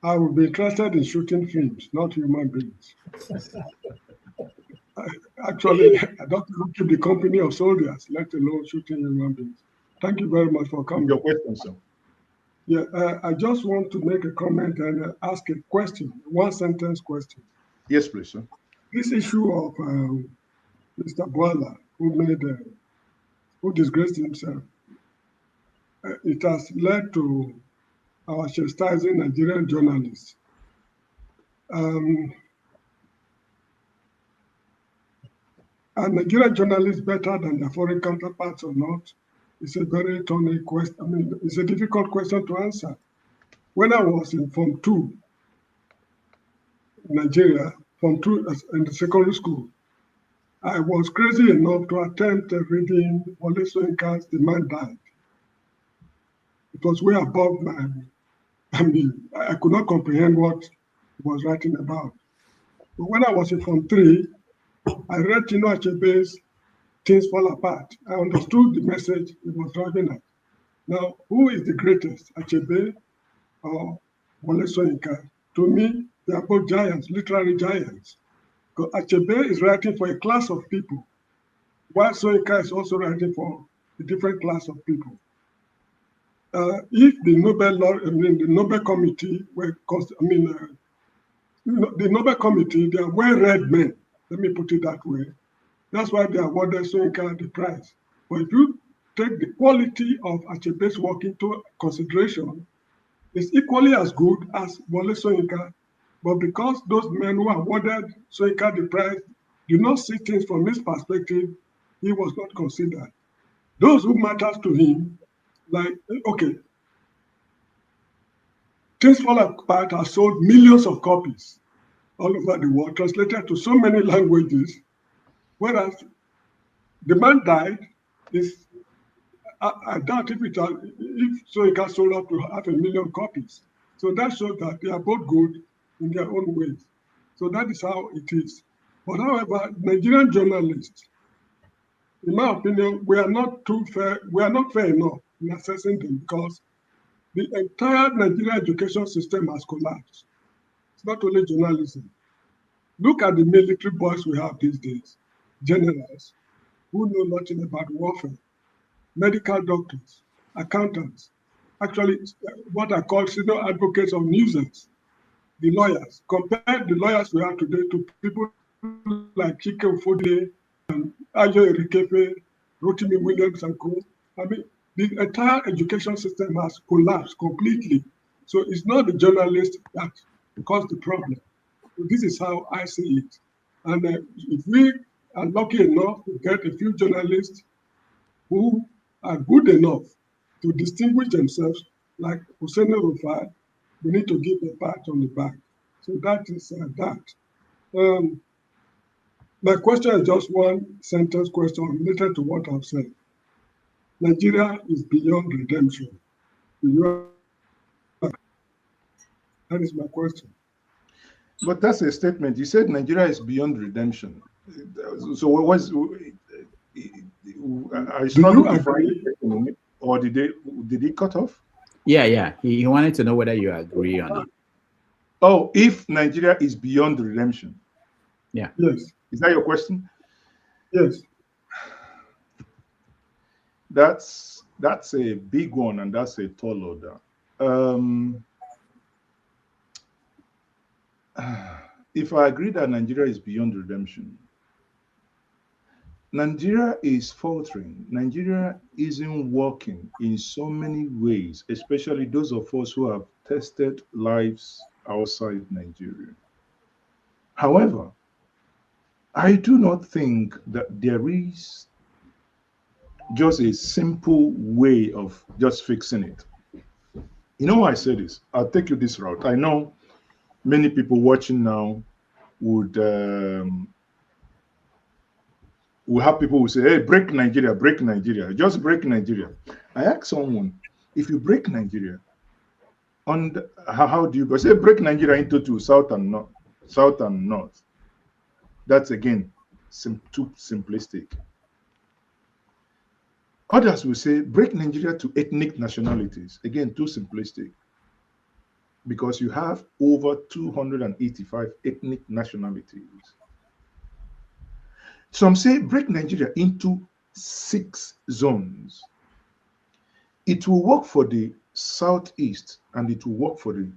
I would be interested in shooting films, not human beings. Actually, I don't look to the company of soldiers, let alone shooting human beings. Thank you very much for coming. Your question, sir. Yeah, I just want to make a comment and ask a question, one sentence question. Yes, please, sir. This issue of Mr. Boala, who disgraced himself, it has led to our chastising Nigerian journalists. Are Nigerian journalists better than their foreign counterparts or not? It's a very thorny question. I mean, it's a difficult question to answer. When I was in Form 2, Nigeria, Form 2 in the secondary school, I was crazy enough to attempt reading Wole Soyinka's The Man Died. It was way above I could not comprehend what he was writing about. But when I was in Form 3, I read Chinua Achebe's Things Fall Apart. I understood the message he was driving at. Now, who is the greatest, Achebe or Wole Soyinka? To me, they are both giants, literary giants. Because Achebe is writing for a class of people, while Soyinka is also writing for a different class of people. If the Nobel Committee The Nobel Committee, they are well-read men. Let me put it that way. That's why they awarded Soyinka the prize. But if you take the quality of Achebe's work into consideration, it's equally as good as Wole Soyinka. But because those men who awarded Soyinka the prize did not see things from his perspective, he was not considered. Those who matters to him, like, okay, Things Fall Apart has sold millions of copies all over the world, translated to so many languages, whereas the man died. I doubt if Soyinka sold up to 500,000 copies. So that shows that they are both good in their own ways. So that is how it is. But however, Nigerian journalists, in my opinion, we are not fair enough in assessing them because the entire Nigerian education system has collapsed. It's not only journalism. Look at the military boys we have these days, generals who know nothing about warfare, medical doctors, accountants, actually what are called senior advocates of nuisance, the lawyers. Compare the lawyers we have today to people like Chike Ofodile and Ayo Erikefe, Rotimi Williams and co. I mean, the entire education system has collapsed completely. So it's not the journalists that caused the problem. So this is how I see it. And if we are lucky enough to get a few journalists who are good enough to distinguish themselves, like Hussein Rufai, we need to give a pat on the back. So that is that. My question is just one sentence question related to what I've said. Nigeria is beyond redemption. That is my question. But that's a statement. You said Nigeria is beyond redemption. So what was? I struggle to find it, or did he cut off? Yeah. He wanted to know whether you agree on it. Oh, if Nigeria is beyond redemption. Yeah. Yes. Is that your question? Yes. That's a big one, and that's a tall order. If I agree that Nigeria is beyond redemption, Nigeria is faltering. Nigeria isn't working in so many ways, especially those of us who have tested lives outside Nigeria. However, I do not think that there is just a simple way of just fixing it. You know why I say this? I'll take you this route. I know many people watching now would have people who say, hey, break Nigeria, just break Nigeria. I asked someone, if you break Nigeria, how do you go? Say break Nigeria into two, south and north. That's again too simplistic. Others will say break Nigeria to ethnic nationalities. Again, too simplistic. Because you have over 285 ethnic nationalities. Some say break Nigeria into 6 zones. It will work for the southeast and it will work for the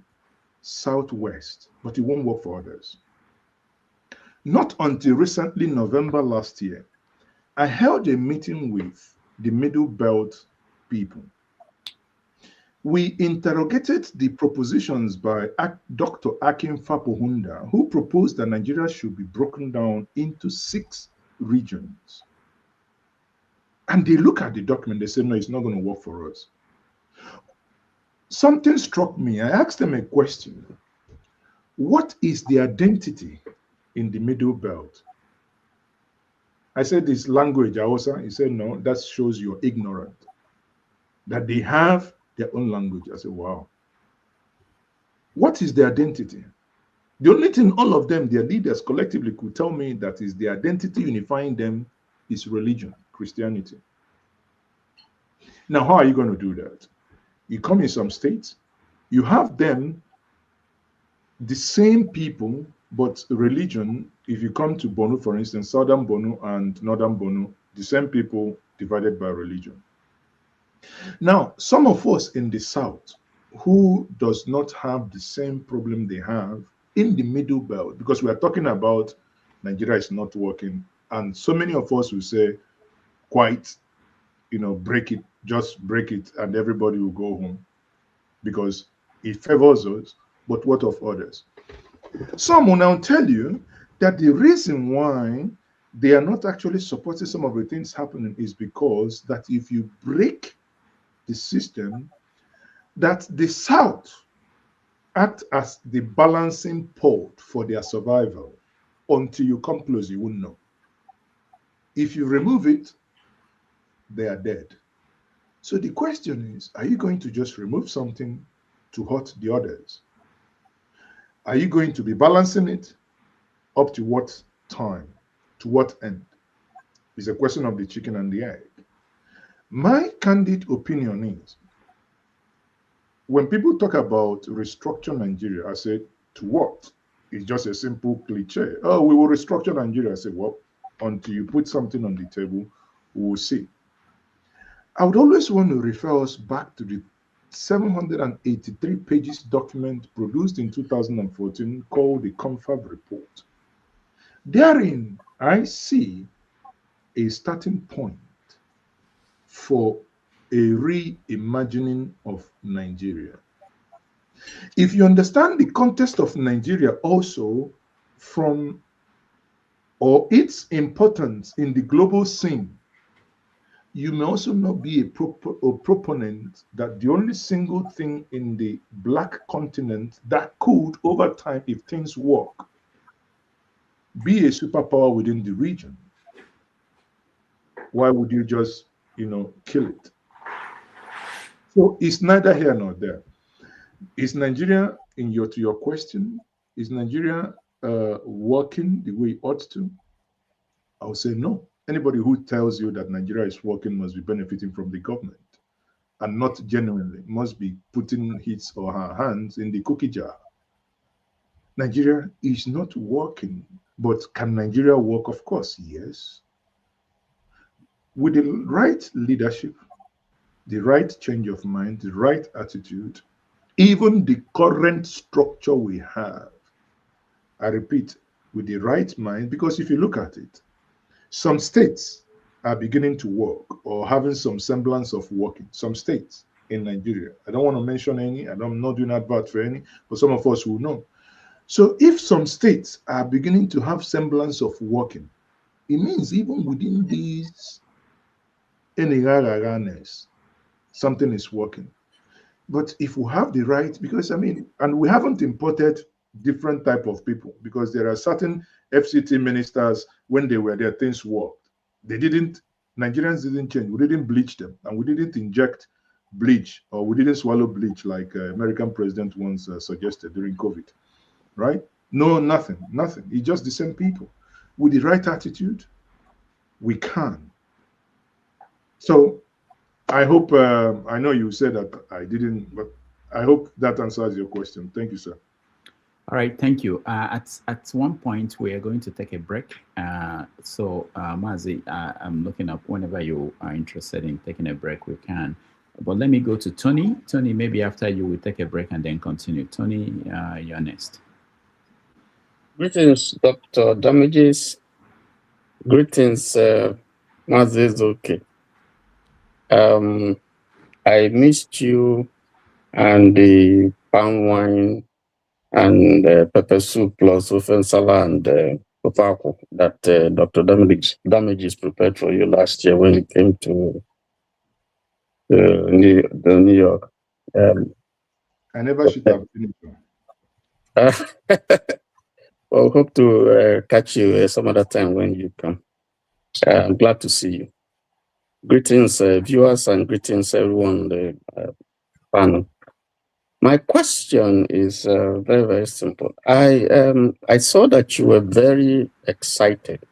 southwest, but it won't work for others. Not until recently, November last year, I held a meeting with the Middle Belt people. We interrogated the propositions by Dr. Akin Fapohunda, who proposed that Nigeria should be broken down into 6 regions. And they look at the document, they say, no, it's not going to work for us. Something struck me. I asked them a question. What is the identity in the Middle Belt? I said, this language, Hausa. He said, no, that shows you're ignorant. That they have their own language. I said, wow. What is their identity? The only thing all of them, their leaders collectively could tell me that is the identity unifying them is religion, Christianity. Now, how are you going to do that? You come in some states, you have them, the same people, but religion. If you come to Borno, for instance, Southern Borno and Northern Borno, the same people divided by religion. Now, some of us in the South who does not have the same problem they have in the middle belt, because we are talking about Nigeria is not working, and so many of us will say, quite, break it, just break it, and everybody will go home because it favors us, but what of others? Some will now tell you that the reason why they are not actually supporting some of the things happening is because that if you break the system, that the South act as the balancing port for their survival. Until you come close, you won't know. If you remove it, they are dead. So the question is, are you going to just remove something to hurt the others? Are you going to be balancing it? Up to what time? To what end? It's a question of the chicken and the egg. My candid opinion is, when people talk about restructure Nigeria, I say, to what? It's just a simple cliche. Oh, we will restructure Nigeria. I say, well, until you put something on the table, we will see. I would always want to refer us back to the 783 pages document produced in 2014 called the Confab Report. Therein, I see a starting point for a reimagining of Nigeria. If you understand the context of Nigeria also from or its importance in the global scene, you may also not be a proponent that the only single thing in the Black continent that could, over time, if things work, be a superpower within the region. Why would you just, kill it? So it's neither here nor there. Is Nigeria, to your question, is Nigeria working the way it ought to? I would say no. Anybody who tells you that Nigeria is working must be benefiting from the government and not genuinely, must be putting his or her hands in the cookie jar. Nigeria is not working, but can Nigeria work? Of course, yes. With the right leadership, the right change of mind, the right attitude, even the current structure we have, I repeat, with the right mind, because if you look at it, some states are beginning to work or having some semblance of working. Some states in Nigeria. I don't want to mention any. I'm not doing advert for any, but some of us will know. So if some states are beginning to have semblance of working, it means even within these something is working. But if we have the right, because and we haven't imported different type of people, because there are certain FCT ministers, when they were there, things worked. Nigerians didn't change. We didn't bleach them, and we didn't inject bleach, or we didn't swallow bleach like American president once suggested during COVID, right? No, nothing. It's just the same people. With the right attitude, we can. So I hope, I know you said that I didn't, but I hope that answers your question. Thank you, sir. All right, thank you. At one point, we are going to take a break. So, Maazi, I'm looking up whenever you are interested in taking a break, we can. But let me go to Tony. Tony, maybe after you will take a break and then continue. Tony, you're next. Greetings, Dr. Damages. Greetings, Maazi Ezeoke. I missed you and the palm wine and pepper soup plus ofensala and popako that Dr. Damages prepared for you last year when you came to New York. I never should have finished. Well, hope to catch you some other time when you come. I'm glad to see you. Greetings, viewers, and greetings, everyone on the panel. My question is very, very simple. I saw that you were very excited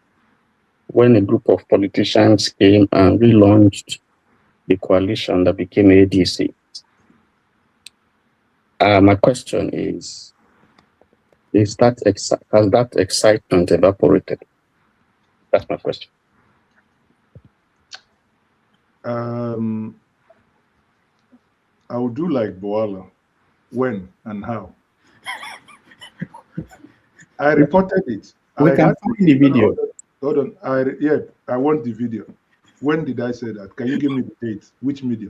when a group of politicians came and relaunched the coalition that became ADC. My question is has that excitement evaporated? That's my question. I would do like Boala. When and how? I reported it. We can find the video. Hold on. I want the video. When did I say that? Can you give me the date? Which media?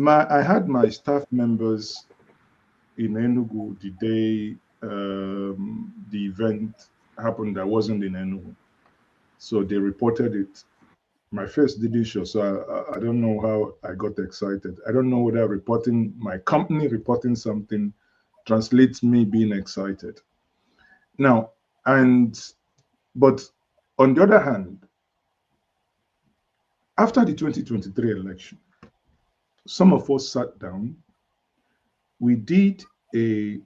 I had my staff members in Enugu the day the event happened. I wasn't in Enugu, so they reported it. My face didn't show, so I don't know how I got excited. I don't know whether reporting my company reporting something translates me being excited. Now, but on the other hand, after the 2023 election, some of us sat down. We did a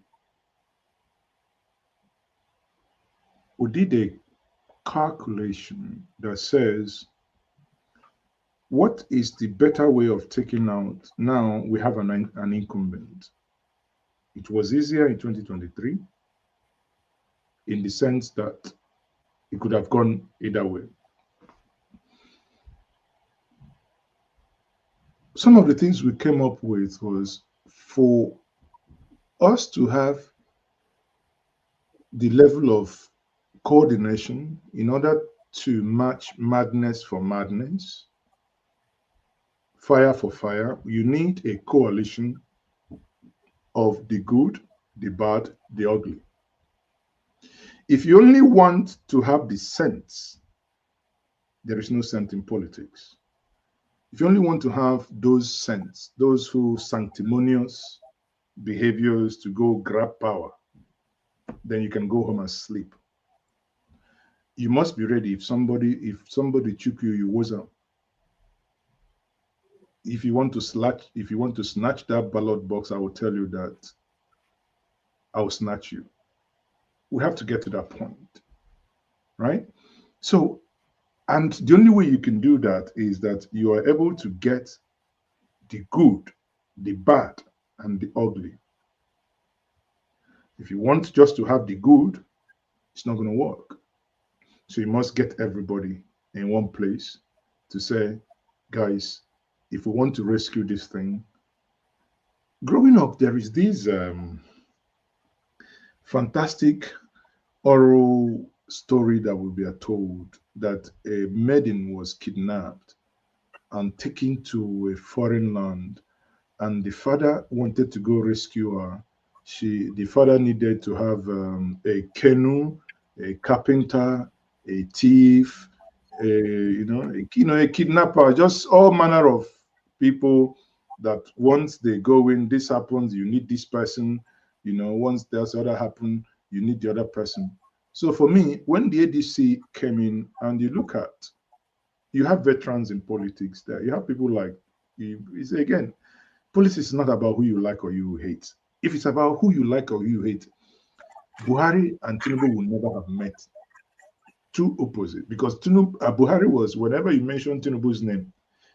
calculation that says, what is the better way of taking out? Now we have an incumbent. It was easier in 2023 in the sense that it could have gone either way. Some of the things we came up with was for us to have the level of coordination in order to match madness for madness, fire for fire. You need a coalition of the good, the bad, the ugly. If you only want to have the sense, there is no sense in politics. If you only want to have those sense, those who sanctimonious behaviors to go grab power, then you can go home and sleep. You must be ready. If somebody choke you, you wasn't. If you want to snatch that ballot box, I will tell you that I will snatch you. We have to get to that point, right? So, and the only way you can do that is that you are able to get the good, the bad, and the ugly. If you want just to have the good, it's not going to work. So you must get everybody in one place to say, guys, if we want to rescue this thing. Growing up, there is this fantastic oral story that will be told that a maiden was kidnapped and taken to a foreign land, and the father wanted to go rescue her. The father needed to have a canoe, a carpenter, a thief, a kidnapper, just all manner of people that once they go in, this happens, you need this person. Once there's other happen, you need the other person. So for me, when the ADC came in, and you look at, you have veterans in politics there. You have people like, again, politics is not about who you like or you hate. If it's about who you like or you hate, Buhari and Tinubu will never have met. Two opposite, because Buhari was, whenever you mention Tinubu's name,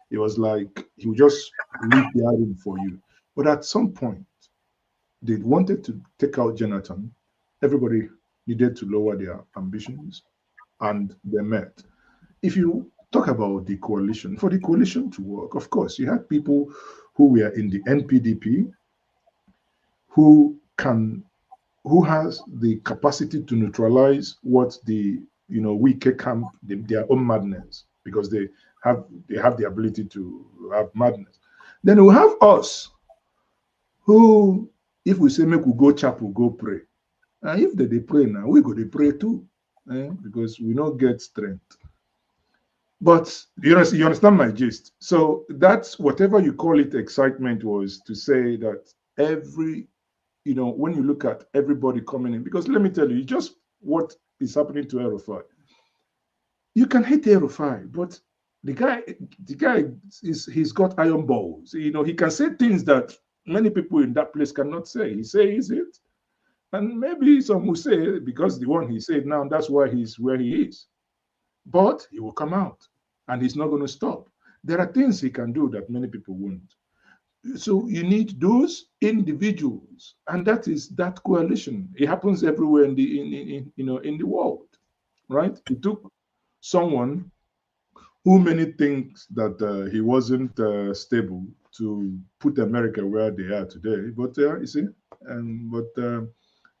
it was like he would just leave the room for you. But at some point, they wanted to take out Jonathan. Everybody needed to lower their ambitions, and they met. If you talk about the coalition, for the coalition to work, of course, you had people who were in the NPDP who has the capacity to neutralize what the weaker camp, their own madness, because they have the ability to have madness. Then we have us who, if we say make we go chapel, go pray, and if they pray now, we go to pray too, because we don't get strength. But you understand my gist. So that's, whatever you call it, excitement was to say that when you look at everybody coming in, because let me tell you, just what is happening to El-Rufai. You can hate El-Rufai, but the guy he's got iron balls. He can say things that many people in that place cannot say. He says it, and maybe some will say, because the one he said now, that's why he's where he is. But he will come out, and he's not going to stop. There are things he can do that many people won't. So you need those individuals, and that is that coalition. It happens everywhere in the world, right? It took someone who many think that he wasn't stable to put America where they are today. But you see,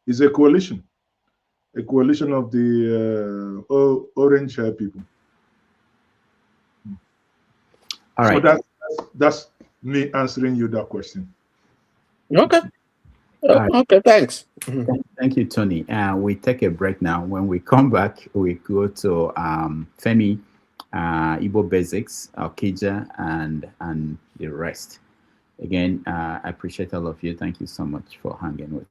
it's a coalition. a coalition of the orange hair people. All right. So that's me answering you that question. Okay. Okay, thanks. Thank you, Tony. We take a break now. When we come back, we go to Femi, Igbo Basics, Okija, and the rest. Again, I appreciate all of you. Thank you so much for hanging with.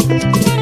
Thank you.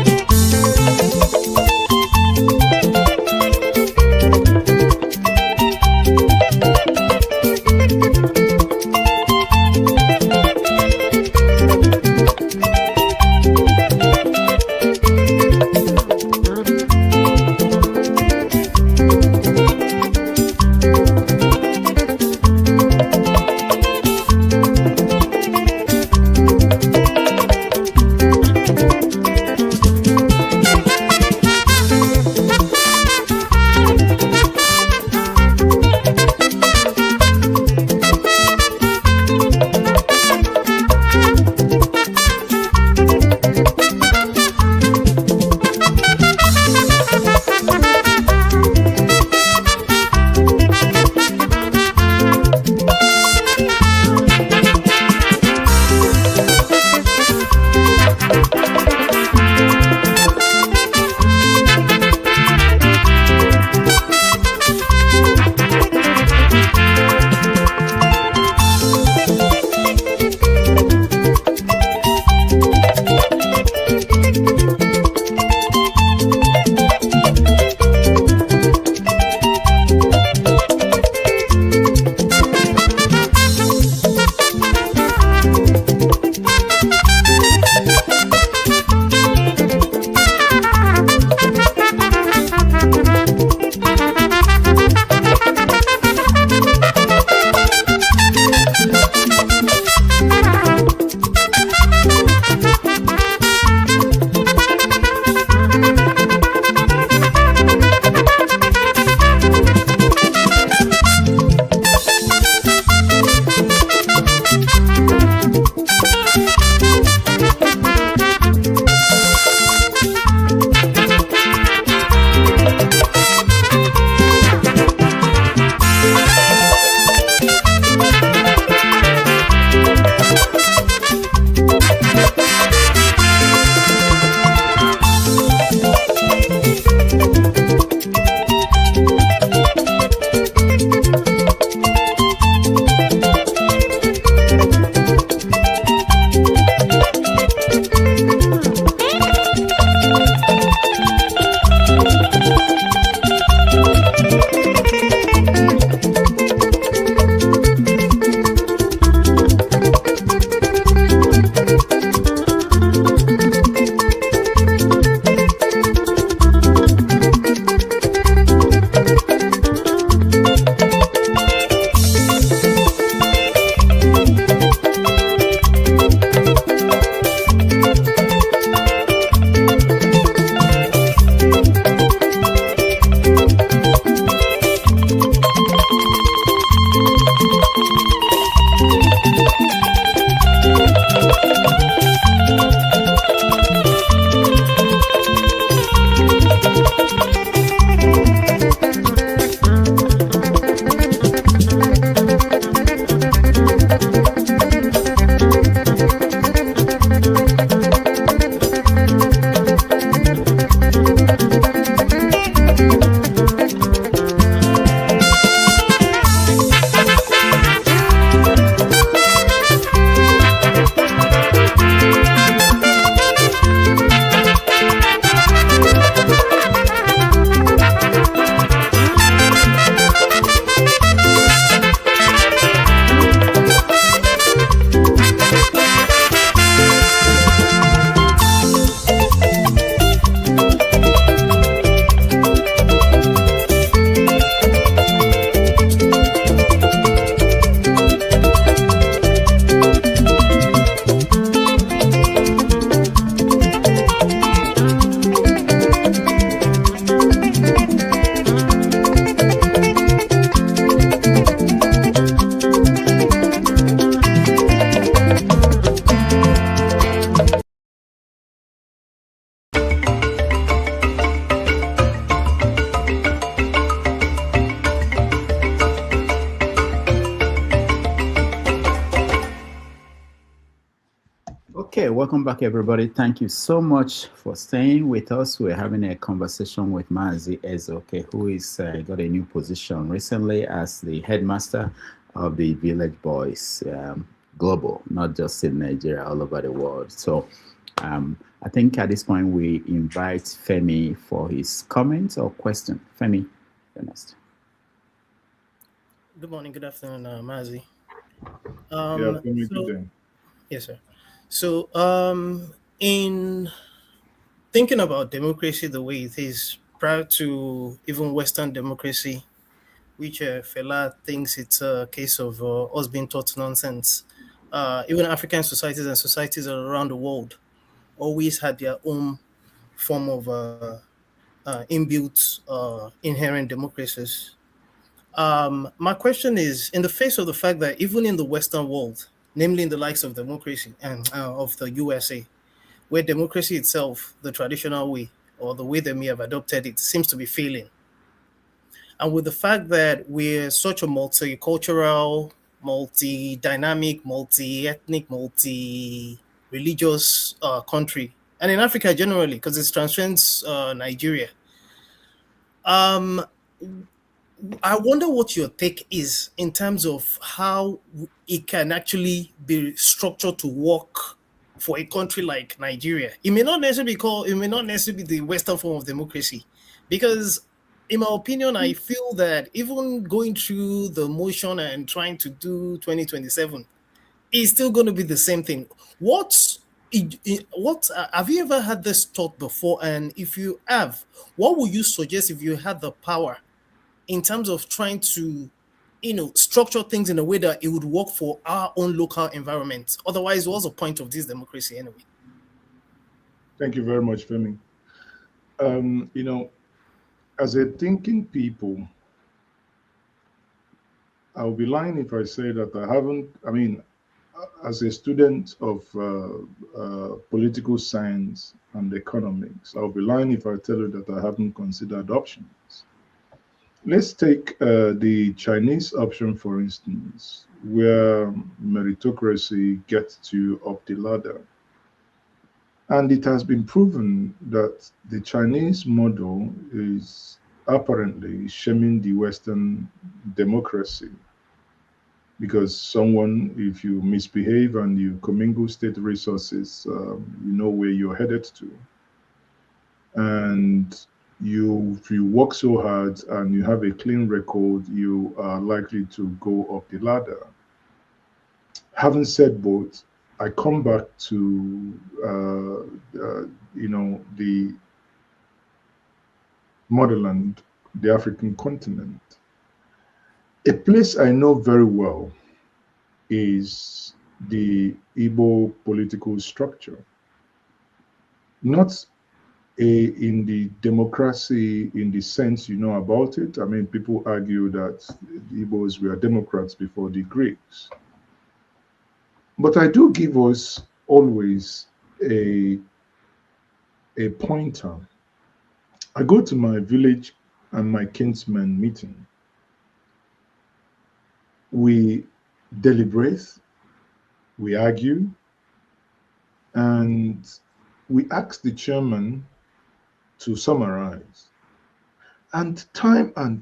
welcome back, everybody. Thank you so much for staying with us. We're having a conversation with Maazi Ezeoke, who is got a new position recently as the headmaster of the Village Boys Global, not just in Nigeria, all over the world. So I think at this point we invite Femi for his comments or question. Femi, you're next. Good morning, good afternoon, Maazi. Good day. Yes, sir. So, in thinking about democracy the way it is, prior to even Western democracy, which Fela thinks it's a case of us being taught nonsense, even African societies and societies around the world always had their own form of inbuilt, inherent democracies. My question is, in the face of the fact that even in the Western world, namely in the likes of democracy and of the USA, where democracy itself, the traditional way, or the way they may have adopted it, seems to be failing. And with the fact that we're such a multicultural, multi-dynamic, multi-ethnic, multi-religious country, and in Africa generally, because it transcends Nigeria, I wonder what your take is in terms of how it can actually be structured to work for a country like Nigeria. It may not necessarily be the Western form of democracy, because in my opinion, I feel that even going through the motion and trying to do 2027 is still going to be the same thing. What have you ever had this thought before? And if you have, what would you suggest if you had the power in terms of trying to, structure things in a way that it would work for our own local environment? Otherwise, what's the point of this democracy anyway? Thank you very much, Femi. As a thinking people, I'll be lying if I say that I haven't, as a student of political science and economics, I'll be lying if I tell you that I haven't considered options. Let's take the Chinese option, for instance, where meritocracy gets you up the ladder. And it has been proven that the Chinese model is apparently shaming the Western democracy, because someone, if you misbehave and you commingle state resources, you know where you're headed to. And if you work so hard and you have a clean record, you are likely to go up the ladder. Having said both, I come back to the motherland, the African continent. A place I know very well is the Igbo political structure. Not in the democracy in the sense you know about it. People argue that the Igbos were Democrats before the Greeks. But I do give us always a pointer. I go to my village and my kinsmen meeting. We deliberate, we argue, and we ask the chairman to summarize. And time again,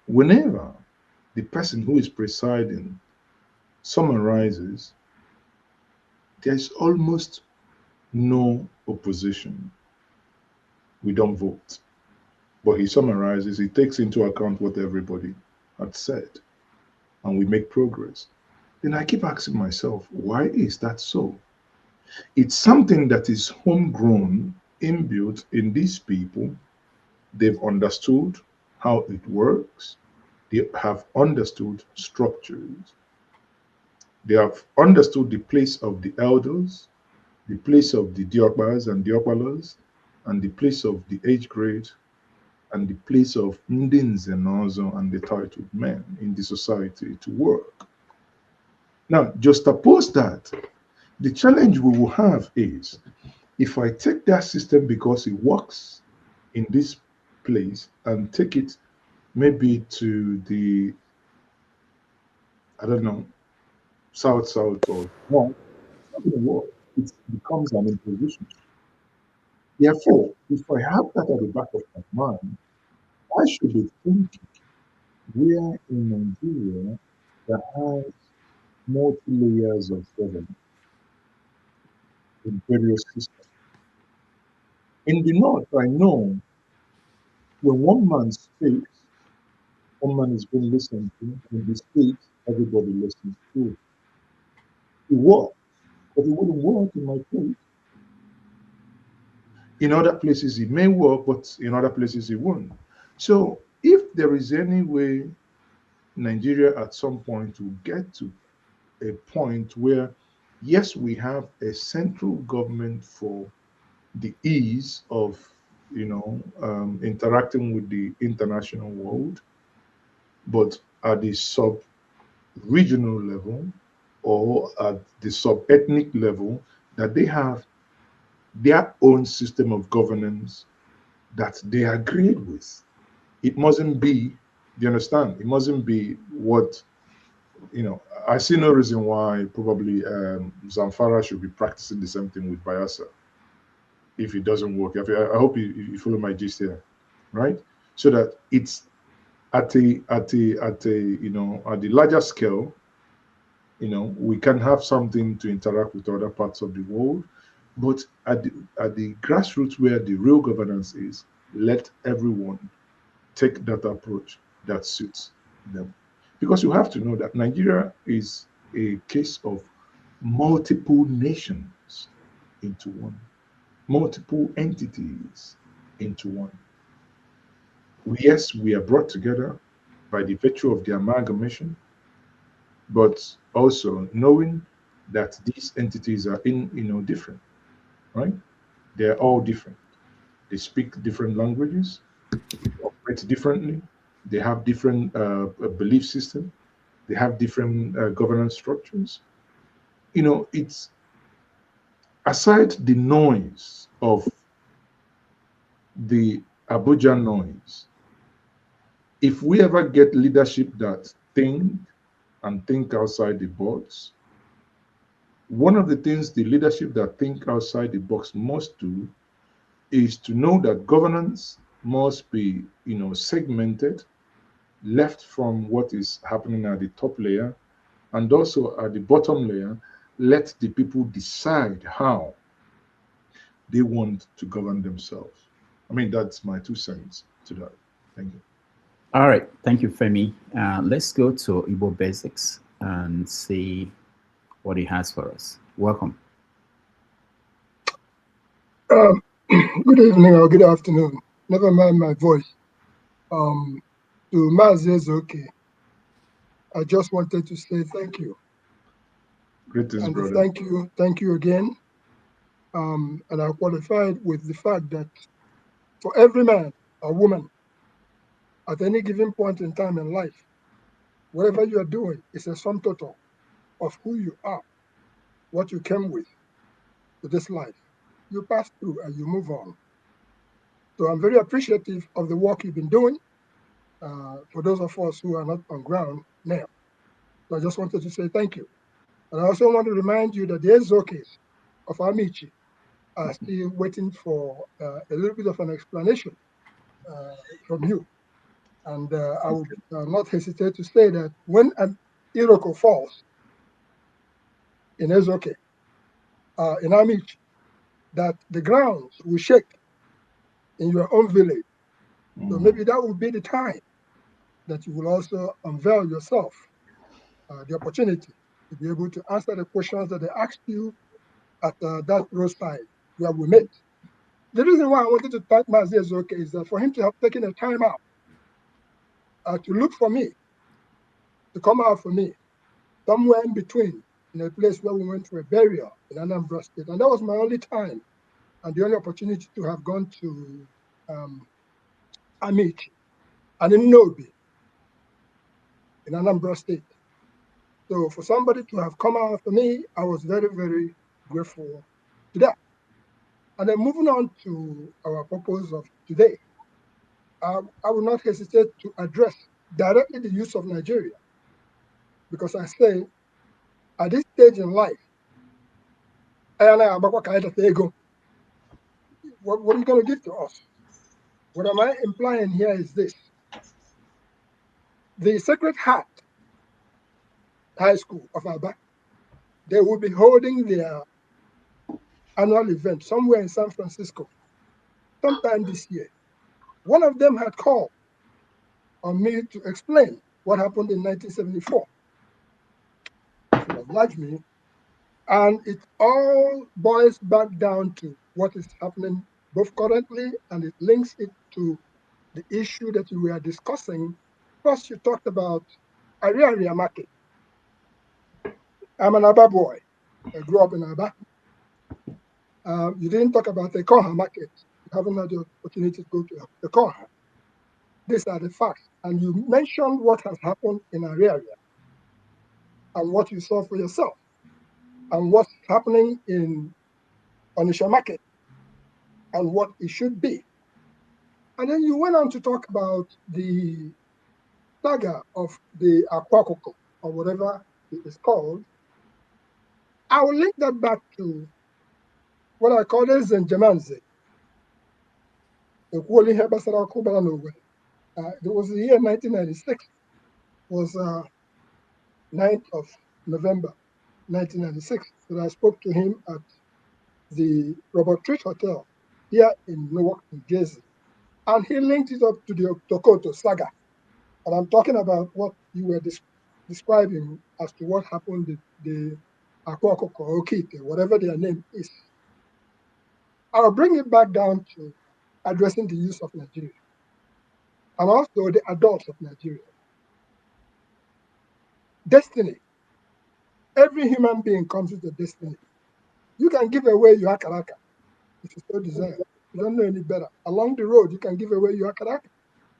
whenever the person who is presiding summarizes, there's almost no opposition. We don't vote. But he summarizes, he takes into account what everybody had said, and we make progress. Then I keep asking myself, why is that so? It's something that is homegrown, inbuilt in these people. They've understood how it works. They have understood structures. They have understood the place of the elders, the place of the diokbas and diokbalas, and the place of the age grade, and the place of ndị nze na ọzọ and the titled men in the society to work. Now, just suppose that the challenge we will have is, if I take that system because it works in this place and take it maybe to the, south, or north, it's not going to work. It becomes an imposition. Therefore, if I have that at the back of my mind, I should be thinking we are in Nigeria that has multi layers of government in various systems. In the north, I know when one man speaks, one man is being listened to, and he speaks, everybody listens to it. It works, but it wouldn't work in my place. In other places, it may work, but in other places, it won't. So, if there is any way Nigeria at some point will get to a point where, yes, we have a central government for the ease of, interacting with the international world, but at the sub-regional level or at the sub-ethnic level, that they have their own system of governance that they agreed with. It mustn't be, do you understand? It mustn't be what, I see no reason why probably Zamfara should be practicing the same thing with Bayelsa if it doesn't work. I hope you follow my gist here, right? So that it's at the larger scale, we can have something to interact with other parts of the world, but at the grassroots where the real governance is, let everyone take that approach that suits them. Because you have to know that Nigeria is a case of multiple nations into one, multiple entities into one. Yes, we are brought together by the virtue of the amalgamation, but also knowing that these entities are different, right? They're all different. They speak different languages, operate differently, they have different belief system, they have different governance structures. It's aside the noise of the Abuja noise. If we ever get leadership that think outside the box, one of the things the leadership that think outside the box must do is to know that governance must be, segmented, left from what is happening at the top layer, and also at the bottom layer, let the people decide how they want to govern themselves. I mean, that's my 2 cents to that. Thank you. All right, thank you, Femi. Let's go to Igbo Basics and see what he has for us. Welcome. Good evening or good afternoon. Never mind my voice. To Maazi Ezeoke, I just wanted to say thank you. Greetings, and brother. Thank you again. And I qualified with the fact that for every man or woman at any given point in time in life, whatever you are doing is a sum total of who you are, what you came with to this life. You pass through and you move on. So I'm very appreciative of the work you've been doing for those of us who are not on ground now. So I just wanted to say thank you. And I also want to remind you that the Ezokes of Amici are still waiting for a little bit of an explanation from you. And I would not hesitate to say that when an Iroko falls in Ezeoke, in Amici, that the grounds will shake in your own village. So maybe that will be the time that you will also unveil yourself the opportunity to be able to answer the questions that they asked you at that roadside where we met. The reason why I wanted to thank Maazi Ezeoke is that for him to have taken a time out to look for me, to come out for me, somewhere in between, in a place where we went to a burial in Anambra State. And that was my only time and the only opportunity to have gone to Amici and in Nobi in Anambra State. So for somebody to have come out for me, I was very, very grateful to that. And then moving on to our purpose of today, I will not hesitate to address directly the use of Nigeria, because I say at this stage in life, what are you going to give to us? What am I implying here is this. The Sacred Heart High School of Aba, they will be holding their annual event somewhere in San Francisco sometime this year. One of them had called on me to explain what happened in 1974. He obliged me, and it all boils back down to what is happening both currently, and it links it to the issue that we were discussing. First, you talked about area market. I'm an Aba boy. I grew up in Aba. You didn't talk about the Koha market. You haven't had the opportunity to go to the Koha. These are the facts. And you mentioned what has happened in our area and what you saw for yourself and what's happening in Onisha market and what it should be. And then you went on to talk about the saga of the Akwakoko, or whatever it is called. I will link that back to what I call this Njenje. There was the year 1996, was 9th of November 1996, that I spoke to him at the Robert Treat Hotel here in Newark, New Jersey. And he linked it up to the Tokoto saga. And I'm talking about what you were describing as to what happened to the Akwakoko or Okite, whatever their name is. I'll bring it back down to addressing the youth of Nigeria and also the adults of Nigeria. Destiny. Every human being comes with a destiny. You can give away your akaraka if you so desire. You don't know any better. Along the road, you can give away your akaraka.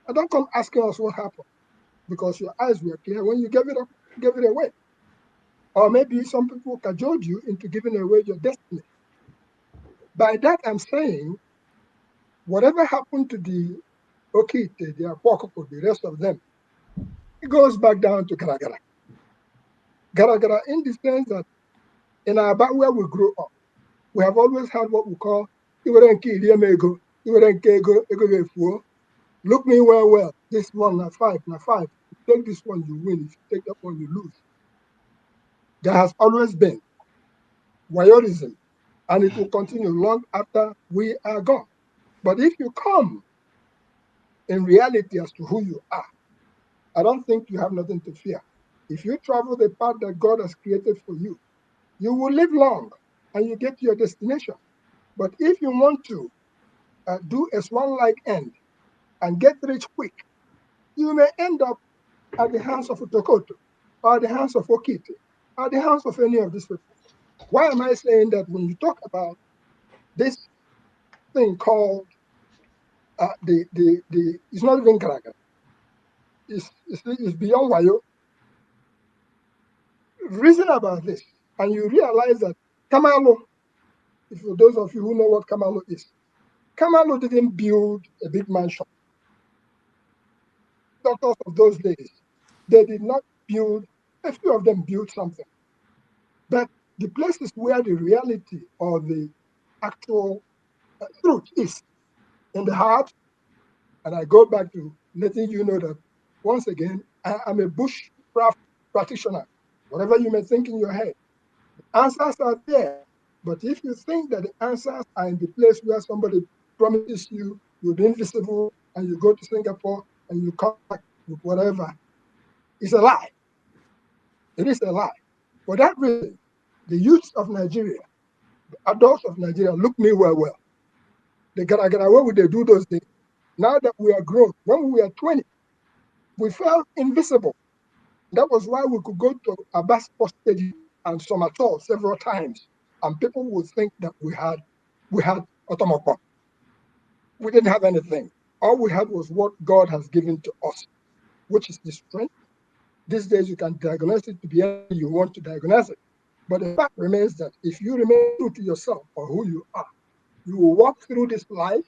And don't come asking us what happened, because your eyes were clear when you gave it up, gave it away. Or maybe some people cajoled you into giving away your destiny. By that, I'm saying, whatever happened to the Okite, the Akwakoko, the rest of them, it goes back down to Garagara. Garagara in the sense that in Aba where we grew up, we have always had what we call look me well. This one, na 5. If you take this one, you win. If you take that one, you lose. There has always been voyeurism, and it will continue long after we are gone. But if you come in reality as to who you are, I don't think you have nothing to fear. If you travel the path that God has created for you, you will live long and you get to your destination. But if you want to do a swan-like end and get rich quick, you may end up at the hands of Utokoto, or the hands of Okite, or the hands of any of these people. Why am I saying that? When you talk about this thing called it's not even Karaga, it's beyond Wayo. Reason about this, and you realize that Kamalo, if for those of you who know what Kamalo is, Kamalo didn't build a big mansion. Doctors of those days, they did not build, a few of them built something. But the places where the reality or the actual truth is in the heart, and I go back to letting you know that, once again, I am a bushcraft practitioner. Whatever you may think in your head, the answers are there. But if you think that the answers are in the place where somebody promises you're invisible, and you go to Singapore and you come back with whatever, it's a lie. It is a lie. For that reason, the youth of Nigeria, the adults of Nigeria, look me well. The Garagara, where would they do those things? Now that we are grown, when we were 20, we felt invisible. That was why we could go to Aba Sports Stadium and Somatol several times, and people would think that we had automobile. We didn't have anything. All we had was what God has given to us, which is the strength. These days you can diagnose it to be anything you want to diagnose it. But the fact remains that if you remain true to yourself or who you are, you will walk through this life,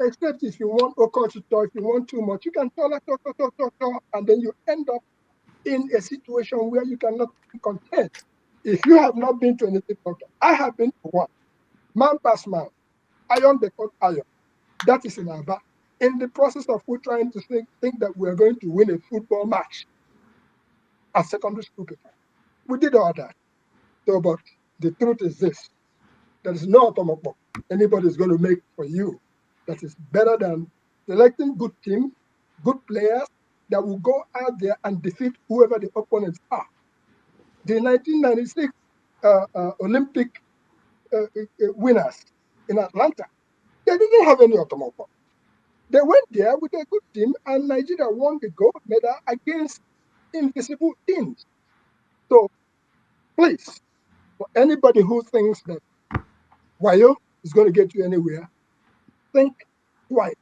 except if you want to talk, if you want too much, you can talk, and then you end up in a situation where you cannot be content. If you have not been to anything doctor, I have been to one. Man past man, iron they call iron. That is in Aba. In the process of we're trying to think that we are going to win a football match as secondary school people. We did all that. So, but the truth is this: there is no automobile anybody is going to make for you that is better than selecting good team, good players that will go out there and defeat whoever the opponents are. The 1996 Olympic winners in Atlanta, they didn't have any automobile. They went there with a good team, and Nigeria won the gold medal against invisible teams. So, please, for anybody who thinks that Wayo is going to get you anywhere, think twice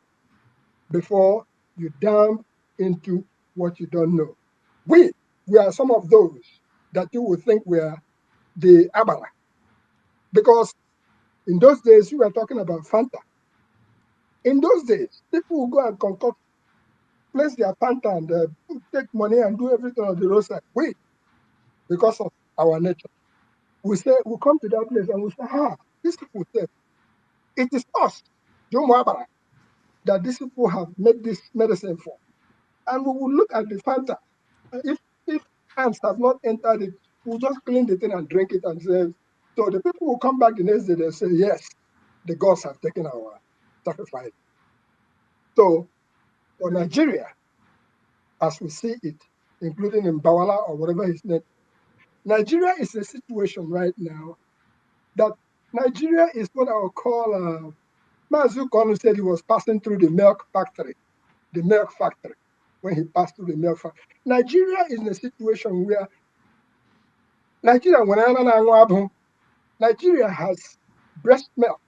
before you dump into what you don't know. We are some of those that you would think we are the Abala. Because in those days, you were talking about Fanta. In those days, people would go and concoct, place their Fanta and take money and do everything on the roadside. We, because of our nature, we come to that place and we say, these people say, it is us, Jomo Abara, that these people have made this medicine for. And we will look at the Fanta. If ants have not entered it, we'll just clean the thing and drink it and say, so the people will come back the next day, they'll say, yes, the gods have taken our sacrifice. So for Nigeria, as we see it, including in Bawala or whatever his name, Nigeria is a situation right now that Nigeria is what I would call, Maazi Konu said he was passing through the milk factory, when he passed through the milk factory. Nigeria is in a situation where Nigeria has breast milk,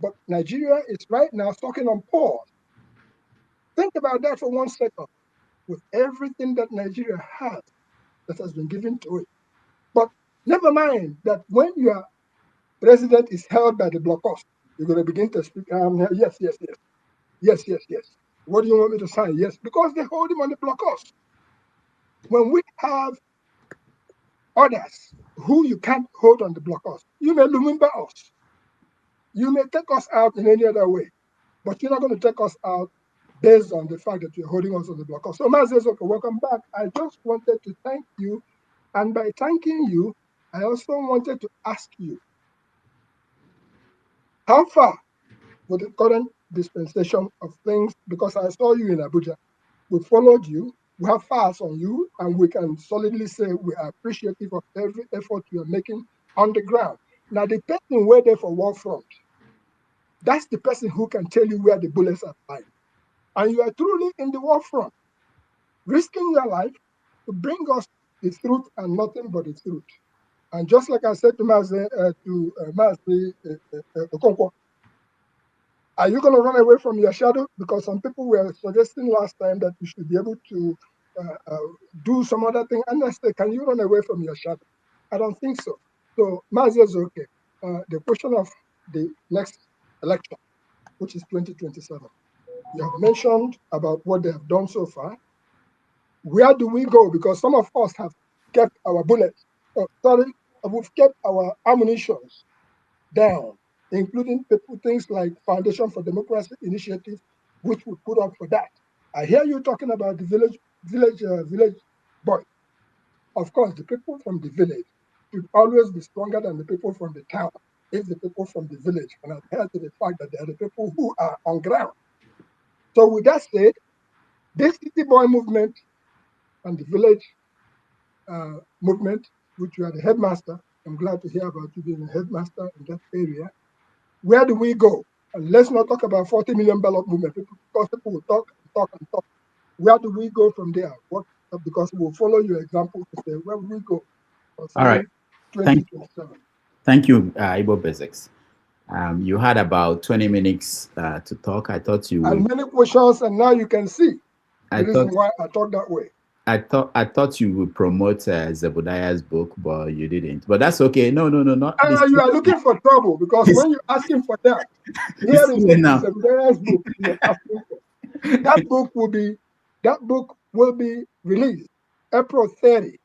but Nigeria is right now sucking on pause. Think about that for 1 second. With everything that Nigeria has that has been given to it. But never mind that when your president is held by the blocs, you're going to begin to speak, yes. What do you want me to sign? Yes, because they hold him on the blocs. When we have others who you can't hold on the blocs, you may remember us. You may take us out in any other way, but you're not going to take us out based on the fact that you're holding us on the block. So, Maazi Ezeoke, welcome back. I just wanted to thank you. And by thanking you, I also wanted to ask you, how far with the current dispensation of things? Because I saw you in Abuja. We followed you. We have files on you, and we can solidly say we are appreciative of every effort you are making on the ground. Now, the person we're there for war front, that's the person who can tell you where the bullets are flying. And you are truly in the war front, risking your life to bring us the truth and nothing but the truth. And just like I said to Maazi Okonkwo, are you going to run away from your shadow? Because some people were suggesting last time that you should be able to do some other thing. And I said, can you run away from your shadow? I don't think so. So Maazi Ezeoke, the question of the next election, which is 2027. You have mentioned about what they have done so far. Where do we go? Because some of us have kept our bullets, we've kept our ammunitions down, including things like Foundation for Democracy Initiative, which we put up for that. I hear you talking about the village boy. Of course, the people from the village should always be stronger than the people from the town if the people from the village can adhere to the fact that they are the people who are on ground. So with that said, this city boy movement and the village movement, which you are the headmaster, I'm glad to hear about you being a headmaster in that area. Where do we go? And let's not talk about 40 million ballot movement, because people will talk and talk and talk. Where do we go from there? Because we'll follow your example to say, where will we go? All right. 2027. Thank you, Igbo Basics. You had about 20 minutes to talk. I thought you and many questions, and now you can see the reason why I talk that way. I thought you would promote Zebediah's book, but you didn't. But that's okay. No, not this. You are looking for trouble, because when you're asking for that, here is Zebediah's book you're asking for. That book will be released April 30,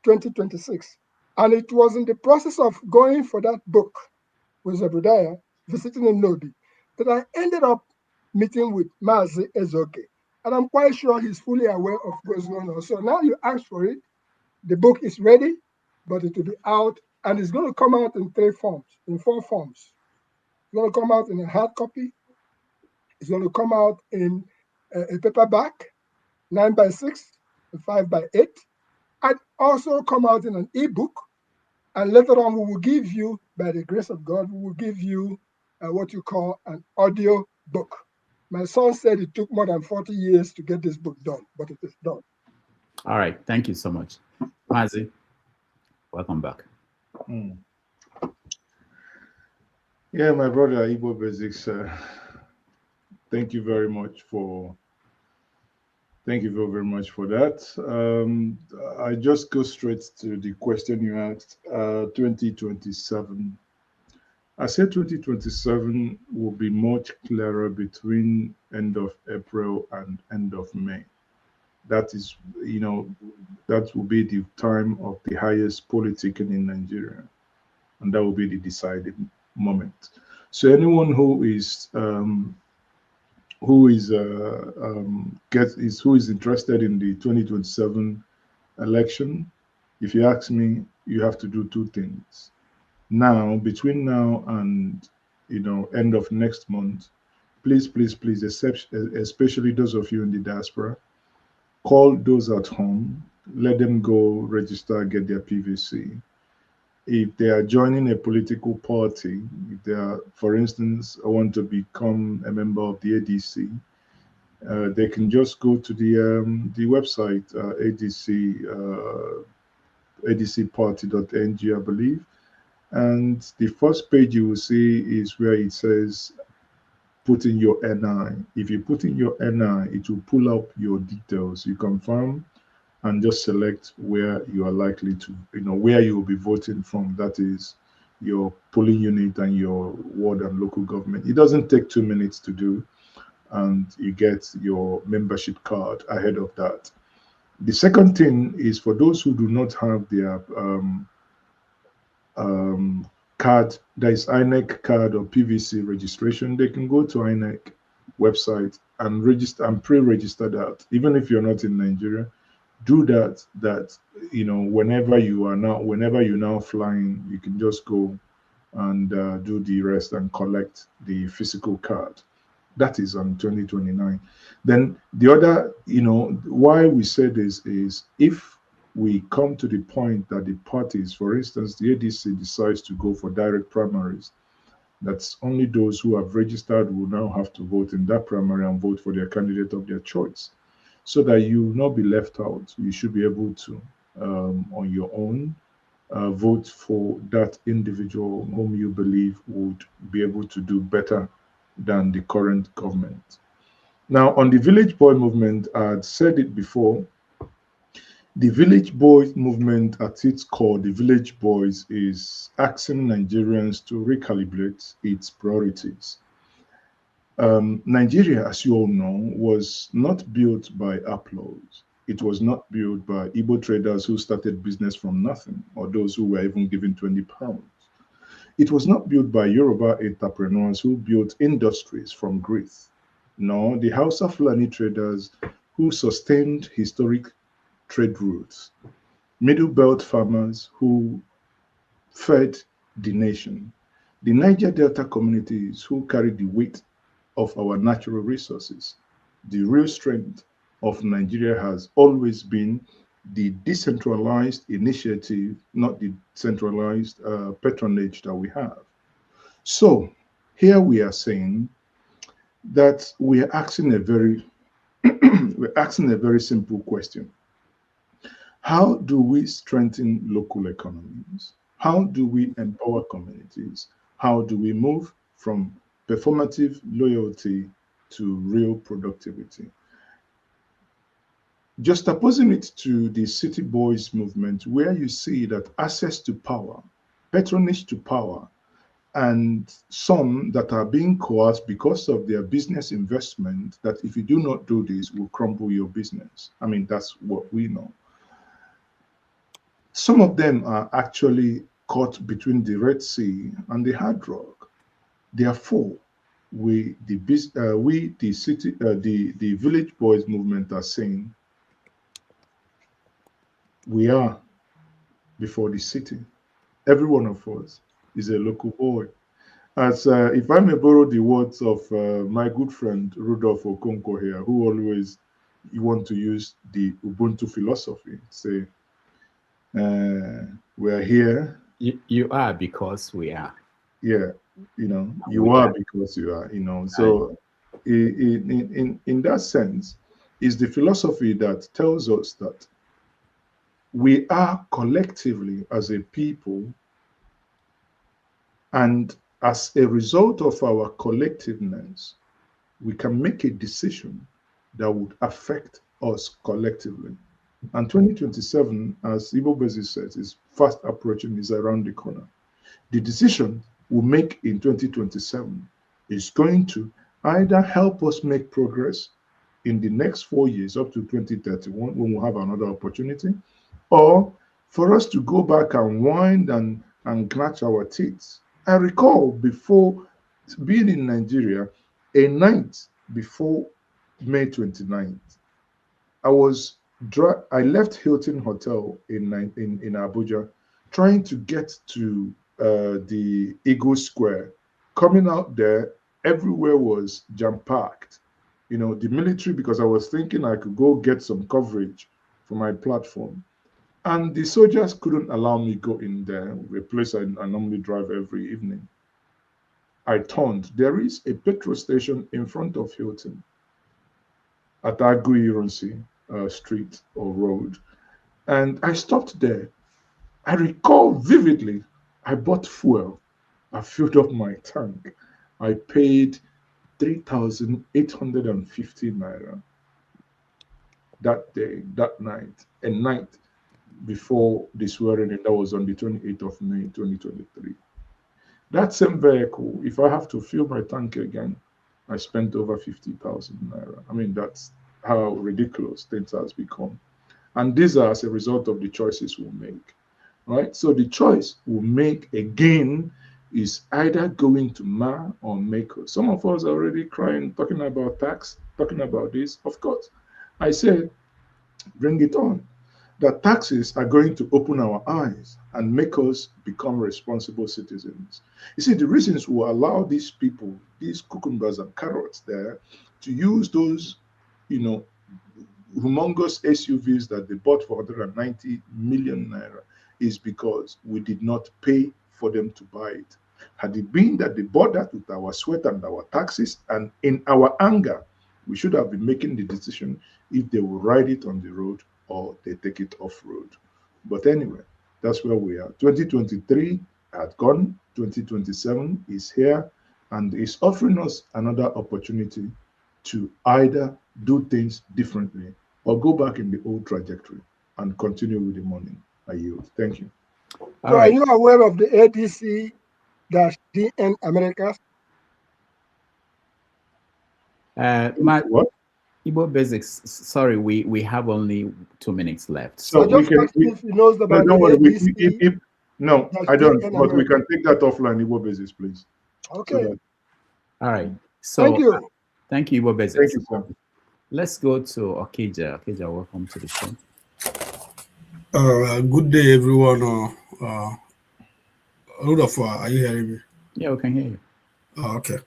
2026. And it was in the process of going for that book with Zebediah, visiting in Nodi, that I ended up meeting with Maazi Ezeoke. And I'm quite sure he's fully aware of what's going on. So now you asked for it. The book is ready, but it will be out, and it's going to come out in 4 forms. It's going to come out in a hard copy. It's going to come out in a paperback, 9x6 and 5x8, and also come out in an ebook. And later on, we will give you, by the grace of God, we will give you what you call an audio book. My son said it took more than 40 years to get this book done, but it is done. All right. Thank you so much. Maazi, welcome back. Yeah, my brother Igbo Basics, thank you very much for that. I just go straight to the question you asked. 2027. I said 2027 will be much clearer between end of April and end of May. That is, that will be the time of the highest politicking in Nigeria, and that will be the deciding moment. So anyone who is interested in the 2027 election, if you ask me, you have to do 2 things. Now, between now and end of next month, please, especially those of you in the diaspora, call those at home, let them go register, get their PVC. If they are joining a political party, if they are, for instance, I want to become a member of the ADC, they can just go to the website, adcparty.ng, I believe. And the first page you will see is where it says, put in your NI. If you put in your NI, it will pull up your details. You confirm and just select where you are likely to, where you will be voting from. That is your polling unit and your ward and local government. It doesn't take 2 minutes to do, and you get your membership card ahead of that. The second thing is for those who do not have their card, there is INEC card or PVC registration, they can go to INEC website and register and pre-register that. Even if you're not in Nigeria, do that. Whenever you're now flying, you can just go and do the rest and collect the physical card. That is on 2029. Then the other, why we say this is if we come to the point that the parties, for instance, the ADC decides to go for direct primaries, that's only those who have registered will now have to vote in that primary and vote for their candidate of their choice, so that you will not be left out. You should be able to, on your own, vote for that individual whom you believe would be able to do better than the current government. Now, on the Village Boy movement, I had said it before. The Village Boys movement, at its core, the Village Boys is asking Nigerians to recalibrate its priorities. Nigeria, as you all know, was not built by applause. It was not built by Igbo traders who started business from nothing, or those who were even given 20 pounds. It was not built by Yoruba entrepreneurs who built industries from grit. No, the Hausa Fulani traders who sustained historic trade routes, Middle Belt farmers who fed the nation, the Niger Delta communities who carried the weight of our natural resources. The real strength of Nigeria has always been the decentralized initiative, not the centralized patronage that we have. So here we are saying that we are asking a very simple question. How do we strengthen local economies? How do we empower communities? How do we move from performative loyalty to real productivity? Just opposing it to the City Boys movement, where you see that access to power, patronage to power, and some that are being coerced because of their business investment, that if you do not do this, will crumble your business. I mean, that's what we know. Some of them are actually caught between the Red Sea and the Hard Rock. Therefore, the village boys movement are saying we are before the city. Every one of us is a local boy. As if I may borrow the words of my good friend Rudolph Okonkwo here, who always want to use the Ubuntu philosophy, say we are here. You are because we are. Yeah, you are because you are. So in that sense, is the philosophy that tells us that we are collectively as a people, and as a result of our collectiveness, we can make a decision that would affect us collectively. And 2027, as Ibo Bezi says, is fast approaching, is around the corner. The decision we make in 2027 is going to either help us make progress in the next 4 years up to 2031 when we'll have another opportunity, or for us to go back and wind and gnatch our teeth. I recall before being in Nigeria, a night before May 29th, I left Hilton Hotel in Abuja, trying to get to the Eagle Square. Coming out there, everywhere was jam-packed. The military, because I was thinking I could go get some coverage for my platform. And the soldiers couldn't allow me go in there, a place I normally drive every evening. I turned. There is a petrol station in front of Hilton at Aguironsi Street or Road. And I stopped there. I recall vividly, I bought fuel. I filled up my tank. I paid 3,850 naira that day, that night, a night before the swearing in. That was on the 28th of May, 2023. That same vehicle, if I have to fill my tank again, I spent over 50,000 naira. I mean, that's how ridiculous things has become. And these are as a result of the choices we make, right? So the choice we make again is either going to mar or make us. Some of us are already crying, talking about tax, talking about this. Of course, I said, bring it on. That taxes are going to open our eyes and make us become responsible citizens. You see, the reasons we allow these people, these cucumbers and carrots there, to use those, humongous SUVs that they bought for 190 million naira is because we did not pay for them to buy it. Had it been that they bought that with our sweat and our taxes, and in our anger, we should have been making the decision if they will ride it on the road or they take it off road. But anyway, that's where we are. 2023 had gone, 2027 is here, and is offering us another opportunity to either do things differently or go back in the old trajectory and continue with the money. I yield. Thank you. So are you aware of the ADC-DN Americas? What? Igbo Basics, sorry, we have only 2 minutes left. So I just asked if he knows about the ADC. No, I don't, but we can take that offline, Igbo Basics, please. Okay. So all right. So thank you. Thank you, Igbo Basics. Thank you, sir. Let's go to Okija. Okija, welcome to the show. Good day, everyone. Rudolph, are you hearing me? Yeah, we can hear you. Okay.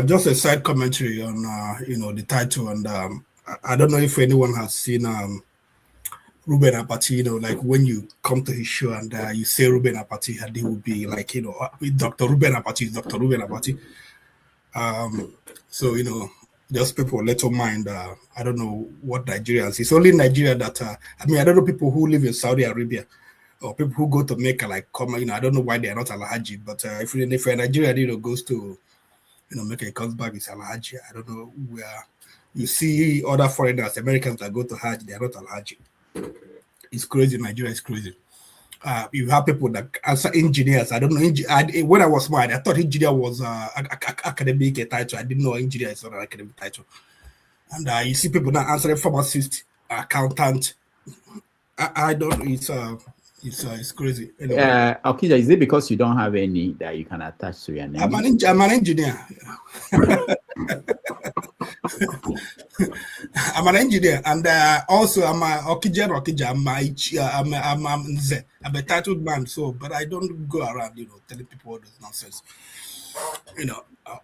Just a side commentary on the title, and I don't know if anyone has seen Ruben Apati. Like when you come to his show and you say Ruben Apati, and he will be like, Dr. Ruben Apati is Dr. Ruben Apati. So just people little mind. I don't know what Nigerians. It's only Nigeria that I don't know people who live in Saudi Arabia or people who go to Mecca, like come. I don't know why they are not Alhaji, but if you're Nigerian, goes to Mecca, comes back, it's Alhaji. I don't know where you see other foreigners, Americans that go to Hajj, they are not Alhaji. It's crazy. Nigeria is crazy. You have people that answer engineers. I don't know. When I was smart, I thought engineer was academic title. I didn't know engineer is not an academic title. And you see people now answering pharmacist, accountant. I don't. It's It's crazy. Anyway. Okija, is it because you don't have any that you can attach to your name? I'm an engineer. I'm an engineer, and also I'm a Okija. I'm Nze. I'm a titled man, so but I don't go around, telling people all this nonsense,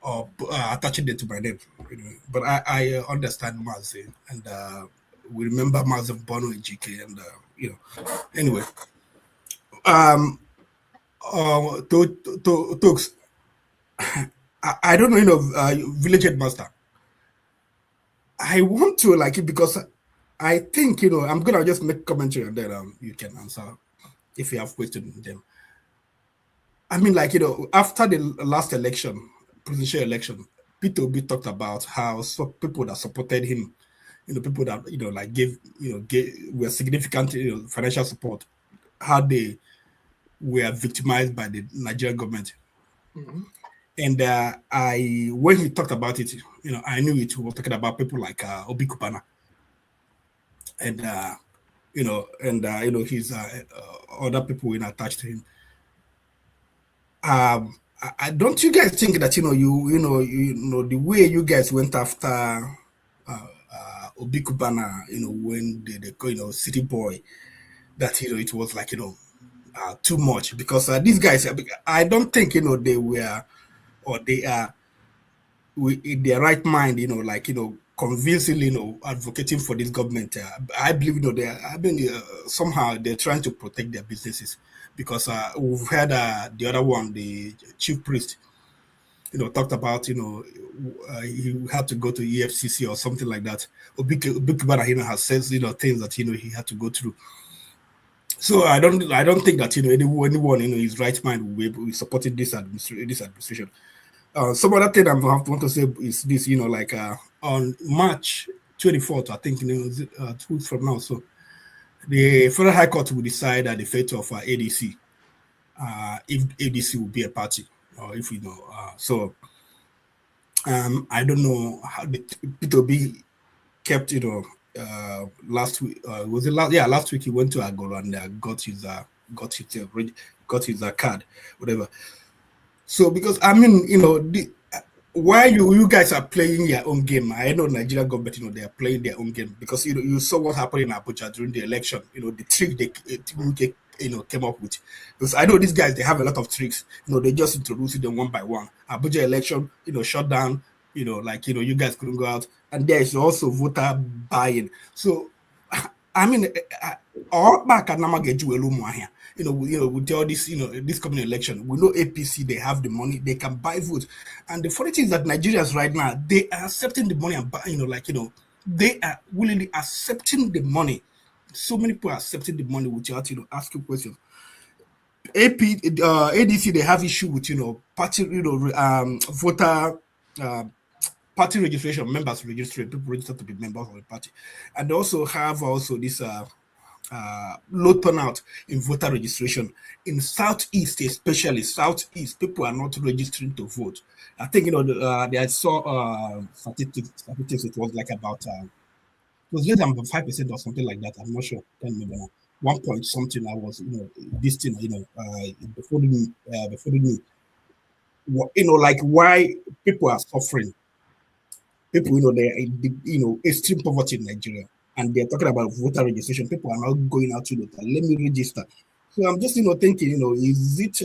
or attaching it to my name. But I understand Maazi, and we remember Maazi born in GK, and anyway. Talks. I don't know, village headmaster. I want to like it because I think, I'm gonna just make commentary and then you can answer if you have questions them. I mean, like, after the last election, presidential election, Peter Obi talked about how people that supported him, people that like gave were significant financial support, how they were victimized by the Nigerian government. Mm-hmm. And when he talked about it, I knew it was talking about people like Obi Kupana, and his other people attached to him. I don't you guys think that the way you guys went after Obi Kupana, when they call city boy, that it was like too much, because these guys, I don't think they were, or they are in their right mind, convincingly, advocating for this government. I believe, somehow they're trying to protect their businesses, because we've heard the other one, the chief priest, talked about, he had to go to EFCC or something like that. Obi Kubana, has said, things that, he had to go through. So I don't think that, anyone in his right mind will be supporting this administration. Some other thing I want to say is this, on March 24th, I think, 2 weeks from now, so the Federal High Court will decide the fate of ADC, if ADC will be a party, or if so I don't know how Peter B kept, last week, was it last week he went to Agoro and got his card, whatever. So, because I mean, why you guys are playing your own game, I know Nigerian government, they are playing their own game, because you saw what happened in Abuja during the election. The trick they came up with, because I know these guys, they have a lot of tricks. They just introduce them one by one. Abuja election, shut down. You guys couldn't go out, and there is also voter buy-in. So, I mean, all back at Namageju here. With all this, this coming election, we know APC, they have the money, they can buy votes. And the funny thing is that Nigerians right now, they are accepting the money and they are willingly accepting the money. So many people are accepting the money without, asking questions. ADC, they have issue with, party, voter, party registration, members registration, people register to be members of the party. And they also have this low turnout in voter registration in Southeast, especially Southeast. People are not registering to vote. I think I saw statistics. It was like about it was less than 5% or something like that. I'm not sure. I can't remember now. 1 point something. I was this thing before the news. Like why people are suffering. People they are in extreme poverty in Nigeria. And they're talking about voter registration. People are not going out to let me register. So I'm just thinking, is it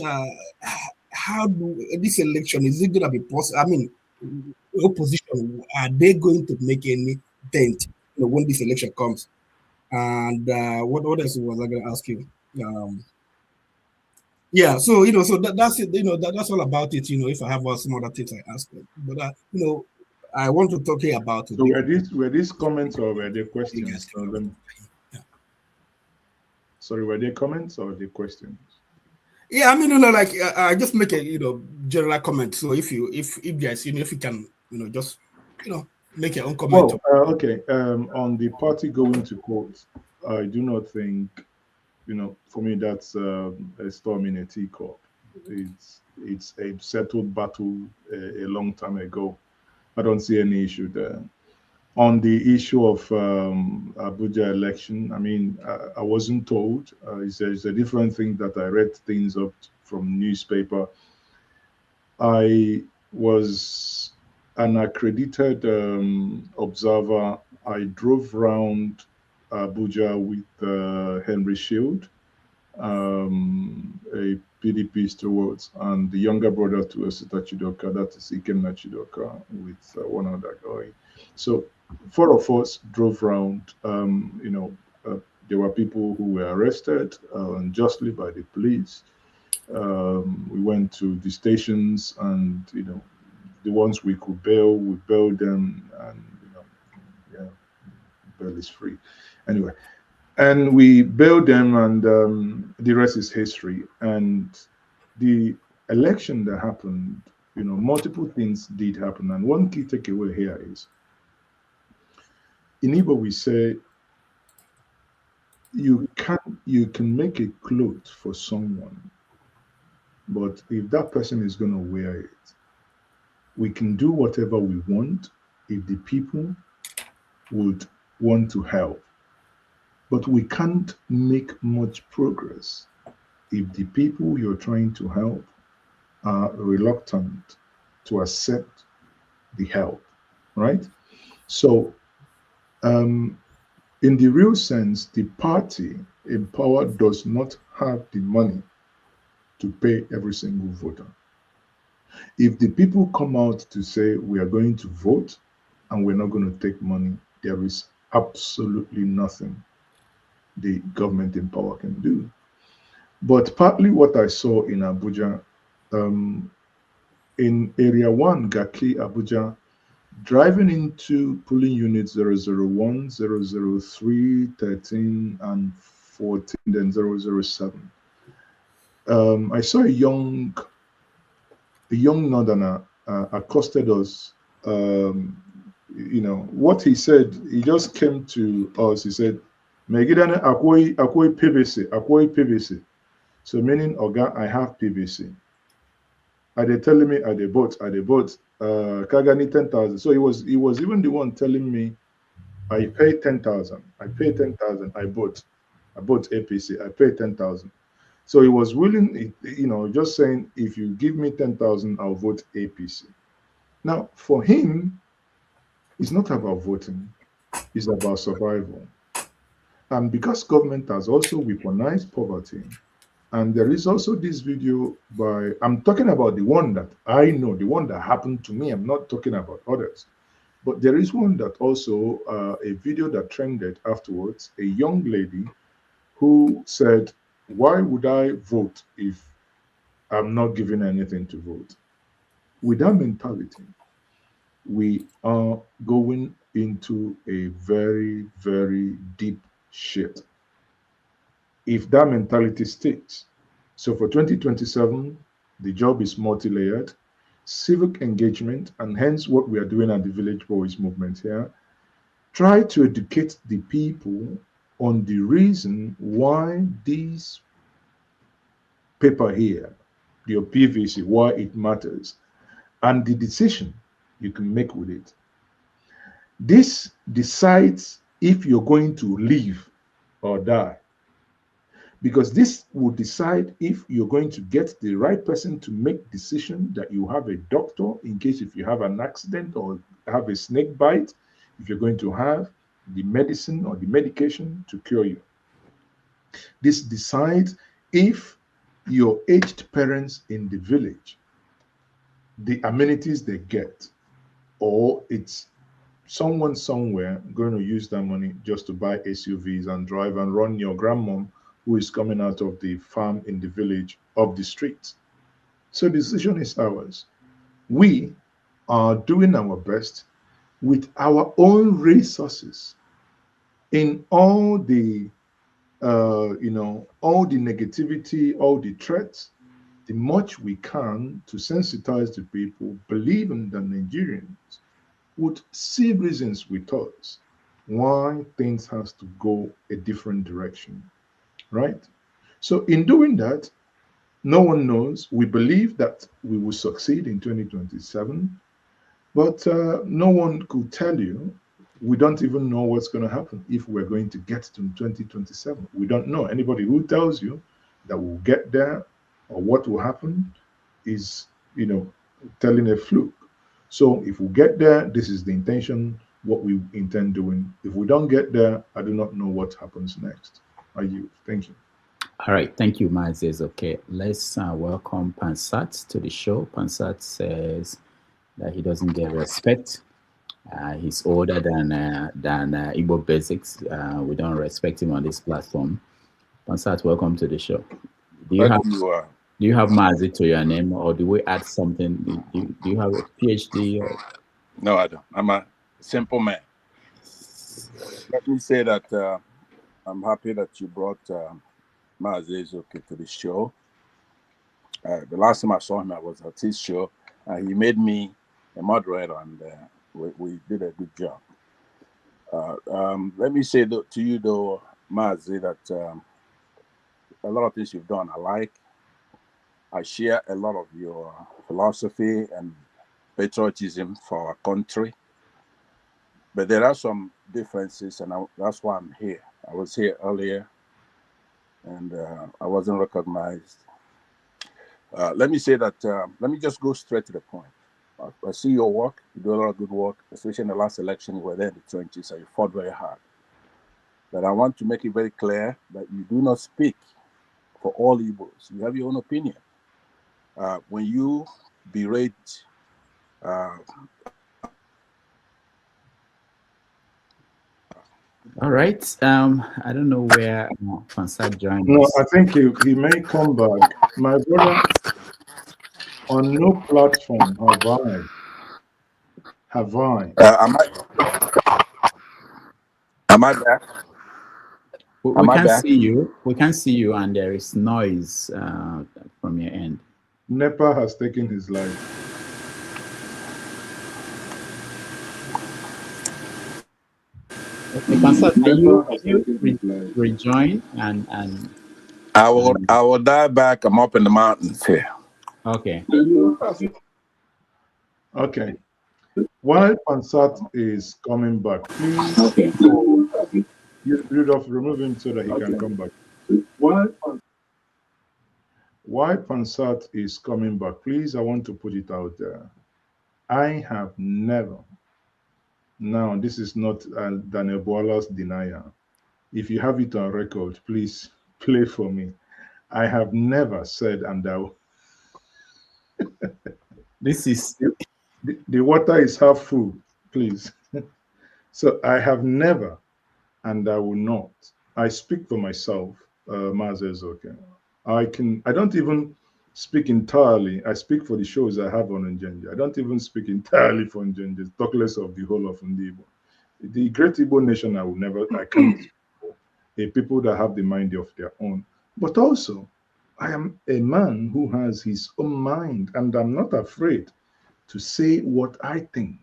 how do this election, is it gonna be possible? I mean, opposition, are they going to make any dent when this election comes? And what else was I gonna ask you? Yeah, so so that's it, that's all about it. If I have some other things I ask, but I want to talk here about it. So were these comments or were they questions? Sorry, were they comments or the questions? Yeah, I mean, I just make a general comment. So if guys, if you can, just make your own comment. Well, okay. On the party going to court, I do not think, for me that's a storm in a teacup. It's a settled battle a long time ago. I don't see any issue there. On the issue of Abuja election, I mean, I wasn't told. It's a different thing that I read things up from newspaper. I was an accredited observer. I drove around Abuja with Henry Shield, a PDP steward, and the younger brother to Osita Chidoka, that is Ikemna Chidoka, with one other guy. So 4 of us drove around. There were people who were arrested unjustly by the police. We went to the stations, and the ones we could bail, we bailed them, and yeah, bail is free. Anyway, and we bailed them, and the rest is history. And the election that happened, multiple things did happen, and one key takeaway here is, in Igbo we say, you can make a cloth for someone, but if that person is going to wear it, we can do whatever we want if the people would want to help. But we can't make much progress if the people you're trying to help are reluctant to accept the help, right? So, in the real sense, the party in power does not have the money to pay every single voter. If the people come out to say we are going to vote and we're not going to take money, there is absolutely nothing the government in power can do. But partly what I saw in Abuja, in Area 1, Gaki, Abuja, driving into polling units 001, 003, 13, and 14, then 007, I saw a young northerner accosted us. What he said, he just came to us. He said, "Megidane akoi PVC." So meaning, Oga, I have PVC. Are they telling me are they bought? Kagani 10,000. So he was even the one telling me, I paid 10,000. I bought APC. I paid 10,000. So he was willing, just saying, if you give me 10,000, I'll vote APC. Now, for him, it's not about voting, it's about survival. And because government has also weaponized poverty, and there is also this video by, I'm talking about the one that I know, the one that happened to me. I'm not talking about others. But there is one that also, a video that trended afterwards, a young lady who said, why would I vote if I'm not given anything to vote? With that mentality, we are going into a very, very deep shit if that mentality sticks. So for 2027, the job is multi-layered, civic engagement, and hence what we are doing at the Village Boys movement here. Try to educate the people on the reason why this paper here, your PVC, why it matters, and the decision you can make with it. This decides if you're going to live or die, because this will decide if you're going to get the right person to make decision that you have a doctor in case if you have an accident or have a snake bite, if you're going to have the medicine or the medication to cure you. This decides if your aged parents in the village, the amenities they get, or it's someone somewhere going to use that money just to buy SUVs and drive and run your grandmom who is coming out of the farm in the village up the street. So the decision is ours. We are doing our best with our own resources in all the all the negativity, all the threats, the much we can to sensitize the people, believing that Nigerians would see reasons with us why things has to go a different direction, right? So in doing that, no one knows. We believe that we will succeed in 2027, but no one could tell you we don't even know what's going to happen if we're going to get to 2027. We don't know. Anybody who tells you that we'll get there or what will happen is, telling a fluke. So if we get there, this is the intention, what we intend doing. If we don't get there, I do not know what happens next. Thank you. All right, thank you, Maazi. Ezeoke. Let's welcome Pansat to the show. Pansat says that he doesn't get respect. He's older than Igbo Basics. We don't respect him on this platform. Pansat, welcome to the show. Do you have Maazi to your name, or do we add something? Do you have a PhD? Or? No, I don't. I'm a simple man. Let me say that I'm happy that you brought Maazi Ezeoke to the show. The last time I saw him, I was at his show, and he made me a moderator, and we did a good job. Let me say to you, though, Maazi, that a lot of things you've done, I like. I share a lot of your philosophy and patriotism for our country. But there are some differences, and that's why I'm here. I was here earlier, and I wasn't recognized. Let me say that, let me just go straight to the point. I see your work. You do a lot of good work, especially in the last election. You were there in the trenches and you fought very hard. But I want to make it very clear that you do not speak for all Igbos. You have your own opinion. When you berate all right. I don't know where Pansat joined No, us. I think he may come back. My brother, on no platform have I. Am I there? We can't see you. We can't see you, and there is noise from your end. NEPA has taken his life. Okay, Pansat, you rejoin and I will die back. I'm up in the mountains here. Okay. Okay. While Pansat is coming back, please remove him so that he can come back. While Pansat is coming back, please, I want to put it out there. I have never, now this is not Daniel Boala's denial. If you have it on record, please play for me. I have never said, and this is the water is half full, please. So I have never, and I will not. I speak for myself, Maazi Ezeoke. I don't even speak entirely. I speak for the shows I have on Njenje. I don't even speak entirely for Njenje, talk less of the whole of Igbo. The great Igbo nation, I can't speak for. A people that have the mind of their own. But also, I am a man who has his own mind, and I'm not afraid to say what I think.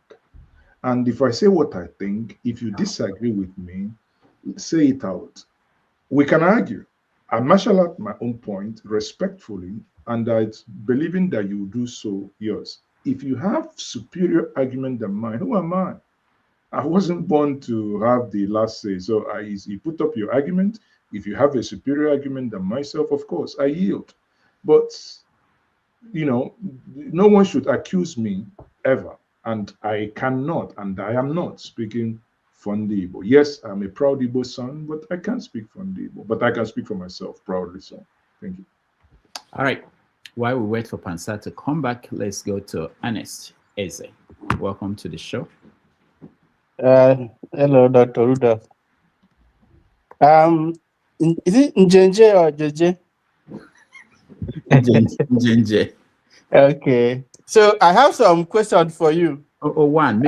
And if I say what I think, if you disagree with me, say it out. We can argue. I marshal out my own point respectfully, and it's believing that you do so yours. If you have superior argument than mine, who am I? I wasn't born to have the last say. So you put up your argument. If you have a superior argument than myself, of course, I yield. But, no one should accuse me ever. And I cannot, and I am not speaking for the Igbo. Yes, I'm a proud Igbo son, but I can't speak for the Igbo. But I can speak for myself proudly. So, thank you. All right. While we wait for Pansat to come back, let's go to Ernest Eze. Welcome to the show. Hello, Dr. Rudolph. Is it Njenje or JJ? Njenje. Okay. So I have some questions for you. One.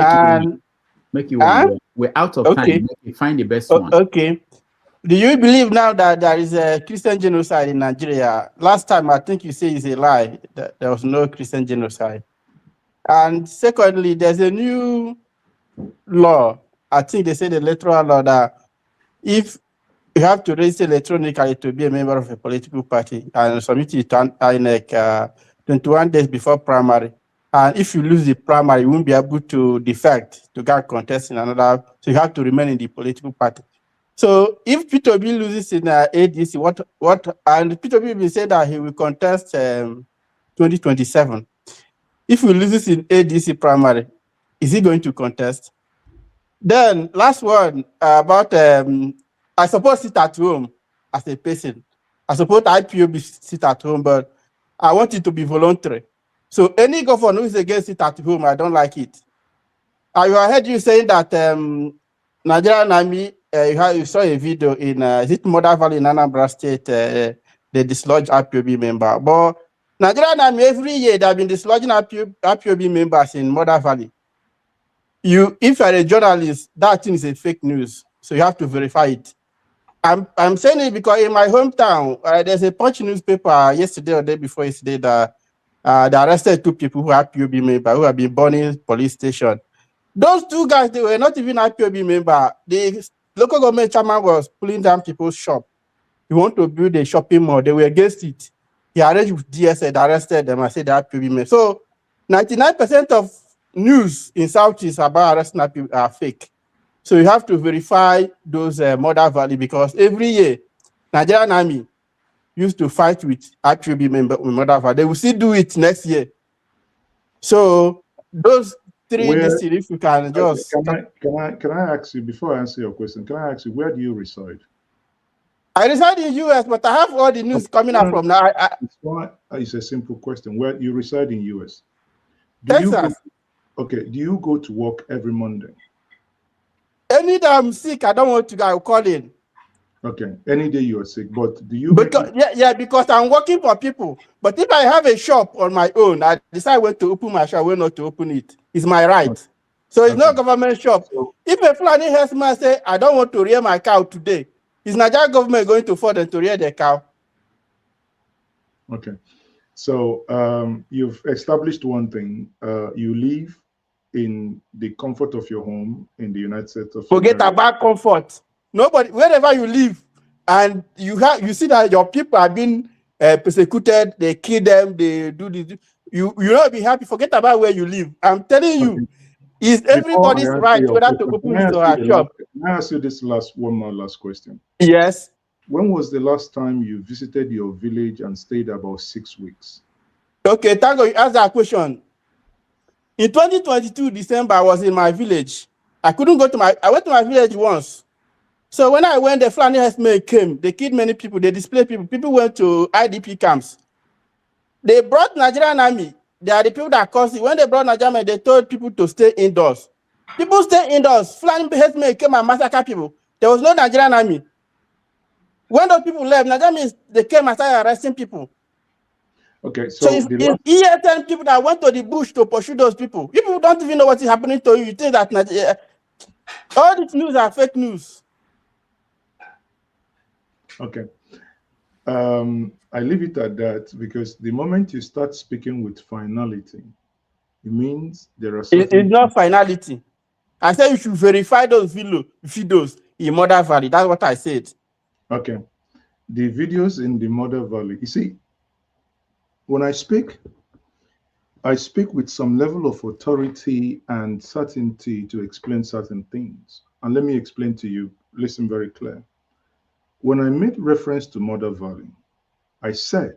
Make you one. We're out of time. Make you find the best one. Okay. Do you believe now that there is a Christian genocide in Nigeria? Last time, I think you say it's a lie, that there was no Christian genocide. And secondly, there's a new law. I think they say the electoral law that if you have to register electronically to be a member of a political party and submit it to INEC 21 days before primary, And if you lose the primary, you won't be able to defect to get contest in another. So you have to remain in the political party. So if P2B loses in ADC, and P2B will say that he will contest 2027. If he loses in ADC primary, is he going to contest? Then last one about I suppose sit at home as a person. I suppose IPOB sit at home, but I want it to be voluntary. So any governor who is against it at home, I don't like it. I heard you saying that Nigerian Army, you saw a video in is it Mother Valley in Anambra State, they dislodged IPOB member. But Nigerian Army every year they have been dislodging IPOB members in Mother Valley. If you're a journalist, that thing is a fake news, so you have to verify it. I'm saying it because in my hometown, there's a Punch newspaper yesterday or day before yesterday that they arrested 2 people who are IPOB members who have been burning police station. Those 2 guys, they were not even IPOB member. The local government chairman was pulling down people's shop. He wanted to build a shopping mall. They were against it. He arranged with DSA, arrested them. I said they're IPOB members. So 99% of news in Southeast about arresting IPOB are fake. So you have to verify those Mother Valley because every year, Nigerian Army used to fight with IPOB member in Mother Valley. They will still do it next year. So those 3 if you can just... Can I ask you, before I answer your question, can I ask you, where do you reside? I reside in the US, but I have all the news coming out from now. It's a simple question. Where you reside in US? Texas. Do you go to work every Monday? Any day I'm sick, I don't want to go, I'll call in. Okay, any day you are sick, but do you... Because I'm working for people. But if I have a shop on my own, I decide when to open my shop, when not to open it. It's my right. So it's not government shop. If a Fulani herdsman say, I don't want to rear my cow today, is Nigerian government going to force them to rear their cow? Okay. So you've established one thing. You live in the comfort of your home in the United States of Forget about comfort. Nobody, wherever you live, and you see that your people are being persecuted, they kill them, they do this. You not be happy. Forget about where you live. I'm telling you, is everybody's right whether to open his or her shop. Can I ask you this one more last question? Yes. When was the last time you visited your village and stayed about 6 weeks? Okay, thank you. You asked that question. In 2022 December, I was in my village. I went to my village once. So when I went, the Fulani herdsmen came. They killed many people. They displaced people. People went to IDP camps. They brought Nigerian Army. They are the people that caused it. When they brought Nigerian Army, they told people to stay indoors. People stay indoors. Fulani herdsmen came and massacred people. There was no Nigerian Army. When those people left, Nigerian Army, they came and started arresting people. Okay, so it's ESN people that went to the bush to pursue those people. People don't even know what is happening to you. You think that all these news are fake news. Okay. I leave it at that because the moment you start speaking with finality, it means there are certain... It's not finality. I said you should verify those videos in Mother Valley. That's what I said. Okay. The videos in the Mother Valley, you see, when I speak with some level of authority and certainty to explain certain things. And let me explain to you, listen very clear. When I made reference to Mother Valley, I said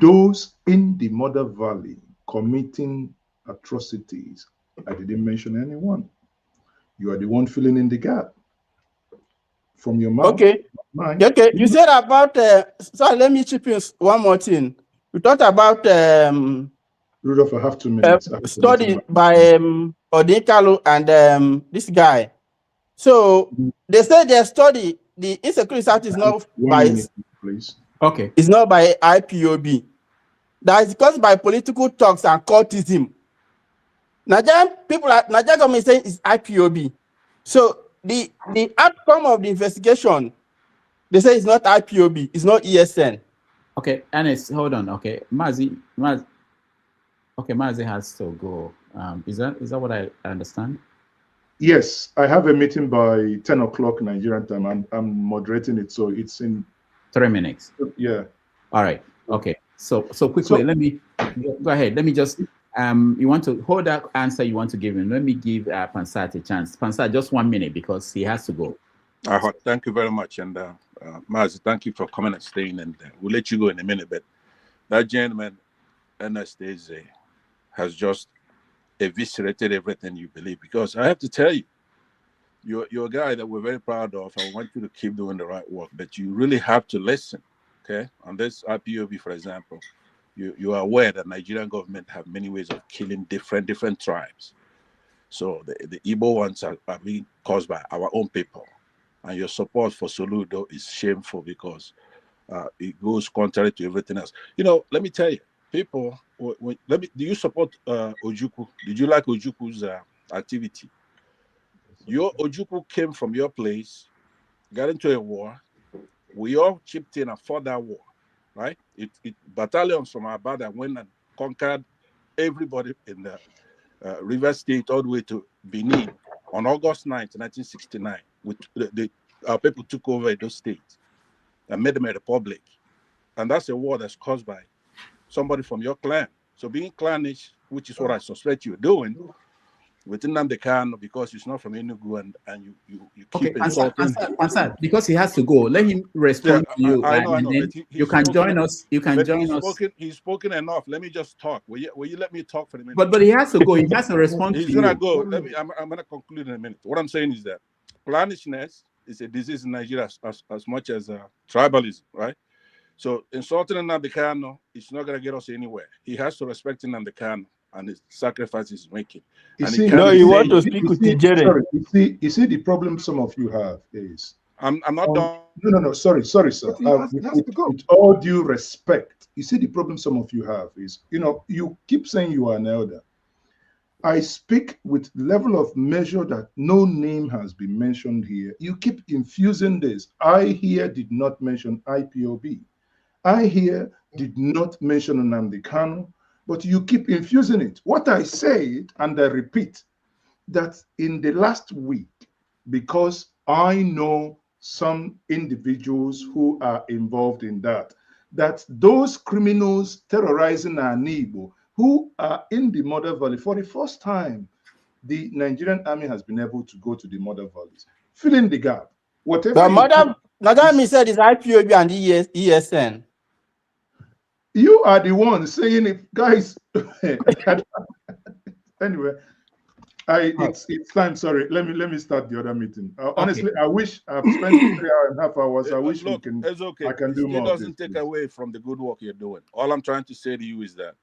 those in the Mother Valley committing atrocities. I didn't mention anyone. You are the one filling in the gap from your mouth. Okay. Okay. You said about, sorry, let me chip in one more thing. You talked about Rudolph, I have 2 minutes. Study by Odinkalu and this guy. So they said their study, the insecurity South is not please. Okay. It's not by IPOB. That is caused by political talks and cultism. Nigerian government saying it's IPOB. So the outcome of the investigation, they say it's not IPOB, it's not ESN. Okay, Ernest, hold on. Okay, Maazi has to go. Is that what I understand? Yes, I have a meeting by 10 o'clock Nigerian time, and I'm moderating it, so it's in 3 minutes. Yeah. All right. Okay. So quickly, let me go ahead. Let me just You want to hold that answer you want to give him. Let me give Pansat a chance. Pansat, just 1 minute because he has to go. Thank you very much. And Maazi, thank you for coming and staying. And we'll let you go in a minute. But that gentleman, Anastasia, has just eviscerated everything you believe. Because I have to tell you, you're a guy that we're very proud of. I want you to keep doing the right work. But you really have to listen, okay? On this IPOB, for example, you are aware that Nigerian government have many ways of killing different tribes. So the Igbo ones are being caused by our own people. And your support for Soludo is shameful because it goes contrary to everything else. You know, let me tell you, people, do you support Ojukwu? Did you like Ojukwu's activity? Your Ojukwu came from your place, got into a war. We all chipped in and fought that war, right? Battalions from Abada went and conquered everybody in the River State all the way to Benin on August 9th, 1969. Our people took over those states and made them a republic. And that's a war that's caused by somebody from your clan. So being clannish, which is what I suspect you're doing, within Nnamdi Kanu, because he's not from Enugu and you keep insulting. Pansat, because he has to go, let him respond to you. I know. Then you can join us. You can join us. He's spoken enough. Let me just talk. Will you let me talk for a minute? But he has to go. He has to respond to you. He's gonna go. I'm gonna conclude in a minute. What I'm saying is that clannishness is a disease in Nigeria as much as tribalism, right? So insulting Nnamdi Kanu is not gonna get us anywhere. He has to respect Nnamdi Kanu and the sacrifices he's making. You want to speak with Nigerian. You see, the problem some of you have is I'm not done. No, sorry, sir. With all due respect, you see, the problem some of you have is, you keep saying you are an elder. I speak with level of measure that no name has been mentioned here. You keep infusing this. I here did not mention IPOB. I here did not mention Nnamdi Kanu. But you keep infusing it. What I said, and I repeat, that in the last week, because I know some individuals who are involved in that those criminals terrorizing our Igbo who are in the Mother Valley, for the first time, the Nigerian army has been able to go to the Mother Valleys. Fill in the gap. Whatever. But Madam said it's IPOB and ESN. You are the one saying it, guys. Anyway, it's time. Sorry, let me start the other meeting. Honestly, I wish I've spent 3.5 hours. I wish look, it's okay. I can do more. It doesn't take away from the good work you're doing. All I'm trying to say to you is that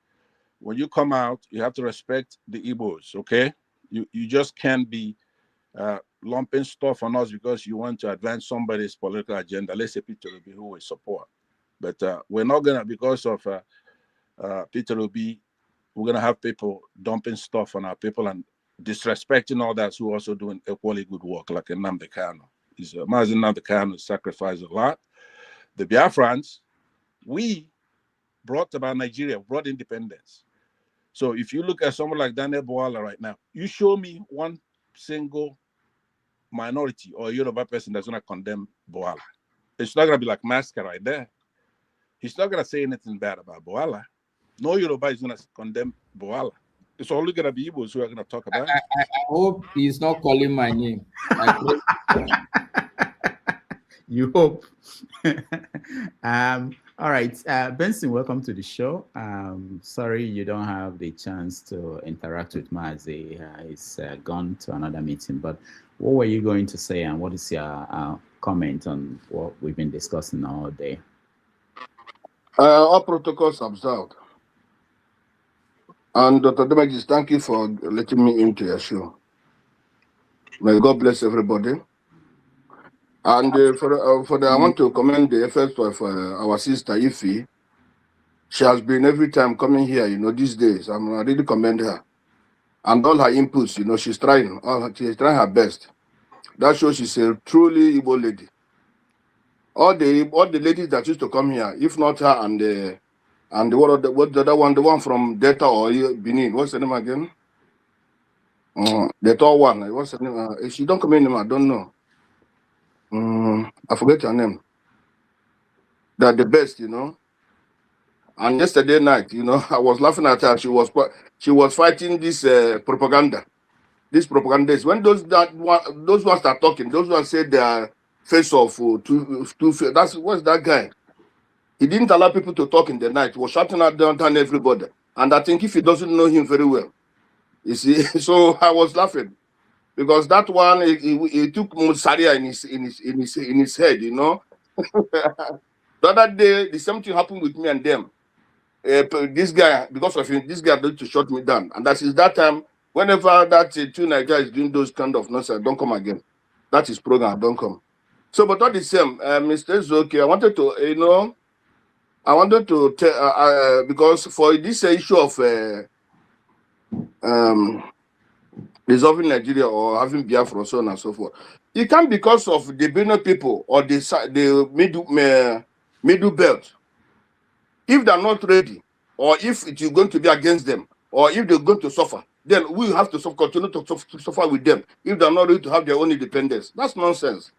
when you come out, you have to respect the Igbos. Okay, you just can't be lumping stuff on us because you want to advance somebody's political agenda. Let's say Peter Obi, who we support. But we're not gonna, because of Peter Obi, we're gonna have people dumping stuff on our people and disrespecting others who are also doing equally good work, like Nnamdi Kanu. Maazi Nnamdi Kanu sacrificed a lot. The Biafrans, we brought about Nigeria, brought independence. So if you look at someone like Daniel Bwala right now, you show me one single minority or Yoruba person that's gonna condemn Bwala. It's not gonna be like Masker right there. He's not going to say anything bad about Bwala. No Yoruba is going to condemn Bwala. It's only going to be Igbos who are going to talk about it. I hope he's not calling my name. You hope. All right. Benson, welcome to the show. Sorry you don't have the chance to interact with Maazi. He's gone to another meeting. But what were you going to say, and what is your comment on what we've been discussing all day? All protocols observed. And Dr. Demagis, thank you for letting me into your show. May God bless everybody. And I want to commend the efforts of our sister Ife. She has been every time coming here, these days. I really commend her. And all her inputs, she's trying her best. That shows she's a truly Igbo lady. All the ladies that used to come here, if not her and the other one, the one from Delta or Benin, what's the name again? The tall one, what's the name? She don't come in, I don't know. I forget her name. They're the best, And yesterday night, you know, I was laughing at her. She was fighting this propaganda. This propaganda is when those ones are talking, those ones say they are face off two. That's what's that guy? He didn't allow people to talk in the night. He was shouting at downtown everybody. And I think if he doesn't know him very well, you see. So I was laughing because that one he took Musaria in his head, you know. The other day, the same thing happened with me and them. This guy, because of him, this guy going to shut me down. And that is that time. Whenever that two Nigerians is doing those kind of nonsense, don't come again. That is program, don't come. So, but not the same, Mr. Ezeoke, I wanted to, you know, tell because for this issue of dissolving Nigeria or having Biafra, so on and so forth, it can't because of the Benue people or the middle belt. If they're not ready, or if it is going to be against them, or if they're going to suffer, then we have to continue to suffer with them if they're not ready to have their own independence. That's nonsense.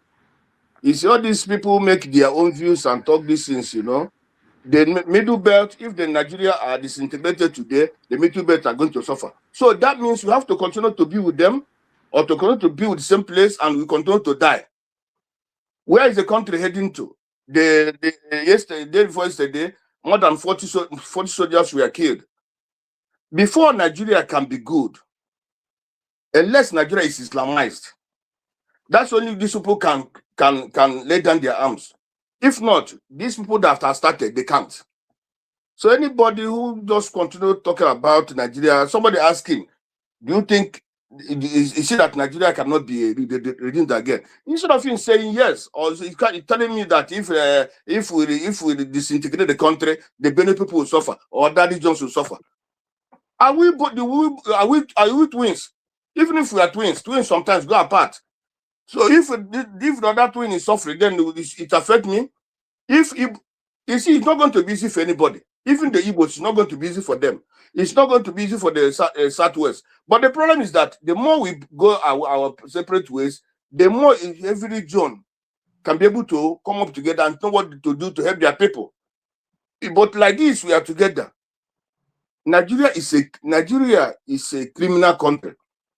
You see, all these people make their own views and talk these things, you know. The middle belt, if the Nigeria are disintegrated today, the middle belt are going to suffer. So that means we have to continue to be with them or to continue to be with the same place and we continue to die. Where is the country heading to? Yesterday, day before yesterday, more than 40 soldiers were killed. Before Nigeria can be good, unless Nigeria is Islamized, that's only these people can lay down their arms. If not, these people that have started, they can't. So anybody who just continue talking about Nigeria, somebody asking, do you think is it that Nigeria cannot be redeemed again? Instead of him saying yes, or telling me that if we disintegrate the country, the Benue people will suffer, or that regions will suffer. Are we twins? Even if we are twins sometimes go apart. So if the other twin is suffering, then it affects me. You see, it's not going to be easy for anybody. Even the Igbos, it's not going to be easy for them. It's not going to be easy for the Southwest. But the problem is that the more we go our separate ways, the more every region can be able to come up together and know what to do to help their people. But like this, we are together. Nigeria is a criminal country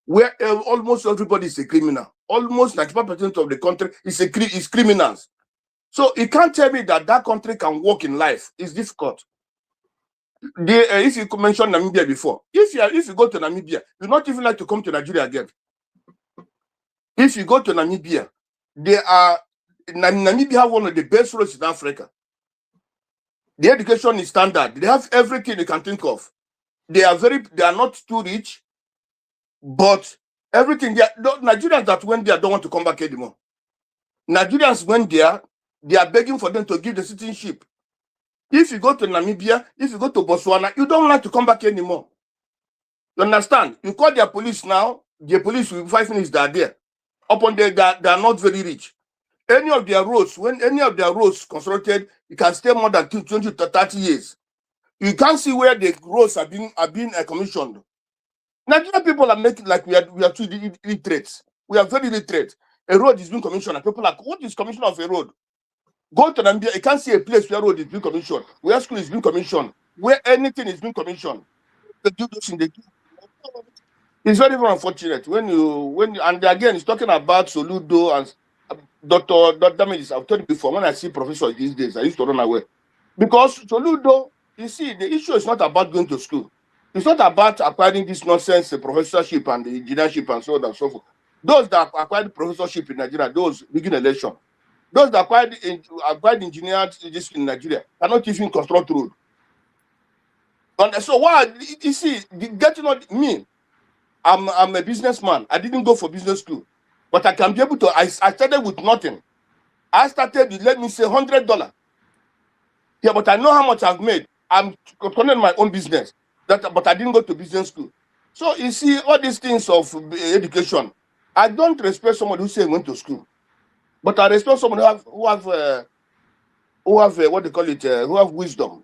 where almost everybody is a criminal. Almost 95% of the country is criminals. So you can't tell me that country can work in life. It's difficult. If you mentioned Namibia before, if you go to Namibia, you're not even like to come to Nigeria again. If you go to Namibia, Namibia have one of the best roads in Africa. The education is standard. They have everything you can think of. They are not too rich, but everything there. Nigerians that went there don't want to come back anymore. Nigerians went there, they are begging for them to give the citizenship. If you go to Namibia, if you go to Botswana, you don't like to come back anymore. You understand? You call their police now, the police will 5 minutes they are there. Upon they are not very rich. Any of their roads, when any of their roads constructed, you can stay more than 20 to 30 years. You can't see where the roads are being commissioned. Nigerian people are making like we are too illiterate. We are very illiterate. A road is being commissioned, and people are like, what is commission of a road? Go to Namibia, you can't see a place where road is being commissioned, where school is being commissioned, where anything is being commissioned. They do those things. It's very, very unfortunate and again, it's talking about Soludo and Dr. Damages. I've told you before, when I see professors these days, I used to run away. Because Soludo, you see, the issue is not about going to school. It's not about acquiring this nonsense, the professorship and the engineership and so on and so forth. Those that acquired professorship in Nigeria, those rigging election. Those that acquired engineers in Nigeria cannot even construct road. And so why you see, getting on me, I'm a businessman. I didn't go for business school, but I can be able to. I started with nothing. I started with, let me say, $100. Yeah, but I know how much I've made. I'm running my own business. But I didn't go to business school. So you see, all these things of education, I don't respect somebody who say went to school, but I respect somebody who have what they call it, who have wisdom.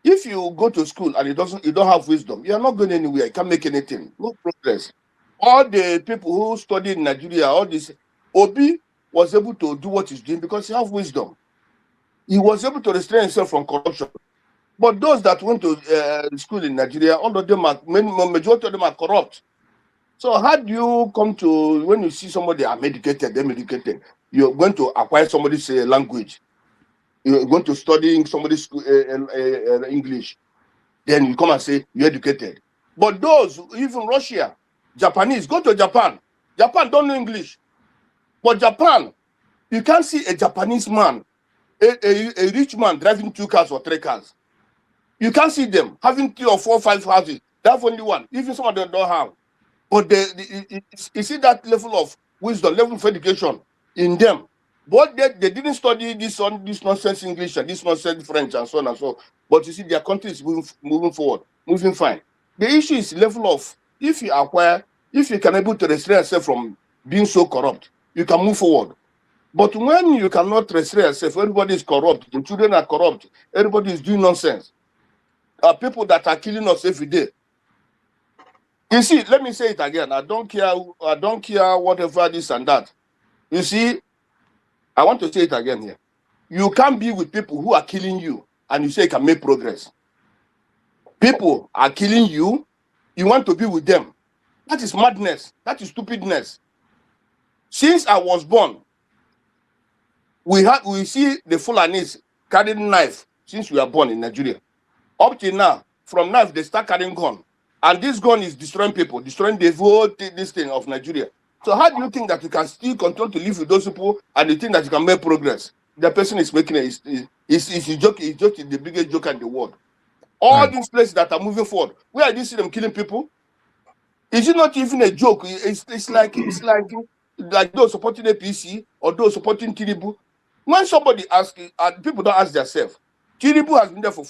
If you go to school and you don't have wisdom, you are not going anywhere. You can't make anything. No progress. All the people who studied in Nigeria, all this, Obi was able to do what he's doing because he has wisdom. He was able to restrain himself from corruption. But those that went to school in Nigeria, all of them are, majority of them are corrupt. So how do you come to, when you see somebody are medicated, they're medicated, you're going to acquire somebody's language, you're going to study somebody's English, then you come and say you're educated. But those, even Russia, Japanese, go to Japan. Japan don't know English. But Japan, you can't see a Japanese man, a rich man driving 2 cars or 3 cars. You can't see them having 3 or 4 or 5 houses. They have only one. Even some of them don't have. But you see that level of wisdom, level of education in them. But they didn't study this nonsense English and this nonsense French and so on and so on. But you see, their country is moving forward, moving fine. The issue is level of, if you can able to restrain yourself from being so corrupt, you can move forward. But when you cannot restrain yourself, everybody is corrupt, the children are corrupt, everybody is doing nonsense. People that are killing us every day. You see, let me say it again. I don't care whatever this and that. You see, I want to say it again here. You can't be with people who are killing you and you say you can make progress. People are killing you, you want to be with them. That is madness. That is stupidness. Since I was born, we see the Fulanis carrying knife since we are born in Nigeria. Up till now, from knife they start carrying gun. And this gun is destroying people, destroying the whole this thing of Nigeria. So how do you think that you can still continue to live with those people and you think that you can make progress? The person is making a joke, he's just the biggest joke in the world. All these places that are moving forward, where do you see them killing people? Is it not even a joke? It's like those supporting APC or those supporting Tinubu. When somebody asks, people don't ask themselves. Tinubu has been there for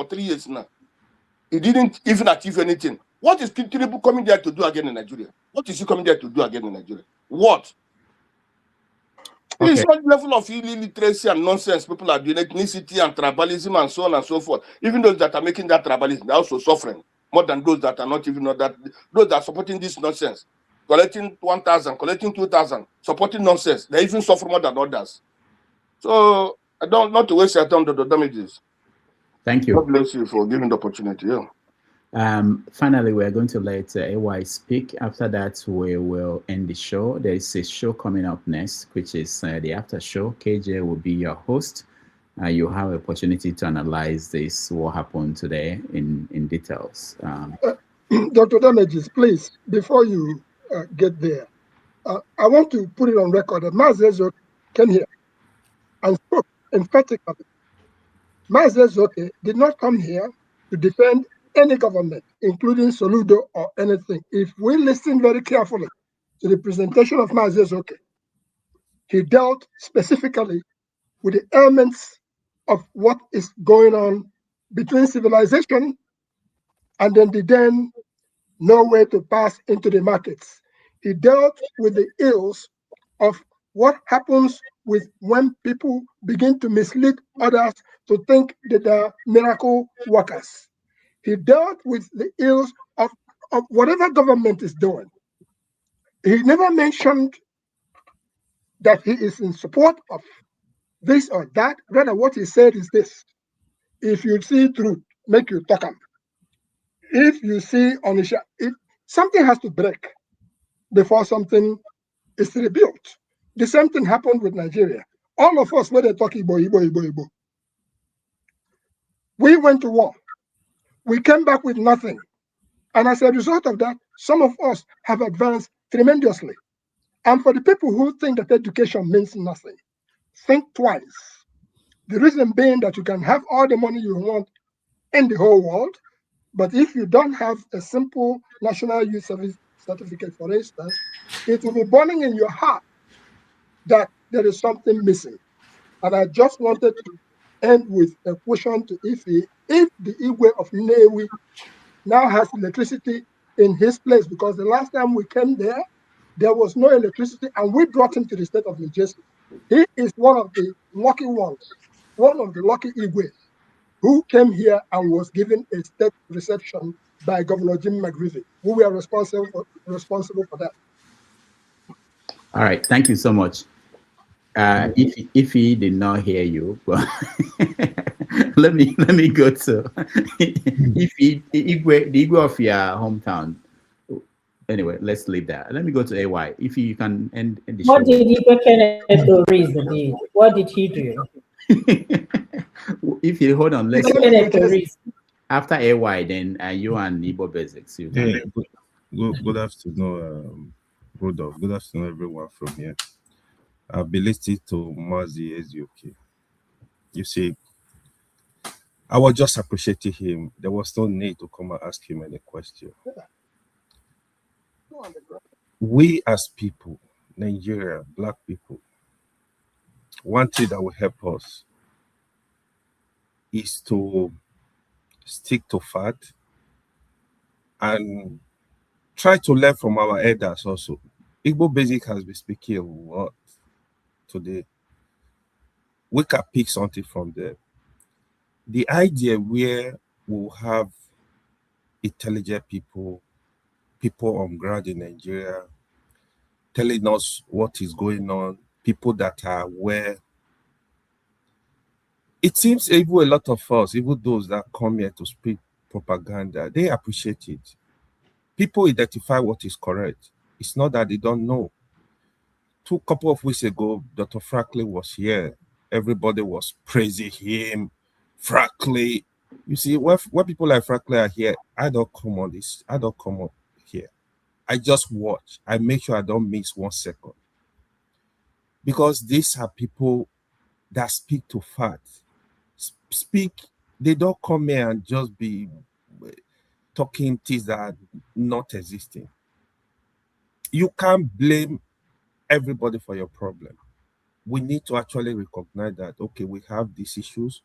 3 years now. He didn't even achieve anything. What is Tinubu coming there to do again in Nigeria? What is he coming there to do again in Nigeria? What? Okay. It's not level of illiteracy and nonsense. People are doing ethnicity and tribalism and so on and so forth. Even those that are making that tribalism, they're also suffering more than those that are not even that. Those that are supporting this nonsense, collecting 1,000, collecting 2,000, supporting nonsense, they even suffer more than others. So I don't not to waste your time on the damages. Thank you. God bless you for giving the opportunity. Yeah. Finally, we're going to let AY speak. After that, we will end the show. There is a show coming up next, which is the after show. KJ will be your host. You have an opportunity to analyze this, what happened today in details. Dr. Damages, please, before you get there, I want to put it on record that Maazi Ezeoke came here and spoke emphatically. Maazi Ezeoke did not come here to defend any government, including Soludo or anything. If we listen very carefully to the presentation of Maazi Ezeoke, he dealt specifically with the elements of what is going on between civilization and then no way to pass into the markets. He dealt with the ills of what happens with when people begin to mislead others to think that they are miracle workers. He dealt with the ills of whatever government is doing. He never mentioned that he is in support of this or that. Rather, what he said is this: if you see truth, make you talk. If you see Onisha, if something has to break before something is rebuilt. The same thing happened with Nigeria. All of us, when they talk Igbo. We went to war. We came back with nothing. And as a result of that, some of us have advanced tremendously. And for the people who think that education means nothing, think twice. The reason being that you can have all the money you want in the whole world, but if you don't have a simple National Youth Service certificate, for instance, it will be burning in your heart that there is something missing. And I just wanted to end with a question to Ife. If the Igwe of Nnewi now has electricity in his place, because the last time we came there, there was no electricity, and we brought him to the state of Njenje. He is one of the lucky ones, one of the lucky Igwe who came here and was given a state reception by Governor Jim McGreevy, who were responsible for that. All right, thank you so much. If he did not hear you, well, let me go to if the Igwe of your hometown. Anyway, let's leave that. Let me go to AY. If you can end the show. What did Igwe Kenneth Doris do? What did he do? If you hold on, let's Kenneth Doris. after AY, then you and Igbo Basics. You can. Good afternoon, Rudolph. Good afternoon, everyone from here. I've been listening to Maazi Ezeoke. You see, I was just appreciating him. There was no need to come and ask him any question. We as people, Nigeria, black people, one thing that will help us is to stick to fact and try to learn from our elders also. Igbo Basic has been speaking a lot today. We can pick something from them. The idea where we'll have intelligent people on ground in Nigeria telling us what is going on, people that are aware. It seems even a lot of us, even those that come here to speak propaganda, they appreciate it. People identify what is correct. It's not that they don't know. Couple of weeks ago, Dr. Franklin was here. Everybody was praising him. Franklin. You see, when people like Franklin are here, I don't come on this. I don't come up here. I just watch. I make sure I don't miss 1 second. Because these are people that speak to facts. They don't come here and just be talking things that are not existing. You can't blame everybody for your problem. We need to actually recognize that, okay, we have these issues.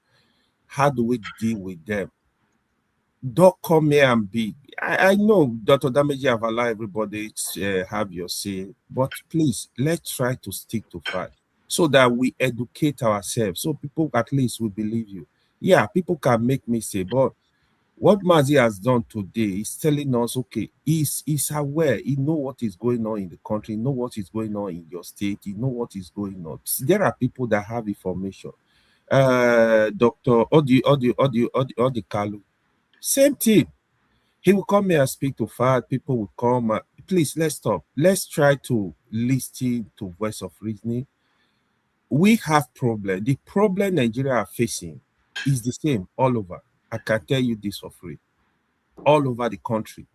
How do we deal with them? Don't come here and be. I know Dr. Damage have allowed everybody to have your say, but please, let's try to stick to fact so that we educate ourselves, so people at least will believe you. Yeah, people can make mistakes, but what Maazi has done today is telling us, okay, he's aware, he knows what is going on in the country, he knows what is going on in your state, he knows what is going on. There are people that have information. Dr. Odi Kalu, same thing. He will come here and speak to fact. People will come. Please, let's stop. Let's try to listen to voice of reasoning. We have problem. The problem Nigeria are facing is the same all over. I can tell you this for free. All over the country.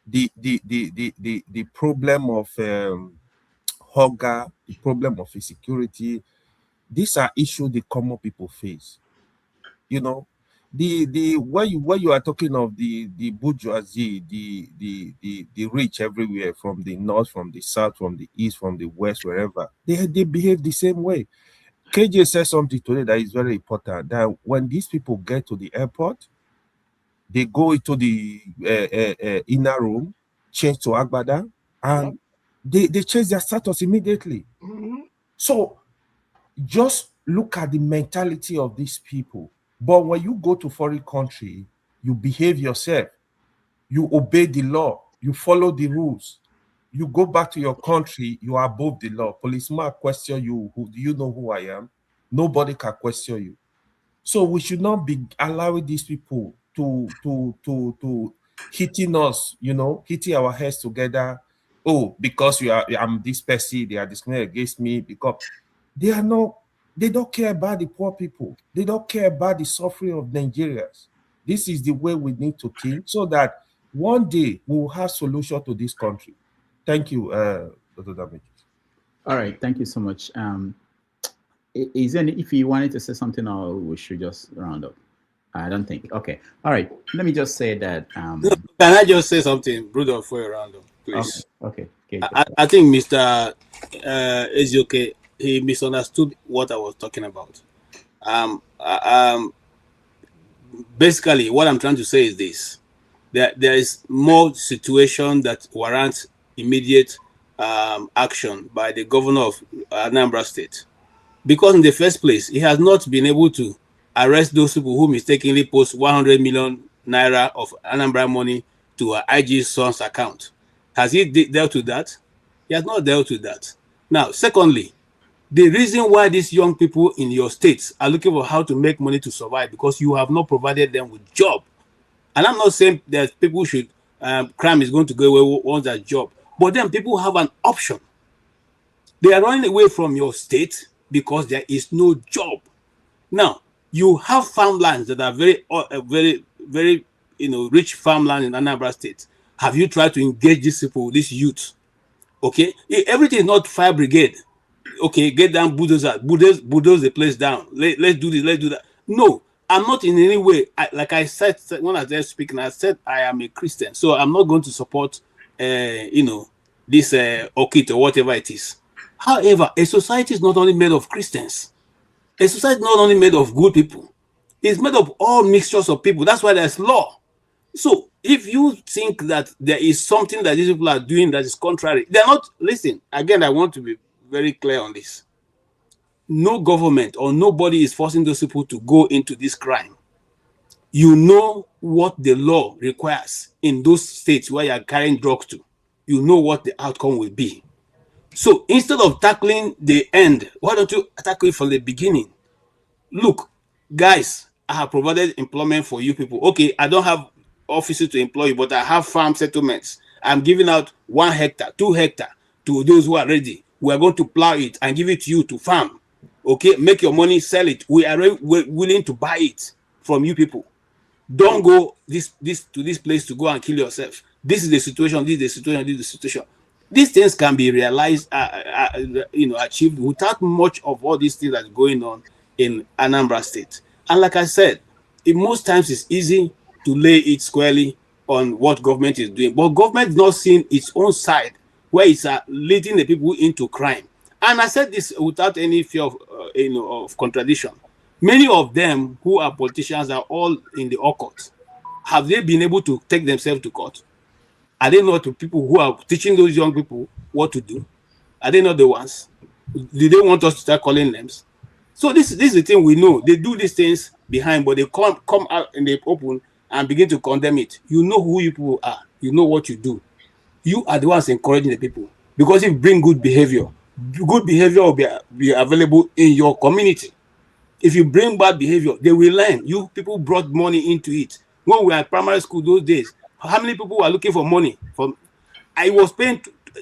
The problem of hunger, the problem of insecurity, these are issues the common people face. You know, where you are talking of the bourgeoisie, the rich everywhere, from the north, from the south, from the east, from the west, wherever, they behave the same way. KJ said something today that is very important, that when these people get to the airport, they go into the inner room, change to Agbada, and they change their status immediately. So just look at the mentality of these people. But when you go to foreign country, you behave yourself, you obey the law, you follow the rules. You go back to your country, you are above the law. Policeman question you, do you know who I am? Nobody can question you. So we should not be allowing these people to hitting us, hitting our heads together. Oh, because I'm this person, they are discriminating against me, because they don't care about the poor people. They don't care about the suffering of Nigerians. This is the way we need to think, so that one day we will have solution to this country. Thank you, Dr. Damage. All right, thank you so much. Is there if you wanted to say something, or we should just round up? I don't think. Okay. All right. Let me just say that. Can I just say something, Rudolph, for a round up, please? Okay. I think Mr. Ezeoke, he misunderstood what I was talking about. Basically, what I'm trying to say is this: there is more situation that warrants immediate action by the governor of Anambra State, because in the first place, he has not been able to arrest those people who mistakenly post 100 million naira of Anambra money to IG's son's account. Has he dealt with that? He has not dealt with that. Now, secondly, The reason why these young people in your states are looking for how to make money to survive because you have not provided them with job. And I'm not saying that people should crime is going to go away once that job, but then people have an option. They are running away from your state because there is no job. Now you have farmlands that are very rich farmland in Anambra State. Have you tried to engage these people, these youth? Okay, everything is not fire brigade. Okay, get down bulldoze the place down. Let's do this, let's do that. No, I'm not in any way. Like I said when I was speaking, I said I am a Christian, so I'm not going to support, this Okit or whatever it is. However, a society is not only made of Christians. A society is not only made of good people. It's made of all mixtures of people. That's why there's law. So if you think that there is something that these people are doing that is contrary, they're not. Listen, again, I want to be very clear on this. No government or nobody is forcing those people to go into this crime. You know what the law requires in those states where you're carrying drugs to. You know what the outcome will be. So instead of tackling the end, why don't you tackle it from the beginning? Look, guys, I have provided employment for you people. Okay, I don't have offices to employ you, but I have farm settlements. I'm giving out 1 hectare, 2 hectare to those who are ready. We are going to plow it and give it to you to farm. Okay, make your money, sell it. We're willing to buy it from you people. Don't go to this place to go and kill yourself. This is the situation. This is the situation. This is the situation. These things can be realized, achieved without much of all these things that's going on in Anambra State. And like I said, most times it's easy to lay it squarely on what government is doing, but government is not seeing its own side where it's leading the people into crime. And I said this without any fear of contradiction. Many of them who are politicians are all in the occult. Have they been able to take themselves to court? Are they not the people who are teaching those young people what to do? Are they not the ones? Do they want us to start calling names? So this is the thing we know. They do these things behind, but they come out in the open and begin to condemn it. You know who you people are. You know what you do. You are the ones encouraging the people. Because if you bring good behavior will be available in your community. If you bring bad behavior, they will learn. You people brought money into it. When we were at primary school those days, how many people were looking for money? I was paying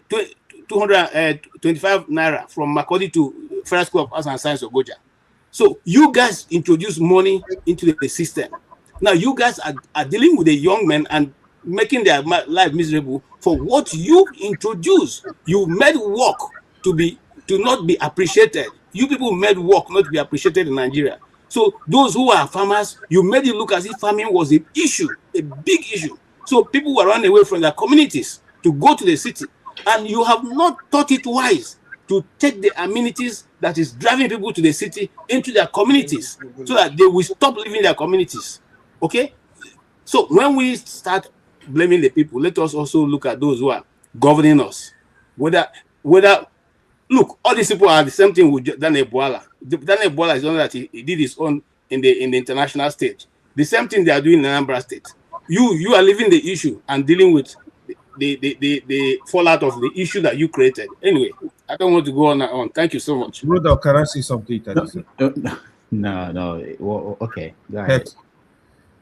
225 naira from Makodi to Federal School of Arts and Science of Goja. So you guys introduce money into the system. Now you guys are dealing with the young men and making their life miserable for what you introduced. You made work to not be appreciated. You people made work not to be appreciated in Nigeria. So those who are farmers, you made it look as if farming was an issue, a big issue. So people were running away from their communities to go to the city. And you have not thought it wise to take the amenities that is driving people to the city into their communities so that they will stop leaving their communities. Okay? So when we start blaming the people, let us also look at those who are governing us. Whether look, all these people are the same thing with Daniel Bwala. Daniel Bwala is only that he did his own in the international stage. The same thing they are doing in Anambra State. You are living the issue and dealing with the fallout of the issue that you created. Anyway, I don't want to go on and on. Thank you so much. Rudolph, can I say something? No. Well, okay. Go ahead.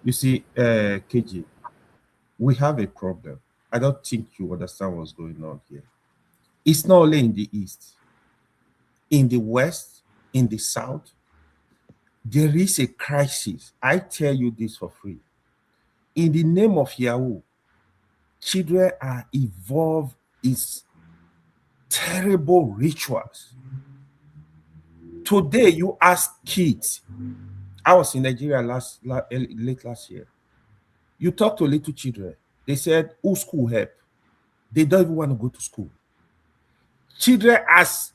You see, KG, we have a problem. I don't think you understand what's going on here. It's not only in the East. In the West, in the South, there is a crisis. I tell you this for free. In the name of Yahoo, children are involved in terrible rituals. Today, you ask kids. I was in Nigeria late last year. You talk to little children. They said, who school help? They don't even want to go to school. Children as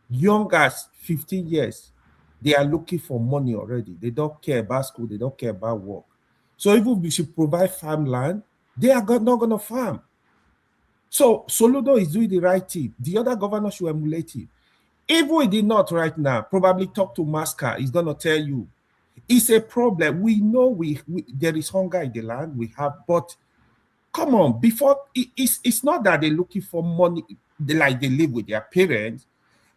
young as 15 years, they are looking for money already. They don't care about school. They don't care about work. So even if we should provide farmland, they are not going to farm. So Soludo is doing the right thing. The other governors should emulate him. If we did not right now, probably talk to Masca, he's going to tell you, it's a problem. We know there is hunger in the land we have, but come on, before, it's not that they're looking for money, like they live with their parents.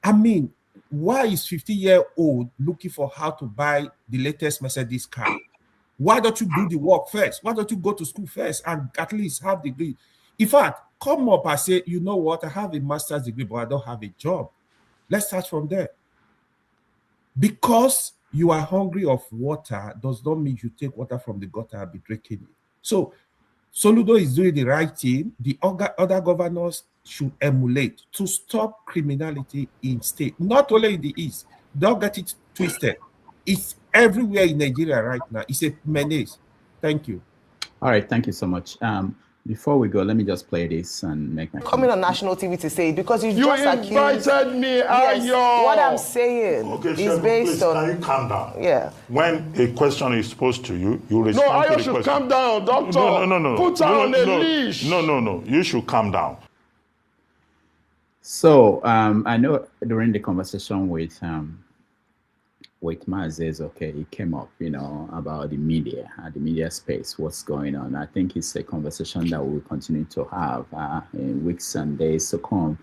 I mean, why is 50-year-old looking for how to buy the latest Mercedes car? Why don't you do the work first? Why don't you go to school first and at least have the degree? In fact, come up and say, you know what, I have a master's degree, but I don't have a job. Let's start from there. Because you are hungry of water does not mean you take water from the gutter and be drinking it. So Soludo is doing the right thing. The other governors should emulate to stop criminality in state, not only in the East. Don't get it twisted. It's everywhere in Nigeria right now. It's a menace. Thank you. All right, thank you so much. Before we go, let me just play this and make my coming on national TV to say it because you just invited me. Yes, what I'm saying is based on. Can you calm down? Yeah. When a question is posed to you, you respond to the question. No, I should calm down, doctor. No. Put her on a leash. No. You should calm down. So I know during the conversation with Maazi Ezeoke, it came up, about the media space, what's going on. I think it's a conversation that we'll continue to have in weeks and days to come.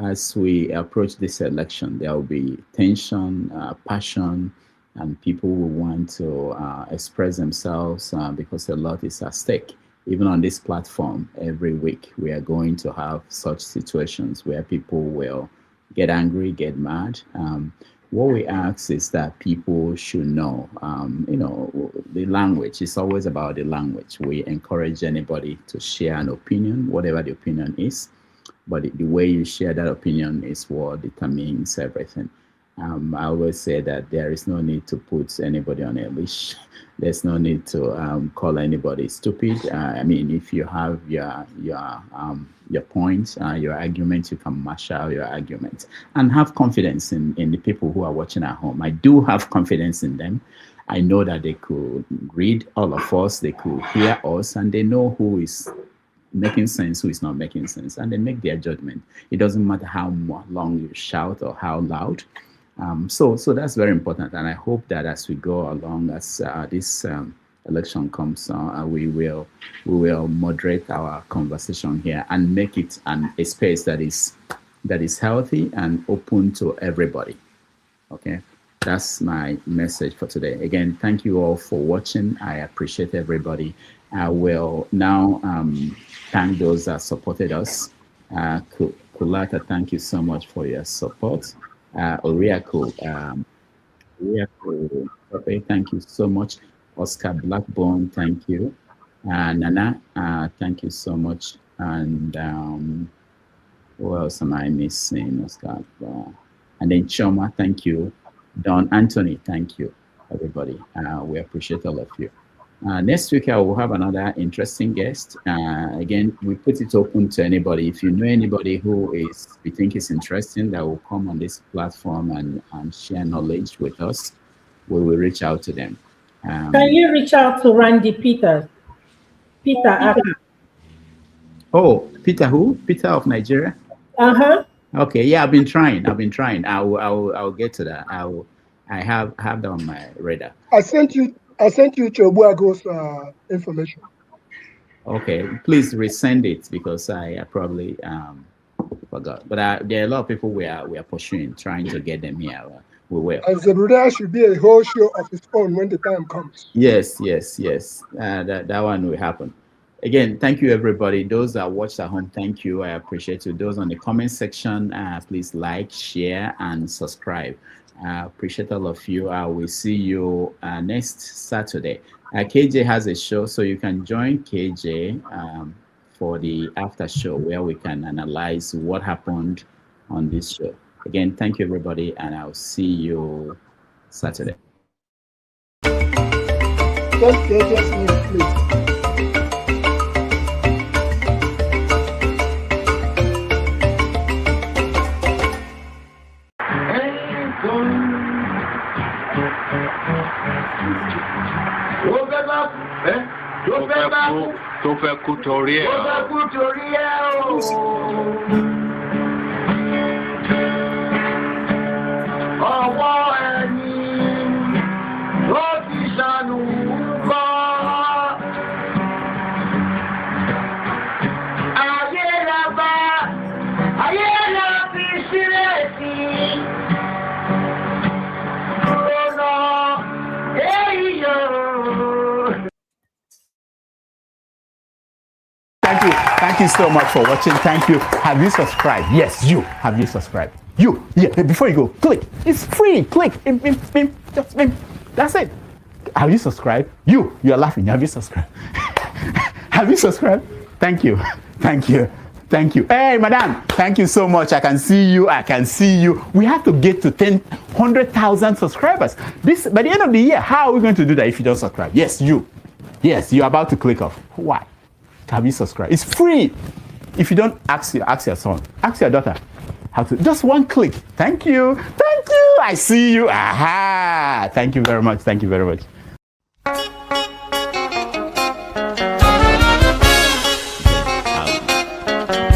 As we approach this election, there will be tension, passion, and people will want to express themselves because a lot is at stake. Even on this platform, every week, we are going to have such situations where people will get angry, get mad. What we ask is that people should know, the language. It's always about the language. We encourage anybody to share an opinion, whatever the opinion is, but the way you share that opinion is what determines everything. I always say that there is no need to put anybody on a leash. There's no need to call anybody stupid. If you have your points, your arguments, you can marshal your arguments and have confidence in the people who are watching at home. I do have confidence in them. I know that they could read all of us, they could hear us, and they know who is making sense, who is not making sense, and they make their judgment. It doesn't matter how long you shout or how loud. So that's very important, and I hope that as we go along, as this election comes, we will moderate our conversation here and make it a space that is healthy and open to everybody. Okay, that's my message for today. Again, thank you all for watching. I appreciate everybody. I will now thank those that supported us. Kulata, thank you so much for your support. Oriako, thank you so much. Oscar Blackbone, thank you. Nana, thank you so much. And who else am I missing? Oscar, and then Choma, thank you. Don Anthony, thank you, everybody. We appreciate all of you. Next week, I will have another interesting guest. Again, we put it open to anybody. If you know anybody who we think is interesting, that will come on this platform and share knowledge with us, we will reach out to them. Can you reach out to Randy Peters? Peter. Oh, Peter who? Peter of Nigeria? Uh-huh. Okay, yeah, I've been trying. I'll get to that. I have that on my radar. I sent you Chobuago's information. Okay, please resend it because I probably forgot. But there are a lot of people we are pursuing, trying to get them here. We will. And Zebuda should be a whole show of its own when the time comes. Yes. That one will happen. Again, thank you, everybody. Those that watched at home, thank you. I appreciate you. Those on the comment section, please like, share, and subscribe. I appreciate all of you. I will see you next Saturday. KJ has a show, so you can join KJ for the after show where we can analyze what happened on this show. Again, thank you, everybody, and I'll see you Saturday. Just KJ's name, please. Tó fẹ́ kú torí ẹ̀. Ọwọ́ ẹni ló fi ṣàánú kọ́. Ayé la fi sílẹ̀ sí. Thank you so much for watching. Thank you. Have you subscribed? Yes, you. Have you subscribed? You. Yeah, before you go, click. It's free. Click. Just that's it. Have you subscribed? You're laughing. Have you subscribed? Have you subscribed? Thank you. Thank you. Thank you. Hey, madam, thank you so much. I can see you. I can see you. We have to get to 100,000 subscribers. This by the end of the year. How are we going to do that if you don't subscribe? Yes, you. Yes, you're about to click off. Why? Have you subscribed? It's free. If you don't, ask your son. Ask your daughter. How to? Just one click. Thank you. Thank you. I see you. Aha. Thank you very much. Thank you very much.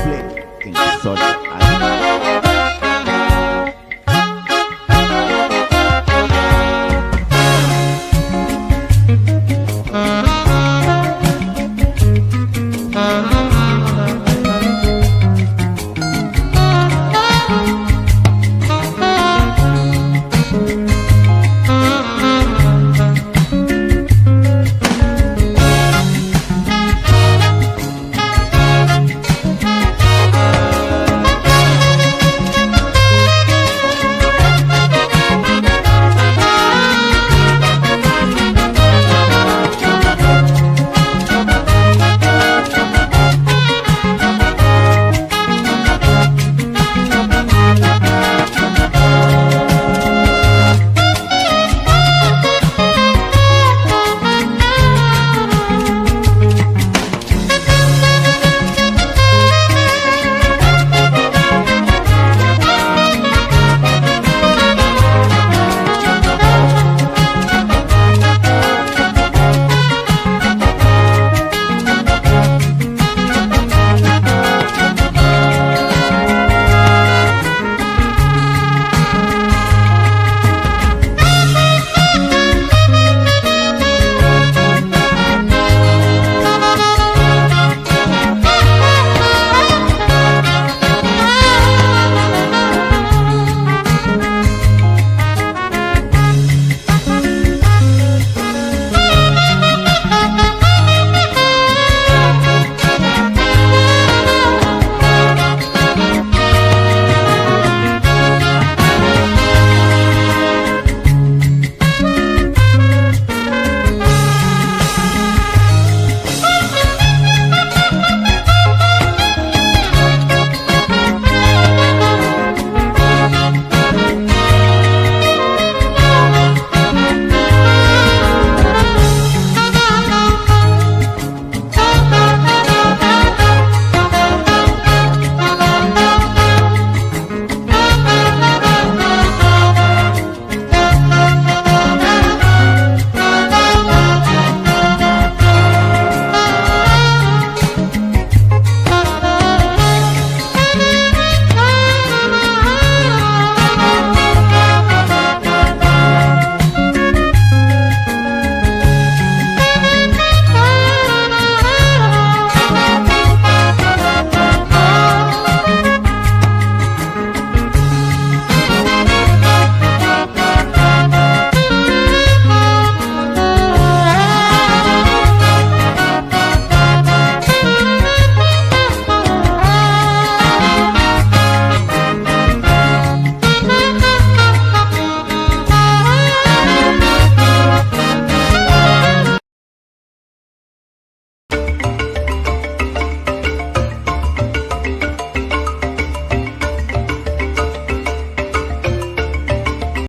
Play. Sorry.